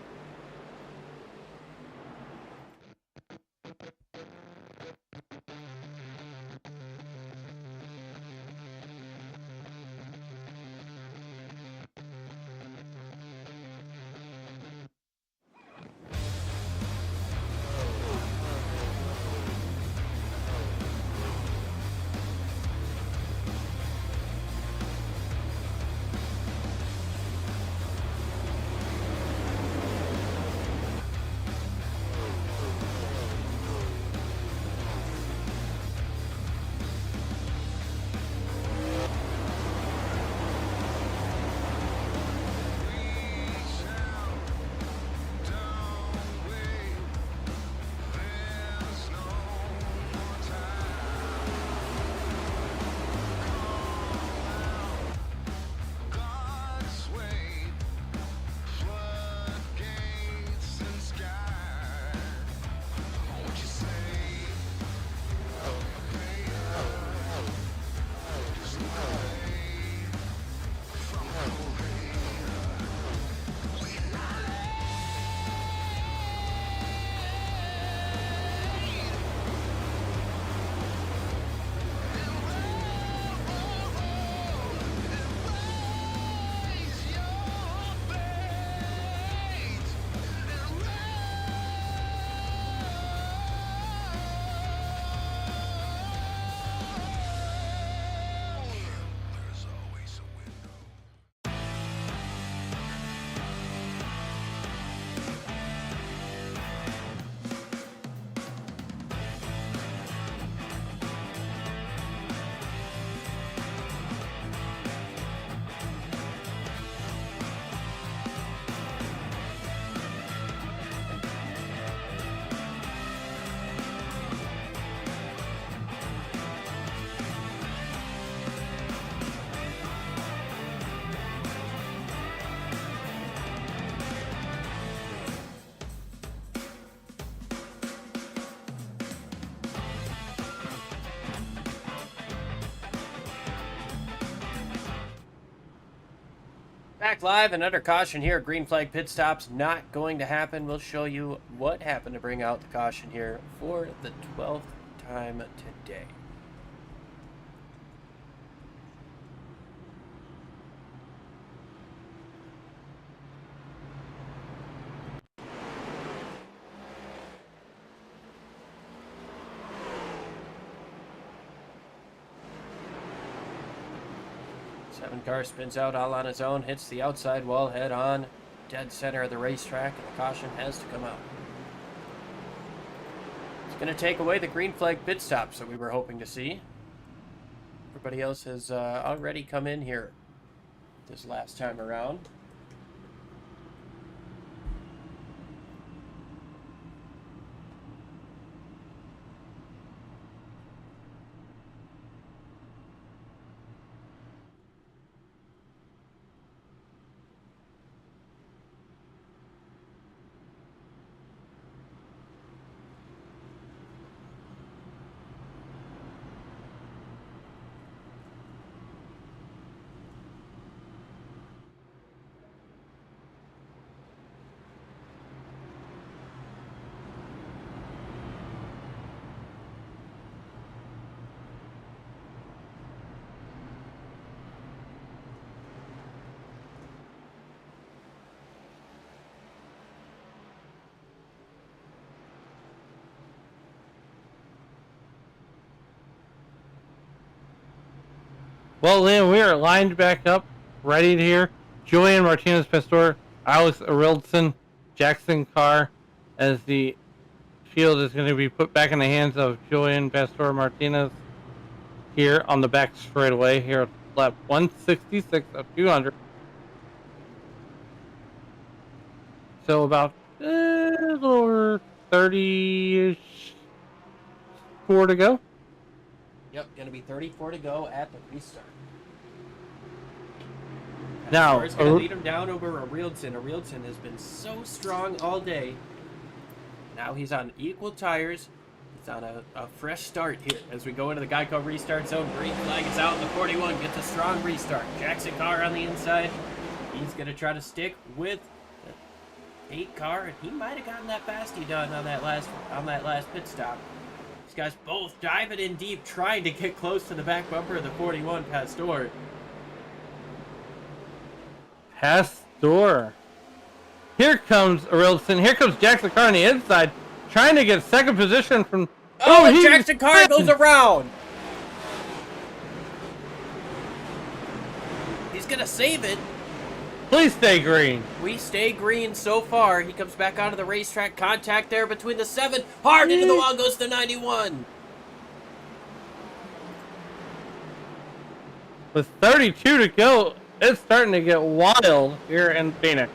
Back live and under caution here. Green flag pit stops not going to happen. We'll show you what happened to bring out the caution here for the 12th time today. Car spins out all on his own, hits the outside wall head on, dead center of the racetrack, and the caution has to come out. It's going to take away the green flag pit stops that we were hoping to see. Everybody else has already come in here this last time around. Well, Liam, we are lined back up, ready to hear Julian Martinez-Pastor, Alex Arildson, Jackson Carr, as the field is going to be put back in the hands of Julian Pastor Martinez here on the back straightaway here at lap 166 of 200. So about a little over 30-ish, 4 to go. Yep, going to be 34 to go at the restart. Now, It's going to lead him down over Arildson. Arildson has been so strong all day. Now he's on equal tires. He's on a fresh start here as we go into the Geico restart zone. Green flag is out in the 41. Gets a strong restart. Jackson Carr on the inside. He's going to try to stick with the 8 car, and he might have gotten that fasty done on that last pit stop. These guys both diving in deep, trying to get close to the back bumper of the 41 Pastor. Pastor. Here comes Arildson. Here comes Jackson Carr on the inside, trying to get second position from. Oh, and Jackson Carr goes around. He's gonna save it. Please stay green. We stay green so far. He comes back onto the racetrack. Contact there between the 7. Hard into the wall goes the 91. With 32 to go, it's starting to get wild here in Phoenix.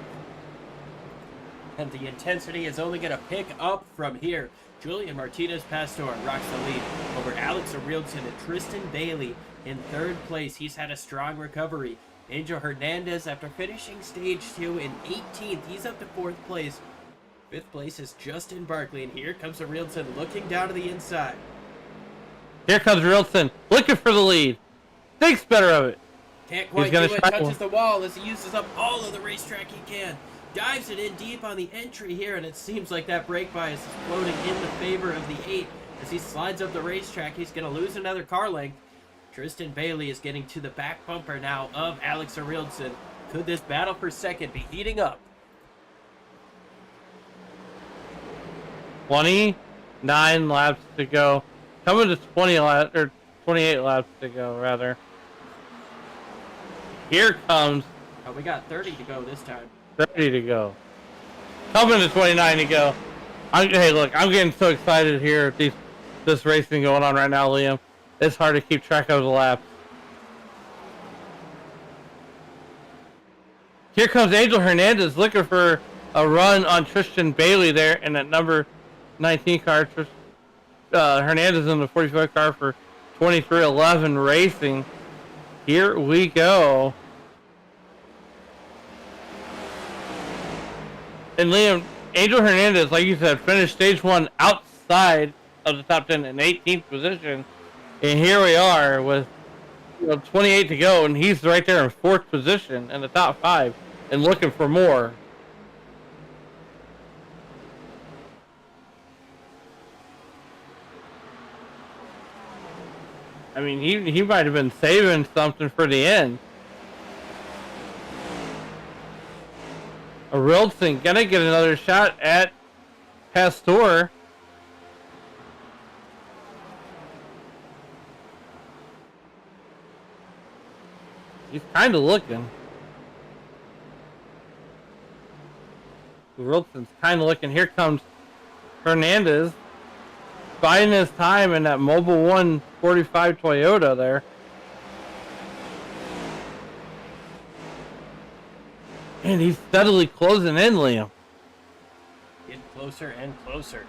And the intensity is only going to pick up from here. Julian Martinez-Pastor rocks the lead over Alex Arildson and Tristan Bailey in 3rd place. He's had a strong recovery. Angel Hernandez, after finishing stage 2 in 18th, he's up to 4th place. 5th place is Justin Barkley, and here comes Arildson looking down to the inside. Here comes Arildson, looking for the lead. Thinks better of it. Can't quite do it, touches the wall as he uses up all of the racetrack he can. Dives it in deep on the entry here, and it seems like that brake bias is floating in the favor of the 8. As he slides up the racetrack, he's going to lose another car length. Tristan Bailey is getting to the back bumper now of Alex Arildson. Could this battle for second be heating up? 29 laps to go. Coming to 28 laps to go, rather. Here comes. Oh, we got 30 to go this time. 30 to go. Coming to 29 to go. Hey, look, I'm getting so excited here. This racing going on right now, Liam. It's hard to keep track of the laps. Here comes Angel Hernandez looking for a run on Tristan Bailey there in that number 19 car. Hernandez in the 45 car for 2311 Racing. Here we go. And Liam, Angel Hernandez, like you said, finished stage 1 outside of the top 10 in 18th position. And here we are with 28 to go, and he's right there in 4th position in the top 5 and looking for more. I mean, he might have been saving something for the end. Arildson gonna get another shot at Pastor. He's kind of looking. Arildson's kind of looking. Here comes Hernandez. Biding his time in that Mobile 145 Toyota there. And he's steadily closing in, Liam. Getting closer and closer.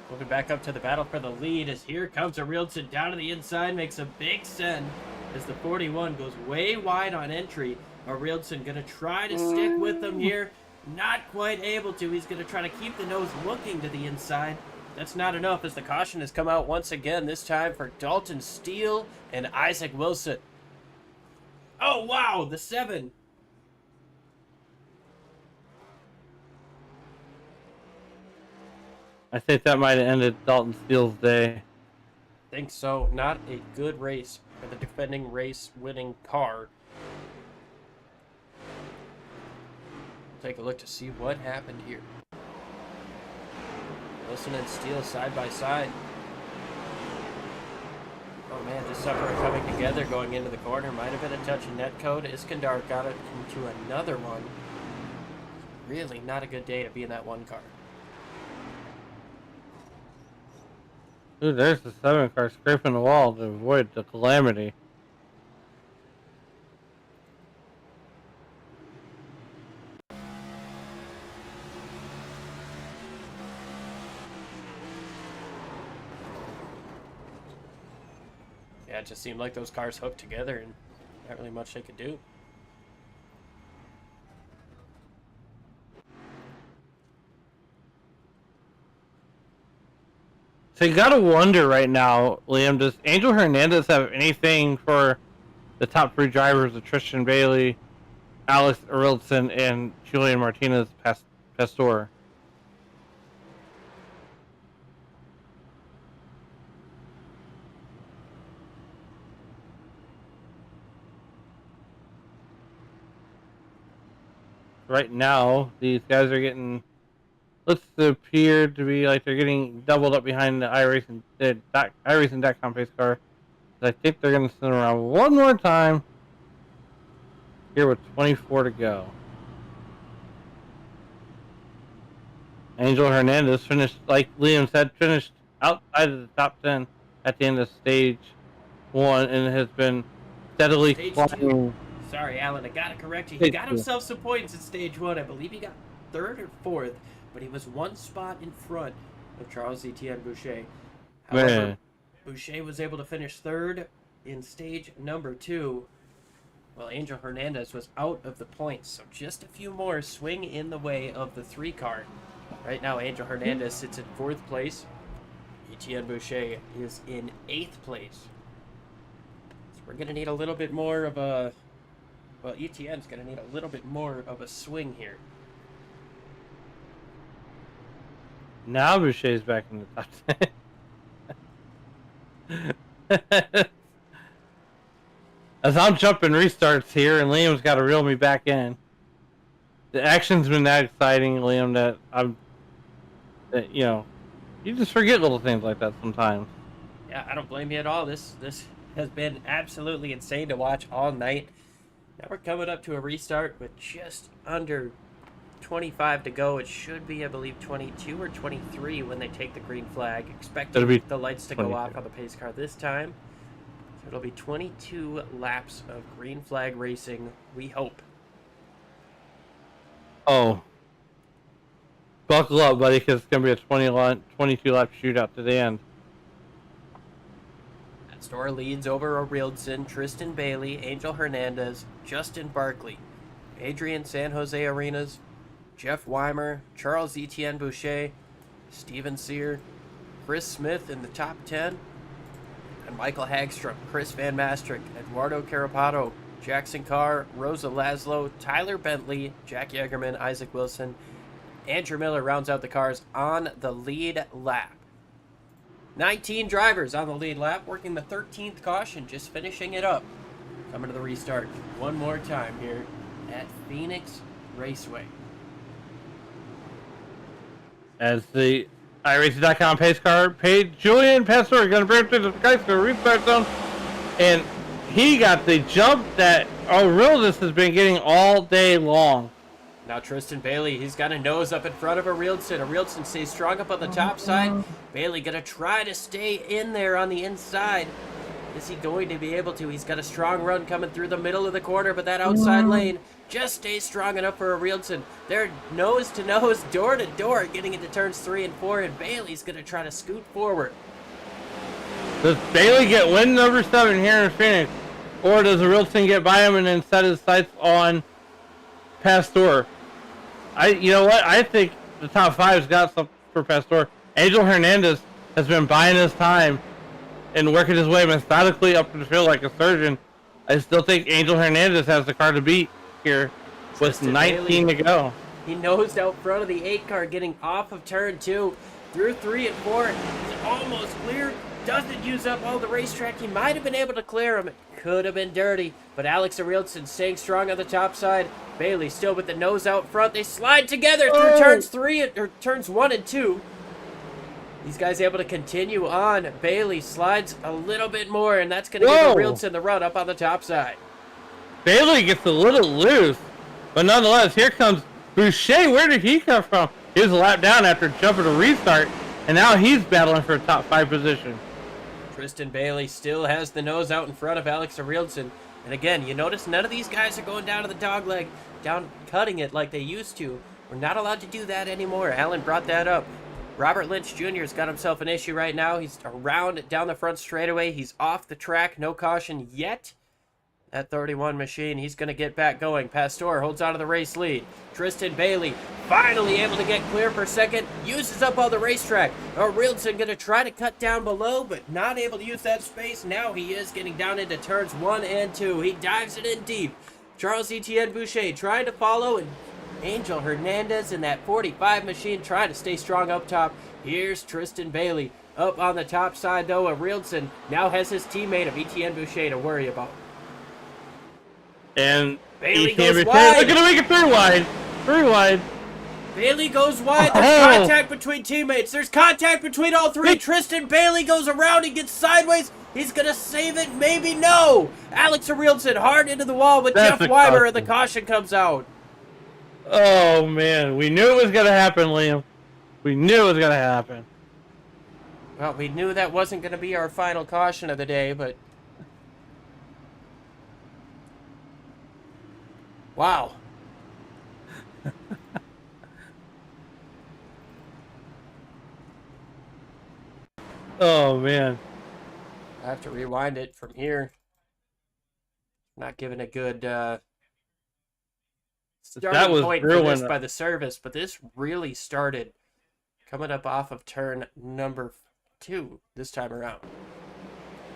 Moving back up to the battle for the lead as here comes Arildson down to the inside, makes a big send as the 41 goes way wide on entry. Arildson going to try to stick with them here. Not quite able to. He's going to try to keep the nose looking to the inside. That's not enough as the caution has come out once again, this time for Dalton Steele and Isaac Wilson. Oh, wow, the 7. I think that might have ended Dalton Steele's day. Think so. Not a good race for the defending race-winning car. Take a look to see what happened here. Wilson and Steele side by side. Oh man, Yeah, just suffer coming together going into the corner. Might have been a touch of net code. Iskandar got it into another one. Really not a good day to be in that one car. Dude, there's the 7 car scraping the wall to avoid the calamity. Yeah, it just seemed like those cars hooked together and not really much they could do. So you gotta wonder right now, Liam, does Angel Hernandez have anything for the top 3 drivers of Tristan Bailey, Alex Arilson, and Julian Martinez Pastor? Right now, these guys are getting, looks to appear to be like they're getting doubled up behind the iRacing.com pace car. I think they're going to spin around one more time here with 24 to go. Angel Hernandez finished, like Liam said, finished outside of the top 10 at the end of stage 1 and has been steadily Stage climbing. Sorry, Alan, I gotta correct you. He Stage got 2. himself some points in stage 1. I believe he got 3rd or 4th, but he was 1 spot in front of Charles Etienne Boucher. However, Man. Boucher was able to finish 3rd in stage number 2, while Angel Hernandez was out of the points. So just a few more swing in the way of the 3 car. Right now, Angel Hernandez sits in 4th place. Etienne Boucher is in 8th place. So we're going to need a little bit more of a... Well, Etienne's going to need a little bit more of a swing here. Now Boucher's back in the top 10. As I'm jumping restarts here, and Liam's got to reel me back in. The action's been that exciting, Liam, that you just forget little things like that sometimes. Yeah, I don't blame you at all. This has been absolutely insane to watch all night. Now we're coming up to a restart with just under 25 to go. It should be, I believe, 22 or 23 when they take the green flag. Expecting It'll be the lights to go 22. off on the pace car this time. So it'll be 22 laps of green flag racing, we hope. Oh. Buckle up, buddy, because it's going to be a 22 lap shootout to the end. Store leads over Arilson, Tristan Bailey, Angel Hernandez, Justin Barkley, Adrian San Jose Arenas, Jeff Weimer, Charles Etienne Boucher, Steven Sear, Chris Smith in the top 10, and Michael Hagstrom, Chris Van Mastrick, Eduardo Carapato, Jackson Carr, Rosa Laszlo, Tyler Bentley, Jack Yegerman, Isaac Wilson, Andrew Miller rounds out the cars on the lead lap. 19 drivers on the lead lap, working the 13th caution, just finishing it up. Coming to the restart one more time here at Phoenix Raceway. As the iRacing.com pace car paid Julian Pastor going to bring it to the guys to restart zone, and he got the jump that Arilson has been getting all day long. Now Tristan Bailey, he's got a nose up in front of Arilson. Arilson stays strong up on the top side. Bailey gonna try to stay in there on the inside. Is he going to be able to? He's got a strong run coming through the middle of the corner, but that outside lane just stays strong enough for Arilson. They're nose to nose, door to door, getting into turns 3 and 4, and Bailey's gonna try to scoot forward. Does Bailey get win number 7 here in Phoenix, or does Arilson get by him and then set his sights on Pastor? You know what? I think the top 5's got something for Pastor. Angel Hernandez has been buying his time and working his way methodically up the field like a surgeon. I still think Angel Hernandez has the car to beat here with Tristan 19 Bailey, to go. He nosed out front of the 8 car, getting off of turn 2, through 3 and 4. He's almost clear. Doesn't use up all the racetrack. He might have been able to clear him. It could have been dirty, but Alex Arilson staying strong on the top side. Bailey still with the nose out front. They slide together through turns 1 and 2. These guys able to continue on. Bailey slides a little bit more, and that's going to give Whoa. Rielson the run up on the top side. Bailey gets a little loose, but nonetheless, here comes Boucher. Where did he come from? He was a lap down after jumping to restart, and now he's battling for a top 5 position. Tristan Bailey still has the nose out in front of Alex Arielson. And again, you notice none of these guys are going down to the dog leg, down cutting it like they used to. We're not allowed to do that anymore. Alan brought that up. Robert Lynch Jr. has got himself an issue right now. He's around down the front straightaway. He's off the track. No caution yet. That 31 machine, he's going to get back going. Pastor holds on to the race lead. Tristan Bailey finally able to get clear for second. Uses up all the racetrack. Arielson going to try to cut down below, but not able to use that space. Now he is getting down into turns 1 and 2. He dives it in deep. Charles Etienne Boucher trying to follow, and Angel Hernandez in that 45 machine trying to stay strong up top. Here's Tristan Bailey up on the top side, though. Arielson now has his teammate of Etienne Boucher to worry about. And Bailey Etienne goes Boucher, wide. They're gonna make it 3 wide. 3 wide. Bailey goes wide. There's contact between teammates. There's contact between all three. Tristan Bailey goes around. He gets sideways. He's going to save it. Maybe no. Alex Arielson hard into the wall, but That's Jeff a Weimer caution. and the caution comes out. Oh man, we knew it was gonna happen, Liam. We knew it was gonna happen. Well, we knew that wasn't going to be our final caution of the day, but... Wow. Oh man. I have to rewind it from here. Not giving a good starting was point for real this when- by the service, but this really started coming up off of turn number 2 this time around.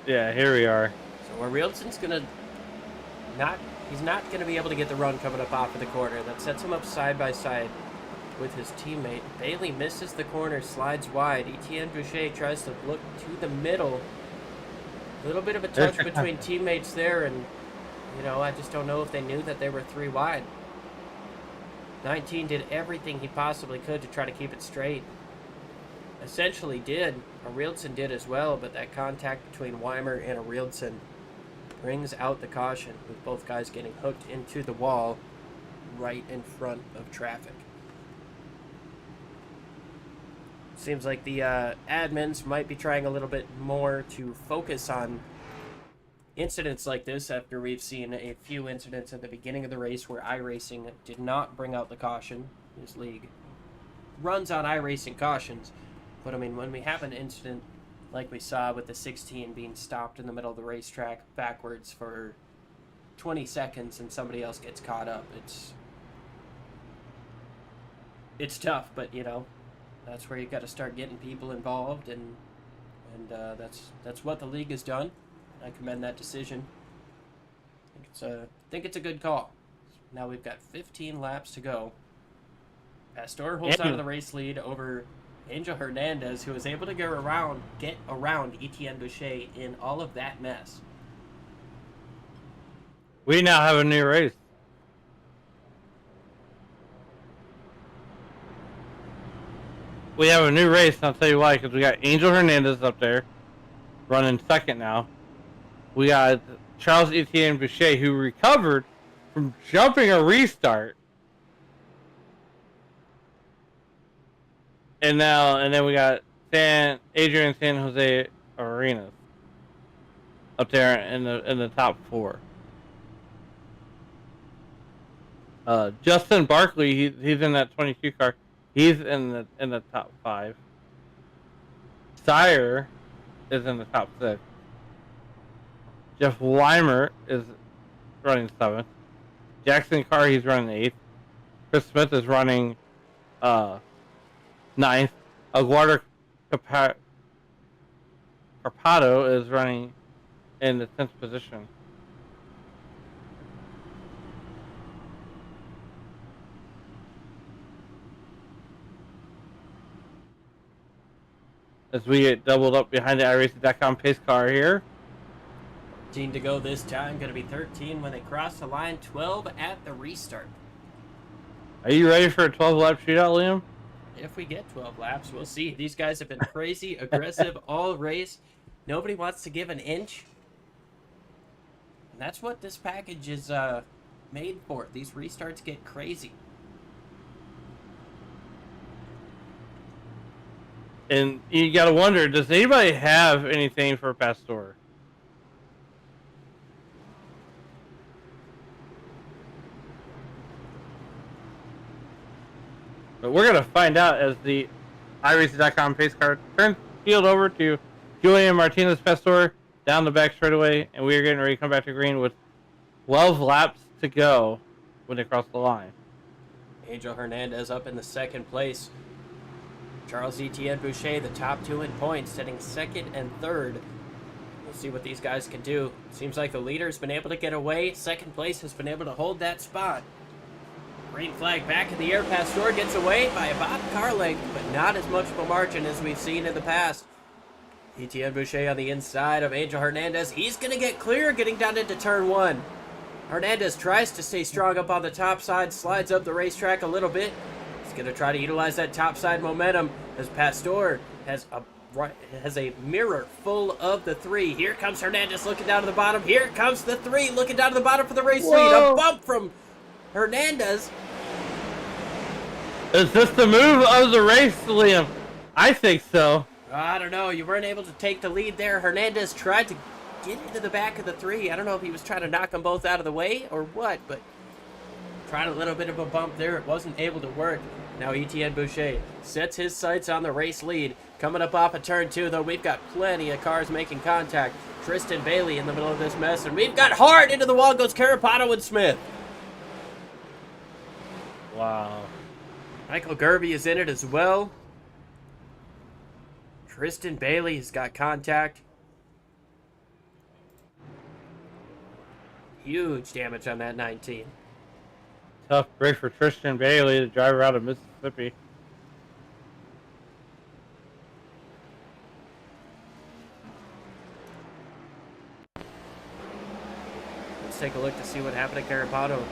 Yeah, here we are. So Arielson's gonna he's not gonna be able to get the run coming up off of the corner. That sets him up side by side with his teammate. Bailey misses the corner, slides wide. Etienne Boucher tries to look to the middle. A little bit of a touch between teammates there, and you know, I just don't know if they knew that they were 3 wide. 19 did everything he possibly could to try to keep it straight. Essentially did. Arielson did as well, but that contact between Weimer and Arielson brings out the caution, with both guys getting hooked into the wall right in front of traffic. Seems like the admins might be trying a little bit more to focus on incidents like this after we've seen a few incidents at the beginning of the race where iRacing did not bring out the caution. This league runs on iRacing cautions, but I mean, when we have an incident like we saw with the 16 being stopped in the middle of the racetrack backwards for 20 seconds and somebody else gets caught up, it's tough, but you know, that's where you got to start getting people involved, and that's what the league has done. I commend that decision. I think it's a good call. Now we've got 15 laps to go. Pastor holds on to the race lead over Angel Hernandez, who was able to get around Etienne Boucher in all of that mess. We now have a new race. We have a new race, and I'll tell you why, because we got Angel Hernandez up there, running second now. We got Charles Etienne Boucher, who recovered from jumping a restart. And then we got Adrian San Jose Arenas up there in the top 4. Justin Barkley, he's in that 22 car. He's in the top 5. Sire is in the top 6. Jeff Weimer is running 7th. Jackson Carr, he's running 8th. Chris Smith is running 9th. Aguardo Carpado is running in the 10th position. As we get doubled up behind the iRacing.com pace car here. 13 to go this time. Going to be 13 when they cross the line. 12 at the restart. Are you ready for a 12-lap shootout, Liam? If we get 12 laps, we'll see. These guys have been crazy, aggressive all race. Nobody wants to give an inch. And that's what this package is made for. These restarts get crazy. And you got to wonder, does anybody have anything for Pastor? But we're going to find out as the iRacing.com pace car turns field over to Julian Martinez Pastor down the back straightaway, and we are getting ready to come back to green with 12 laps to go when they cross the line. Angel Hernandez up in the second place. Charles Etienne Boucher, the top two in points, sitting second and third. We'll see what these guys can do. Seems like the leader's been able to get away. Second place has been able to hold that spot. Green flag back in the air. Pastor gets away by about a car length, but not as much of a margin as we've seen in the past. Etienne Boucher on the inside of Angel Hernandez. He's going to get clear getting down into turn one. Hernandez tries to stay strong up on the top side, slides up the racetrack a little bit. He's going to try to utilize that top side momentum as Pastor has a mirror full of the three. Here comes Hernandez looking down to the bottom. Here comes the three looking down to the bottom for the race lead. A bump from Hernandez. Is this the move of the race, Liam? I think so. I don't know. You weren't able to take the lead there. Hernandez tried to get into the back of the three. I don't know if he was trying to knock them both out of the way or what, but tried a little bit of a bump there. It wasn't able to work. Now Etienne Boucher sets his sights on the race lead. Coming up off of turn two, though, we've got plenty of cars making contact. Tristan Bailey in the middle of this mess, and we've got hard into the wall goes Carapato and Smith. Wow. Michael Gervey is in it as well. Tristan Bailey has got contact. Huge damage on that 19. Tough break for Tristan Bailey, the driver out of Mississippi. Let's take a look to see what happened to Carapato.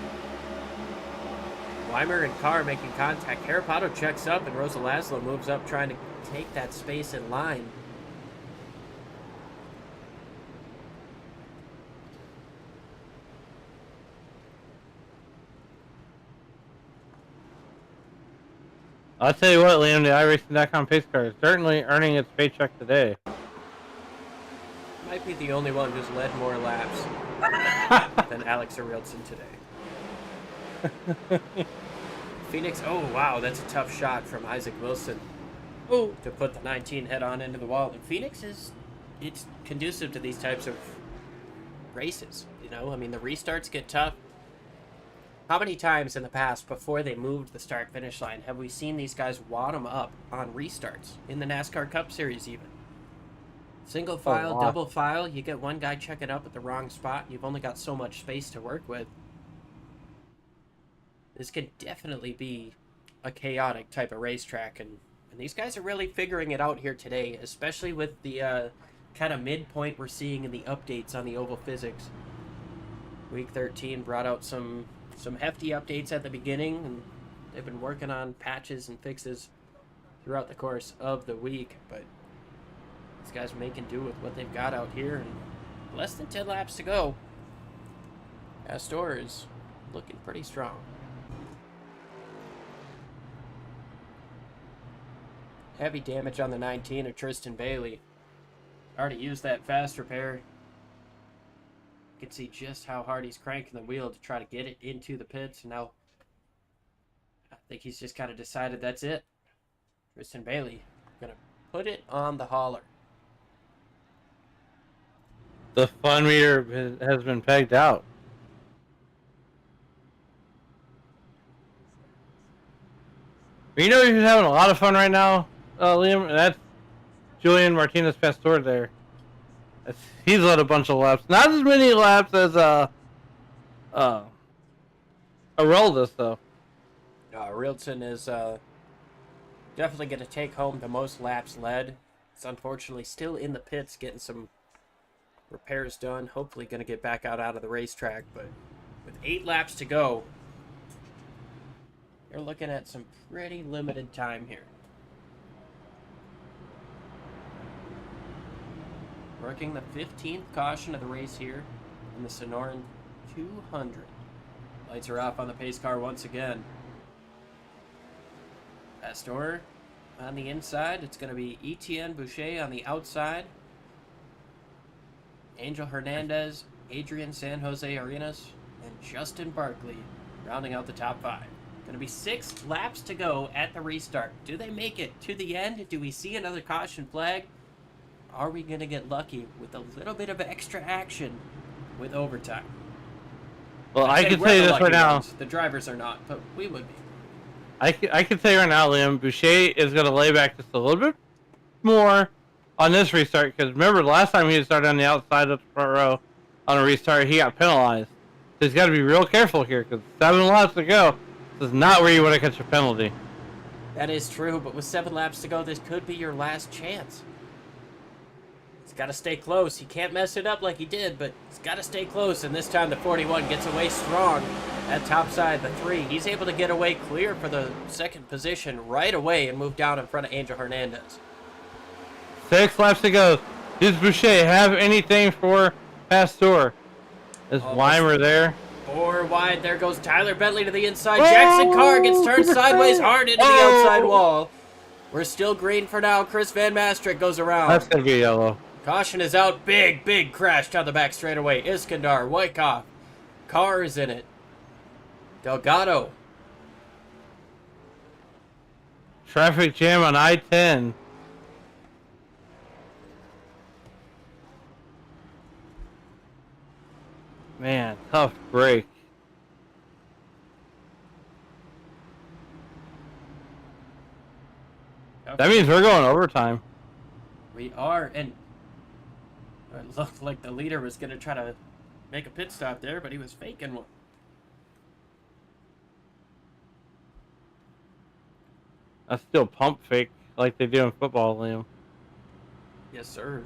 Weimer and Carr making contact. Carapato checks up and Rosa Laszlo moves up trying to take that space in line. I'll tell you what, Liam, the iRacing.com pace car is certainly earning its paycheck today. Might be the only one who's led more laps than Alex Arilton today. Phoenix, oh wow, that's a tough shot from Isaac Wilson. Oh, to put the 19 head on into the wall. And Phoenix it's conducive to these types of races. You know, I mean, the restarts get tough. How many times in the past, before they moved the start-finish line, have we seen these guys wad them up on restarts? In the NASCAR Cup Series, even. Single file, double file, you get one guy checking up at the wrong spot, you've only got so much space to work with. This could definitely be a chaotic type of racetrack, and these guys are really figuring it out here today, especially with the kind of midpoint we're seeing in the updates on the oval physics. Week 13 brought out some hefty updates at the beginning, and they've been working on patches and fixes throughout the course of the week, but these guys are making do with what they've got out here, and less than 10 laps to go. Astor is looking pretty strong. Heavy damage on the 19 of Tristan Bailey. Already used that fast repair. You can see just how hard he's cranking the wheel to try to get it into the pits. And now I think he's just kind of decided that's it. Tristan Bailey gonna put it on the hauler. The fun meter has been pegged out. You know who's having a lot of fun right now, Liam? And that's Julian Martinez Pastor there. He's led a bunch of laps. Not as many laps as Aroldis, though. Rilton is definitely going to take home the most laps led. It's unfortunately still in the pits getting some repairs done. Hopefully going to get back out of the racetrack. But with 8 laps to go, You're looking at some pretty limited time here. Working the 15th caution of the race here in the Sonoran 200. Lights are off on the pace car once again. Pastor on the inside. It's going to be Etienne Boucher on the outside. Angel Hernandez, Adrian San Jose Arenas, and Justin Barkley rounding out the top 5. Going to be 6 laps to go at the restart. Do they make it to the end? Do we see another caution flag? Are we going to get lucky with a little bit of extra action with overtime? Well, I can we're say the this lucky right now. ones. The drivers are not, but we would be. I can say right now, Liam, Boucher is going to lay back just a little bit more on this restart, because remember, last time he started on the outside of the front row on a restart, he got penalized. So he's got to be real careful here, because 7 laps to go. This is not where you want to catch a penalty. That is true, but with 7 laps to go, this could be your last chance. He's got to stay close. He can't mess it up like he did, but he's got to stay close, and this time the 41 gets away strong at top side, the 3. He's able to get away clear for the 2nd position right away and move down in front of Angel Hernandez. 6 laps to go. Does Boucher have anything for Pastor? Is Weimer there? 4 wide. There goes Tyler Bentley to the inside. Jackson Carr gets turned sideways hard into the outside wall. We're still green for now. Chris Van Maastricht goes around. That's going to be yellow. Caution is out. Big crash down the back straightaway. Iskandar, Wyckoff. Carr is in it. Delgado. Traffic jam on I-10. Man, tough break. That means we're going overtime. We are, and it looked like the leader was going to try to make a pit stop there, but he was faking one. That's still pump fake like they do in football, Liam. Yes, sir.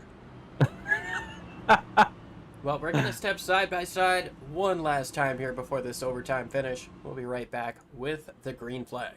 Well, we're going to step side by side one last time here before this overtime finish. We'll be right back with the green flag.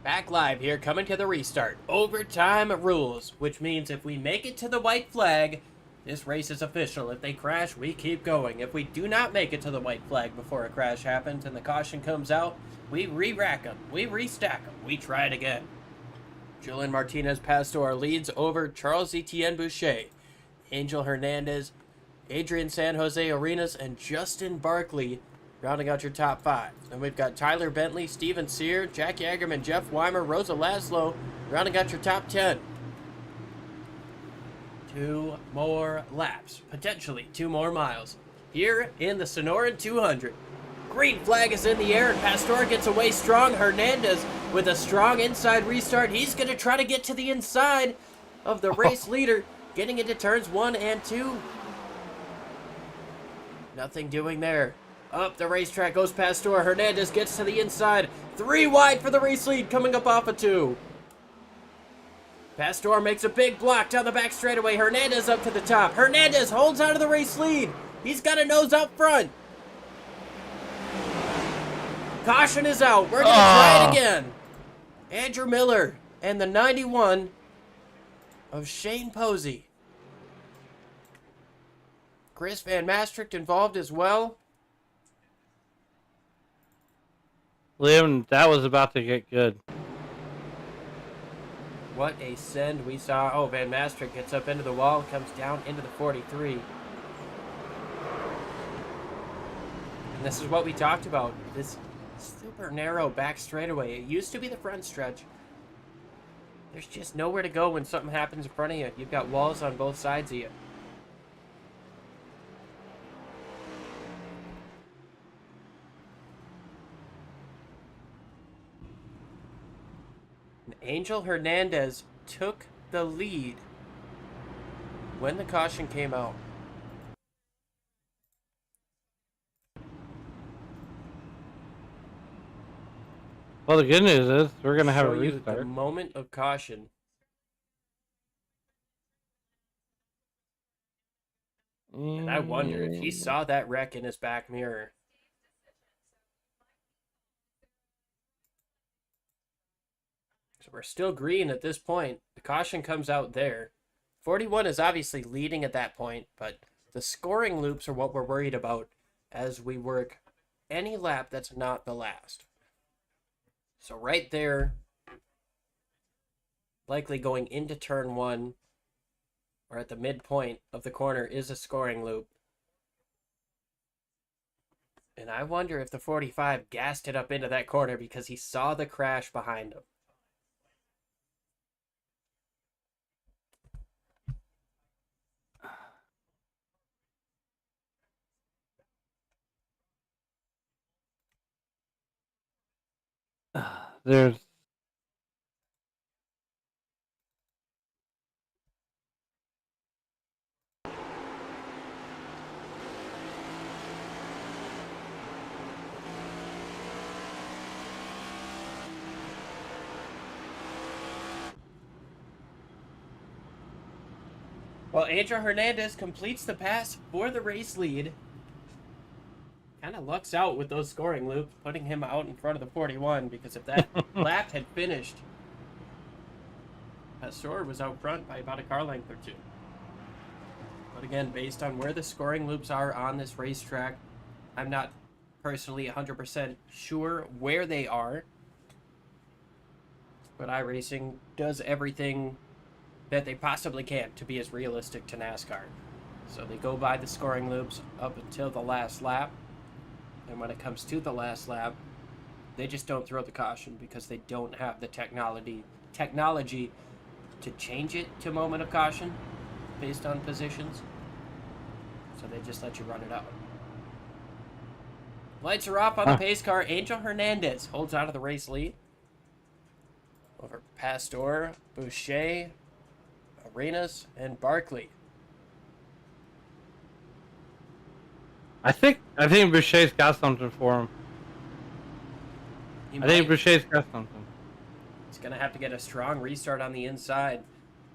Back live here, coming to the restart. Overtime rules, which means if we make it to the white flag, this race is official. If they crash, we keep going. If we do not make it to the white flag before a crash happens and the caution comes out, we re-rack them, we restack them, we try it again. Julian Martinez Pastor leads over Charles Etienne Boucher, Angel Hernandez, Adrian San Jose Arenas, and Justin Barkley rounding out your top 5. Then we've got Tyler Bentley, Steven Sear, Jack Yagerman, Jeff Weimer, Rosa Laszlo rounding out your top 10. 2 more laps, potentially 2 more miles. Here in the Sonoran 200. Green flag is in the air and Pastor gets away strong. Hernandez with a strong inside restart. He's going to try to get to the inside of the race leader, getting into turns 1 and 2. Nothing doing there. Up the racetrack goes Pastor. Hernandez gets to the inside. 3 wide for the race lead, coming up off of 2. Pastor makes a big block down the back straightaway. Hernandez up to the top. Hernandez holds out of the race lead. He's got a nose out front. Caution is out. We're going to try it again. Andrew Miller and the 91 of Shane Posey. Chris Van Maastricht involved as well. Liam, that was about to get good. What a send we saw. Oh, Van Maastricht gets up into the wall, comes down into the 43. And this is what we talked about. This super narrow back straightaway. It used to be the front stretch. There's just nowhere to go when something happens in front of you. You've got walls on both sides of you. Angel Hernandez took the lead when the caution came out. Well, the good news is we're going to have a Show you restart. the moment of caution. And I wonder if he saw that wreck in his back mirror. So we're still green at this point. The caution comes out there. 41 is obviously leading at that point, but the scoring loops are what we're worried about as we work any lap that's not the last. So right there, likely going into turn 1 or at the midpoint of the corner is a scoring loop. And I wonder if the 45 gassed it up into that corner because he saw the crash behind him. There's Well, Angel Hernandez completes the pass for the race lead. Kind of lucks out with those scoring loops, putting him out in front of the 41, because if that lap had finished, Pastor was out front by about a car length or 2. But again, based on where the scoring loops are on this racetrack, I'm not personally 100% sure where they are. But iRacing does everything that they possibly can to be as realistic to NASCAR. So they go by the scoring loops up until the last lap. And when it comes to the last lap, they just don't throw the caution because they don't have the technology to change it to moment of caution based on positions. So they just let you run it out. Lights are off on the pace car. Angel Hernandez holds out of the race lead over Pastor, Boucher, Arenas, and Barkley. I think Boucher's got something for him. I think Boucher's got something. He's going to have to get a strong restart on the inside,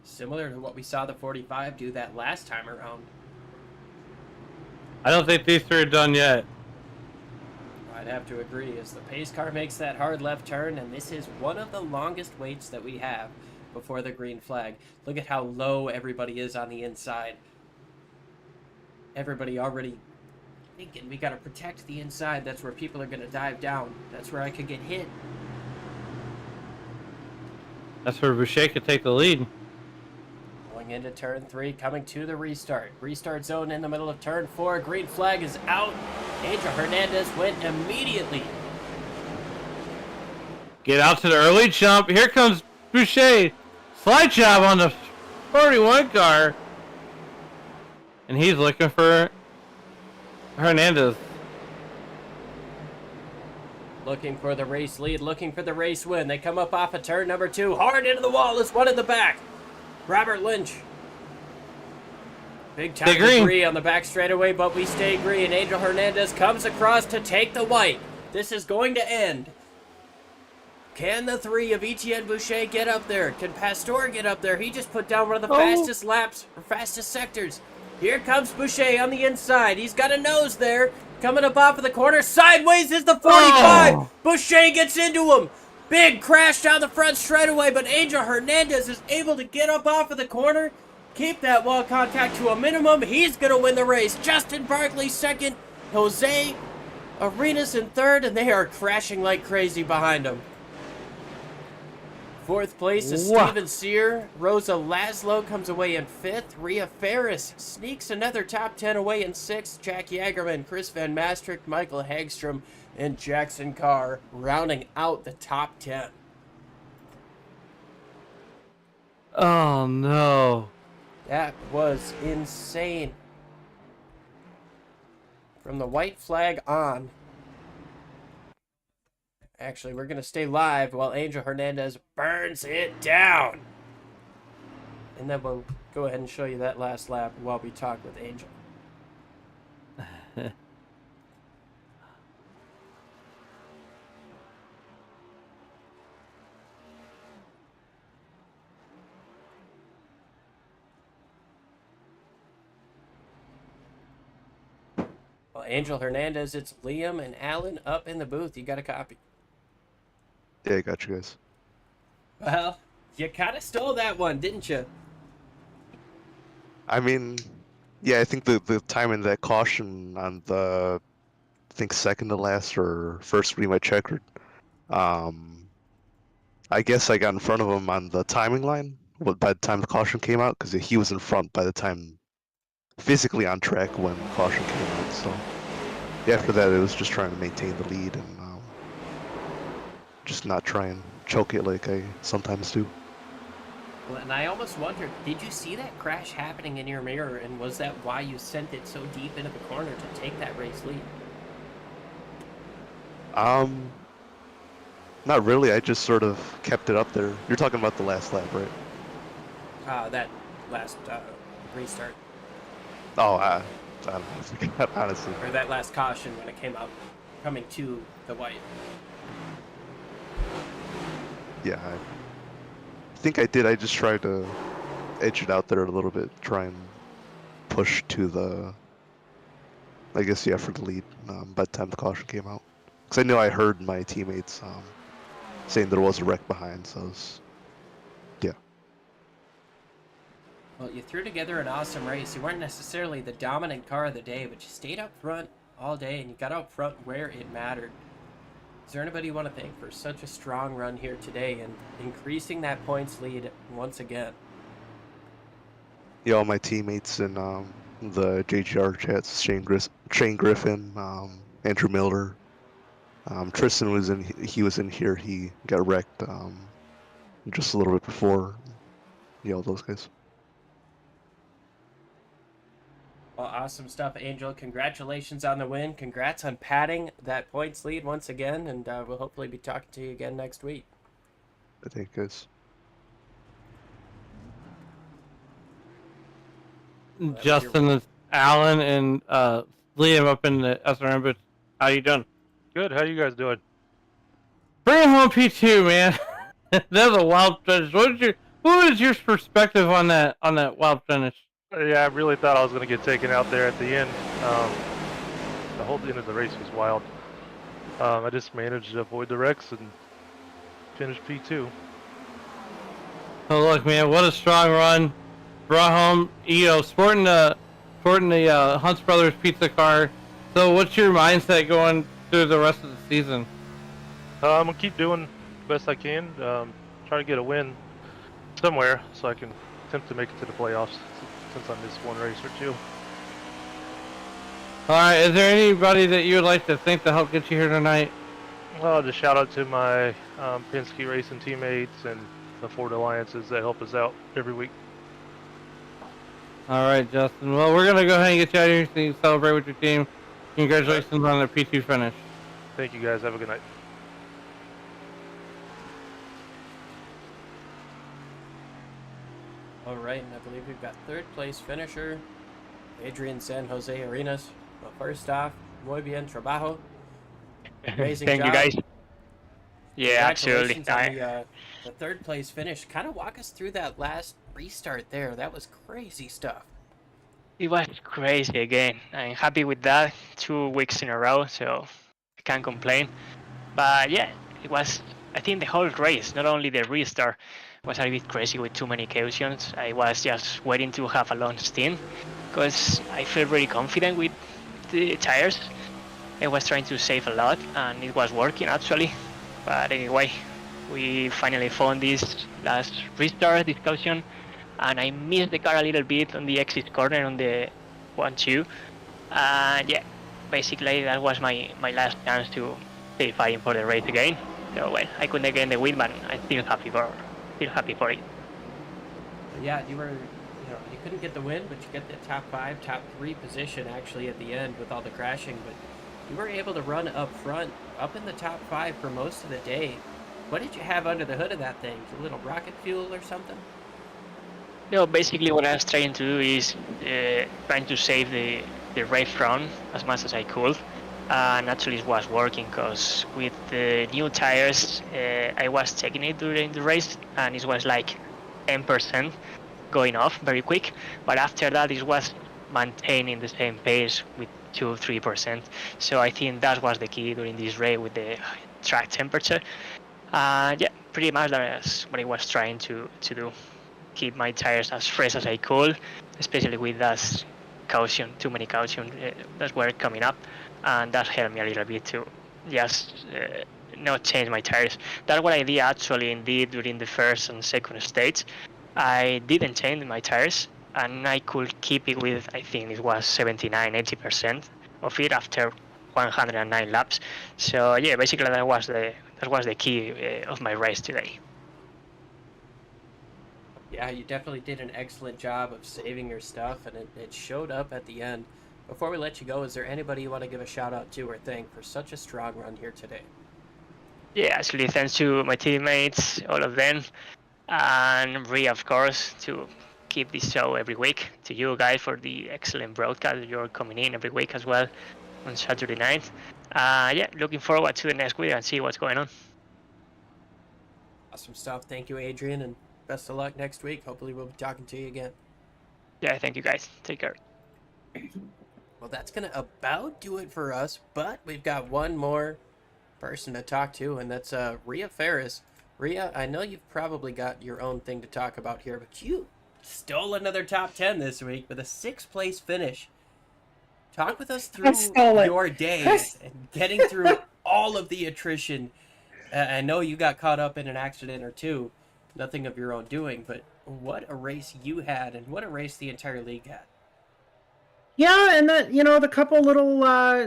similar to what we saw the 45 do that last time around. I don't think these 3 are done yet. I'd have to agree, as the pace car makes that hard left turn, and this is one of the longest waits that we have before the green flag. Look at how low everybody is on the inside. Everybody already thinking we got to protect the inside. That's where people are going to dive down. That's where I could get hit. That's where Boucher could take the lead. Going into turn 3, coming to the restart. Restart zone in the middle of turn 4. Green flag is out. Angel Hernandez went immediately. Get out to the early jump. Here comes Boucher. Slide job on the 41 car. And he's looking for Hernandez. Looking for the race lead, looking for the race win. They come up off of turn number 2. Hard into the wall. There's one in the back. Robert Lynch. Big time debris on the back straightaway, but we stay green. Angel Hernandez comes across to take the white. This is going to end. Can the 3 of Etienne Boucher get up there? Can Pastor get up there? He just put down one of the fastest laps, or fastest sectors. Here comes Boucher on the inside. He's got a nose there. Coming up off of the corner. Sideways is the 45. Boucher gets into him. Big crash down the front straightaway, but Angel Hernandez is able to get up off of the corner. Keep that wall contact to a minimum. He's going to win the race. Justin Barkley second. Jose Arenas in third, and they are crashing like crazy behind him. Fourth place is Steven Sear. Rosa Laszlo comes away in fifth. Rhea Ferris sneaks another top 10 away in sixth. Jack Yagerman, Chris Van Maastricht, Michael Hagstrom, and Jackson Carr rounding out the top 10. Oh, no. That was insane. From the white flag on. Actually, we're going to stay live while Angel Hernandez burns it down. And then we'll go ahead and show you that last lap while we talk with Angel. Well, Angel Hernandez, it's Liam and Alan up in the booth. You got a copy. Yeah, I got you guys. Well, you kind of stole that one, didn't you? I mean, yeah, I think the time in that caution on the, I think second to last or first read my checkered, I guess I got in front of him on the timing line by the time the caution came out, because he was in front by the time physically on track when caution came out. So yeah, after that, it was just trying to maintain the lead and just not try and choke it like I sometimes do. Well, and I almost wondered, did you see that crash happening in your mirror, and was that why you sent it so deep into the corner to take that race lead? Not really. I just sort of kept it up there. You're talking about the last lap, right? That last restart. Oh, I don't know. I forgot, honestly. Or that last caution when it came out, coming to the white. Yeah, I think I did. I just tried to edge it out there a little bit, try and push to the, I guess, yeah, for the lead by the time the caution came out. Because I knew I heard my teammates saying there was a wreck behind, so I was, yeah. Well, you threw together an awesome race. You weren't necessarily the dominant car of the day, but you stayed up front all day, and you got out front where it mattered. Is there anybody you want to thank for such a strong run here today and increasing that points lead once again? Yeah, all my teammates in the JGR chats, Shane Griffin, Andrew Miller, Tristan was in. He was in here. He got wrecked just a little bit before. Yeah, all those guys. Well, awesome stuff, Angel. Congratulations on the win. Congrats on padding that points lead once again, and we'll hopefully be talking to you again next week. I think, guys. Justin, Alan, and Liam up in the SRM booth. How you doing? Good. How you guys doing? Bring home P2, man. That's a wild finish. What is your perspective on that wild finish? Yeah, I really thought I was going to get taken out there at the end. The whole end of the race was wild. I just managed to avoid the wrecks and finish P2. Oh look, man, what a strong run! Brought home, sporting the Hunts Brothers pizza car. So, what's your mindset going through the rest of the season? I'm gonna keep doing the best I can. Try to get a win somewhere so I can attempt to make it to the playoffs since I missed one race or two. All right, is there anybody that you would like to thank to help get you here tonight? Well, just shout out to my Penske Racing teammates and the Ford Alliances that help us out every week. All right, Justin. Well, we're gonna go ahead and get you out of here so you can celebrate with your team. Congratulations on the P2 finish. Thank you guys. Have a good night. All right, and I believe we've got third place finisher, Adrian San Jose Arenas. But first off, muy bien trabajo. Amazing Thank job. you guys. Yeah, absolutely. Congratulations on the third place finish. Kind of walk us through that last restart there. That was crazy stuff. It was crazy again. I'm happy with that. 2 weeks in a row, so I can't complain. But yeah, it was, I think the whole race, not only the restart, was a bit crazy with too many cautions. I was just waiting to have a long stint because I felt very confident with the tires. I was trying to save a lot and it was working actually. But anyway, we finally found this last restart, this caution, and I missed the car a little bit on the exit corner on the 1-2. And yeah, basically that was my last chance to stay fighting for the race again. So well, I couldn't get the win, but I'm still happy for it. Yeah, you couldn't get the win, but you get the top 5, top 3 position actually at the end with all the crashing. But you were able to run up front, up in the top 5 for most of the day. What did you have under the hood of that thing? A little rocket fuel or something? No, basically what I was trying to do is trying to save the race run as much as I could. And actually it was working because with the new tires, I was checking it during the race and it was like 10% going off very quick. But after that, it was maintaining the same pace with 2-3%. So I think that was the key during this race with the track temperature. Yeah, pretty much that's what I was trying to do. Keep my tires as fresh as I could, especially with that caution, too many caution that were coming up. And that helped me a little bit to just not change my tires. That's what I did actually indeed during the first and second stage. I didn't change my tires and I could keep it with, I think it was 79-80% of it after 109 laps. So yeah, basically that was the key of my race today. Yeah, you definitely did an excellent job of saving your stuff, and it showed up at the end. Before we let you go, is there anybody you want to give a shout out to or thank for such a strong run here today? Yeah, actually thanks to my teammates, all of them, and Rhea, of course, to keep this show every week, to you guys for the excellent broadcast that you're coming in every week as well on Saturday night. Yeah, looking forward to the next week and see what's going on. Awesome stuff. Thank you, Adrian, and best of luck next week. Hopefully we'll be talking to you again. Yeah, thank you guys. Take care. Well, that's going to about do it for us, but we've got one more person to talk to, and that's Rhea Ferris. Rhea, I know you've probably got your own thing to talk about here, but you stole another top 10 this week with a 6th place finish. Talk with us through your days and getting through all of the attrition. I know you got caught up in an accident or two, nothing of your own doing, but what a race you had and what a race the entire league had. Yeah, and the couple little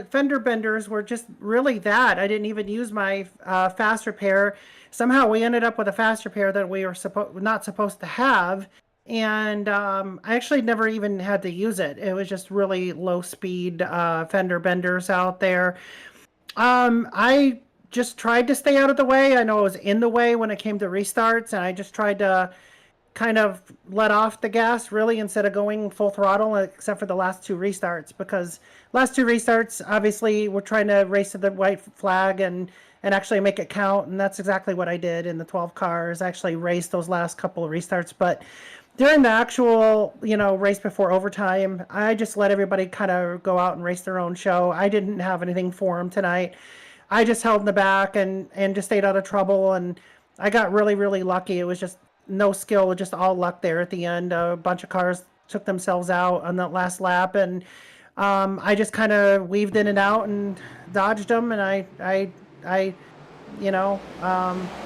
fender benders were just really that. I didn't even use my fast repair. Somehow we ended up with a fast repair that we were not supposed to have, and I actually never even had to use it. It was just really low speed fender benders out there. I just tried to stay out of the way. I know I was in the way when it came to restarts, and I just tried to kind of let off the gas really instead of going full throttle, except for the last 2 restarts, because last 2 restarts, obviously we're trying to race to the white flag and actually make it count. And that's exactly what I did in the 12 cars. I actually raced those last couple of restarts, but during the actual, race before overtime, I just let everybody kind of go out and race their own show. I didn't have anything for them tonight. I just held in the back and just stayed out of trouble. And I got really, really lucky. It was just no skill, just all luck there at the end. A bunch of cars took themselves out on that last lap, and I just kind of weaved in and out and dodged them, and I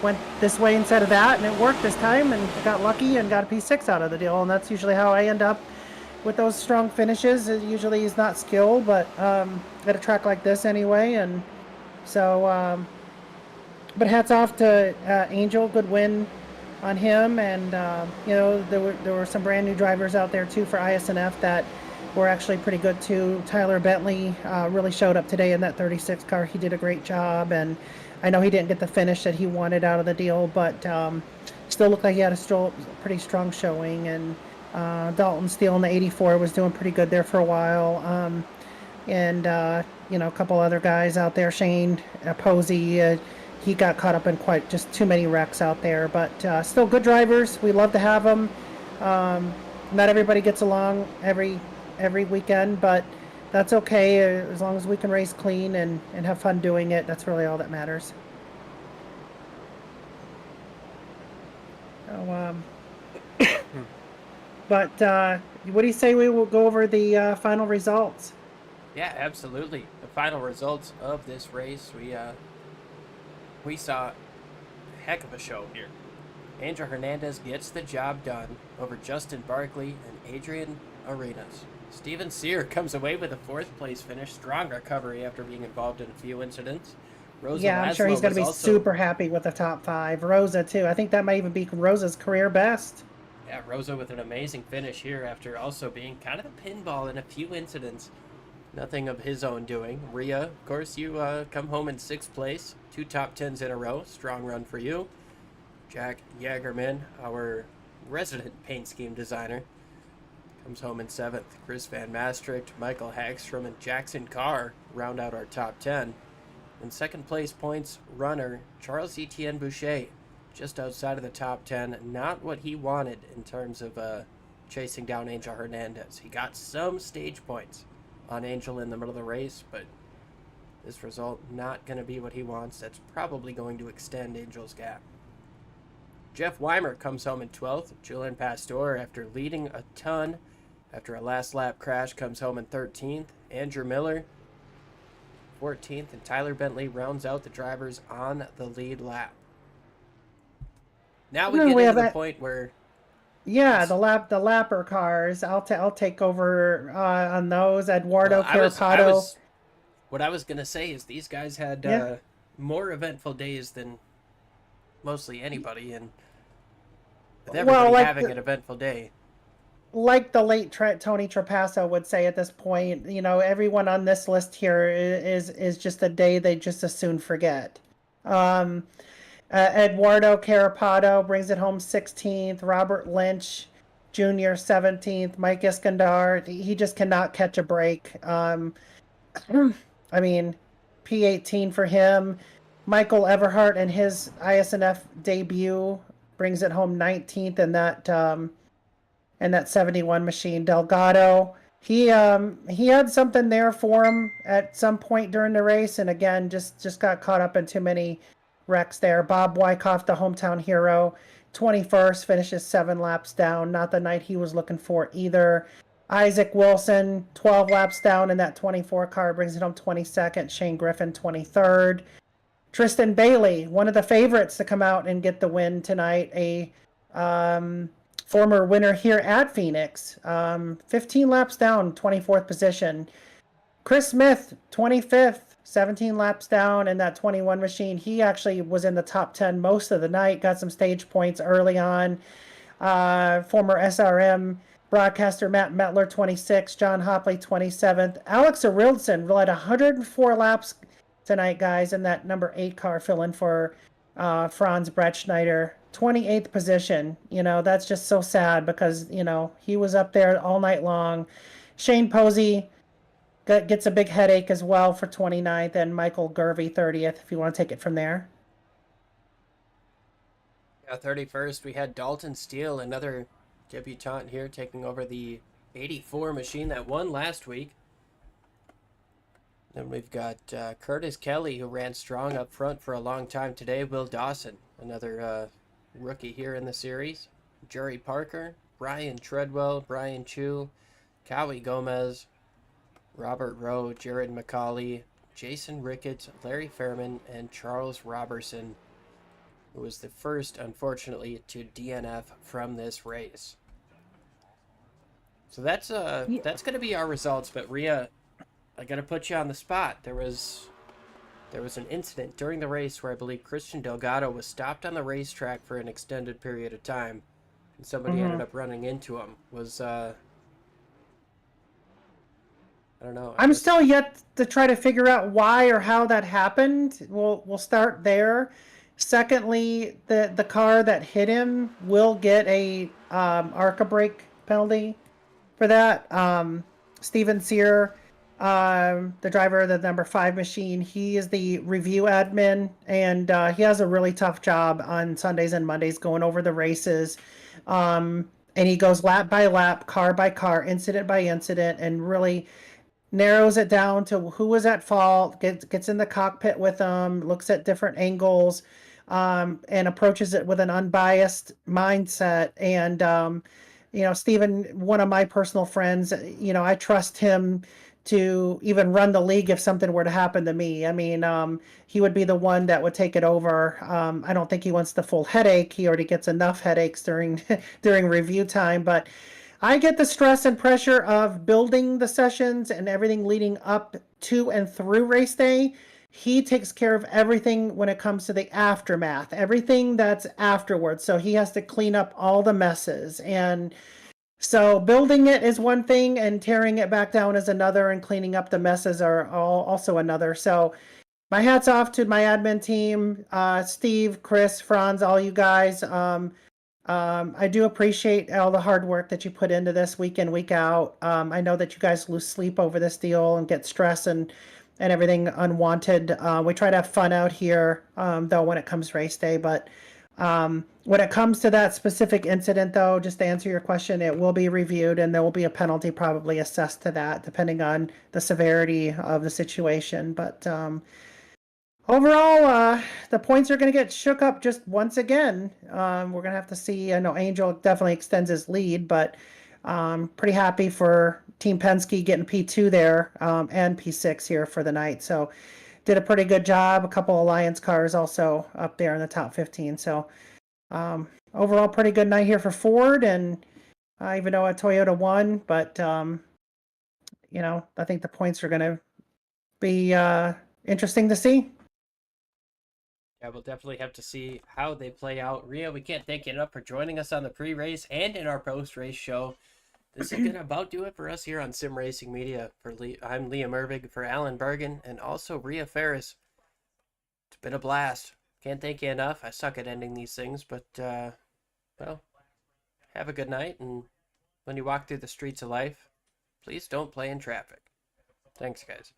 went this way instead of that, and it worked this time, and I got lucky and got a P6 out of the deal, and that's usually how I end up with those strong finishes. It usually is not skill, but at a track like this anyway, and so, but hats off to Angel, good win on him, and there were some brand new drivers out there too for iSNF that were actually pretty good too. Tyler Bentley really showed up today in that 36 car. He did a great job, and I know he didn't get the finish that he wanted out of the deal, but still looked like he had a pretty strong showing. And Dalton Steele in the 84 was doing pretty good there for a while. And a couple other guys out there. Shane Posey, he got caught up in quite just too many wrecks out there, but still good drivers. We love to have them. Not everybody gets along every weekend, but that's okay as long as we can race clean and have fun doing it. That's really all that matters. So, but what do you say we will go over the final results? Yeah, absolutely. The final results of this race, we saw a heck of a show here. Angel Hernandez gets the job done over Justin Barkley and Adrian Arenas. Steven Sear comes away with a 4th place finish. Strong recovery after being involved in a few incidents. Rosa I'm sure he's going to be super happy with the top 5. Rosa, too. I think that might even be Rosa's career best. Yeah, Rosa with an amazing finish here after also being kind of a pinball in a few incidents. Nothing of his own doing. Rhea, of course, you come home in 6th place. 2 top 10s in a row. Strong run for you. Jack Jagerman, our resident paint scheme designer, comes home in 7th. Chris Van Maastricht, Michael Hagstrom, and Jackson Carr round out our top 10. In 2nd place points runner Charles Etienne Boucher, just outside of the top 10. Not what he wanted in terms of chasing down Angel Hernandez. He got some stage points on Angel in the middle of the race, but this result not going to be what he wants. That's probably going to extend Angel's gap. Jeff Weimer comes home in 12th. Julian Pastor, after leading a ton after a last lap crash, comes home in 13th. Andrew Miller, 14th. And Tyler Bentley rounds out the drivers on the lead lap. Now we get into the point where... Yeah, the lapper cars. I'll take over on those. Eduardo Carapado. What I was going to say is these guys had more eventful days than mostly anybody, and with everybody having an eventful day. Like the late Tony Trapasso would say at this point, everyone on this list here is just a day they just as soon forget. Eduardo Carapado brings it home 16th. Robert Lynch Jr. 17th. Mike Iskandar, he just cannot catch a break. P18 for him. Michael Everhart and his ISNF debut brings it home 19th in that 71 machine. Delgado, he had something there for him at some point during the race, and again just got caught up in too many wrecks there. Bob Wyckoff, the hometown hero, 21st, finishes 7 laps down. Not the night he was looking for either. Isaac Wilson, 12 laps down in that 24 car, brings it home 22nd. Shane Griffin, 23rd. Tristan Bailey, one of the favorites to come out and get the win tonight, a former winner here at Phoenix, 15 laps down, 24th position. Chris Smith, 25th, 17 laps down in that 21 machine. He actually was in the top 10 most of the night, got some stage points early on. Former SRM broadcaster Matt Metler, 26th, John Hopley, 27th. Alex Arildson led 104 laps tonight, guys, in that number 8 car, filling for Franz Brettschneider, 28th position. That's just so sad because, he was up there all night long. Shane Posey gets a big headache as well for 29th, and Michael Gervey, 30th, if you want to take it from there. Yeah, 31st, we had Dalton Steele, another debutant here, taking over the 84 machine that won last week. Then we've got Curtis Kelly, who ran strong up front for a long time today. Will Dawson, another rookie here in the series. Jerry Parker, Brian Treadwell, Brian Chu, Cowie Gomez, Robert Rowe, Jared McCauley, Jason Ricketts, Larry Fairman, and Charles Robertson, who was the first, unfortunately, to DNF from this race. So that's going to be our results. But Rhea, I got to put you on the spot. There was an incident during the race where I believe Christian Delgado was stopped on the racetrack for an extended period of time, and somebody ended up running into him. I don't know. I'm still yet to try to figure out why or how that happened. We'll start there. Secondly, the car that hit him will get a ARCA brake penalty for that. Steven Sear, the driver of the number 5 machine, he is the review admin, and he has a really tough job on Sundays and Mondays going over the races. And he goes lap by lap, car by car, incident by incident, and really narrows it down to who was at fault, gets in the cockpit with them, looks at different angles, and approaches it with an unbiased mindset. And Stephen, one of my personal friends, I trust him to even run the league if something were to happen to me. I mean, he would be the one that would take it over. I don't think he wants the full headache. He already gets enough headaches during review time, but I get the stress and pressure of building the sessions and everything leading up to and through race day. He takes care of everything when it comes to the aftermath, everything that's afterwards. So he has to clean up all the messes. And so building it is one thing, and tearing it back down is another, and cleaning up the messes are also another. So my hat's off to my admin team, Steve, Chris, Franz, all you guys. I do appreciate all the hard work that you put into this week in, week out. I know that you guys lose sleep over this deal and get stressed and everything unwanted. We try to have fun out here, though, when it comes race day. But when it comes to that specific incident, though, just to answer your question, it will be reviewed, and there will be a penalty probably assessed to that, depending on the severity of the situation. But overall, the points are going to get shook up just once again. We're going to have to see. I know Angel definitely extends his lead, but pretty happy for Team Penske getting P2 there, and P6 here for the night. So did a pretty good job. A couple Alliance cars also up there in the top 15. So overall, pretty good night here for Ford, and even though a Toyota won, but I think the points are going to be interesting to see. Yeah, we'll definitely have to see how they play out. Rhea, we can't thank you enough for joining us on the pre-race and in our post-race show. This is going to about do it for us here on Sim Racing Media. I'm Liam Ervig for Alan Bergen, and also Rhea Ferris. It's been a blast. Can't thank you enough. I suck at ending these things, but, well, have a good night, and when you walk through the streets of life, please don't play in traffic. Thanks, guys.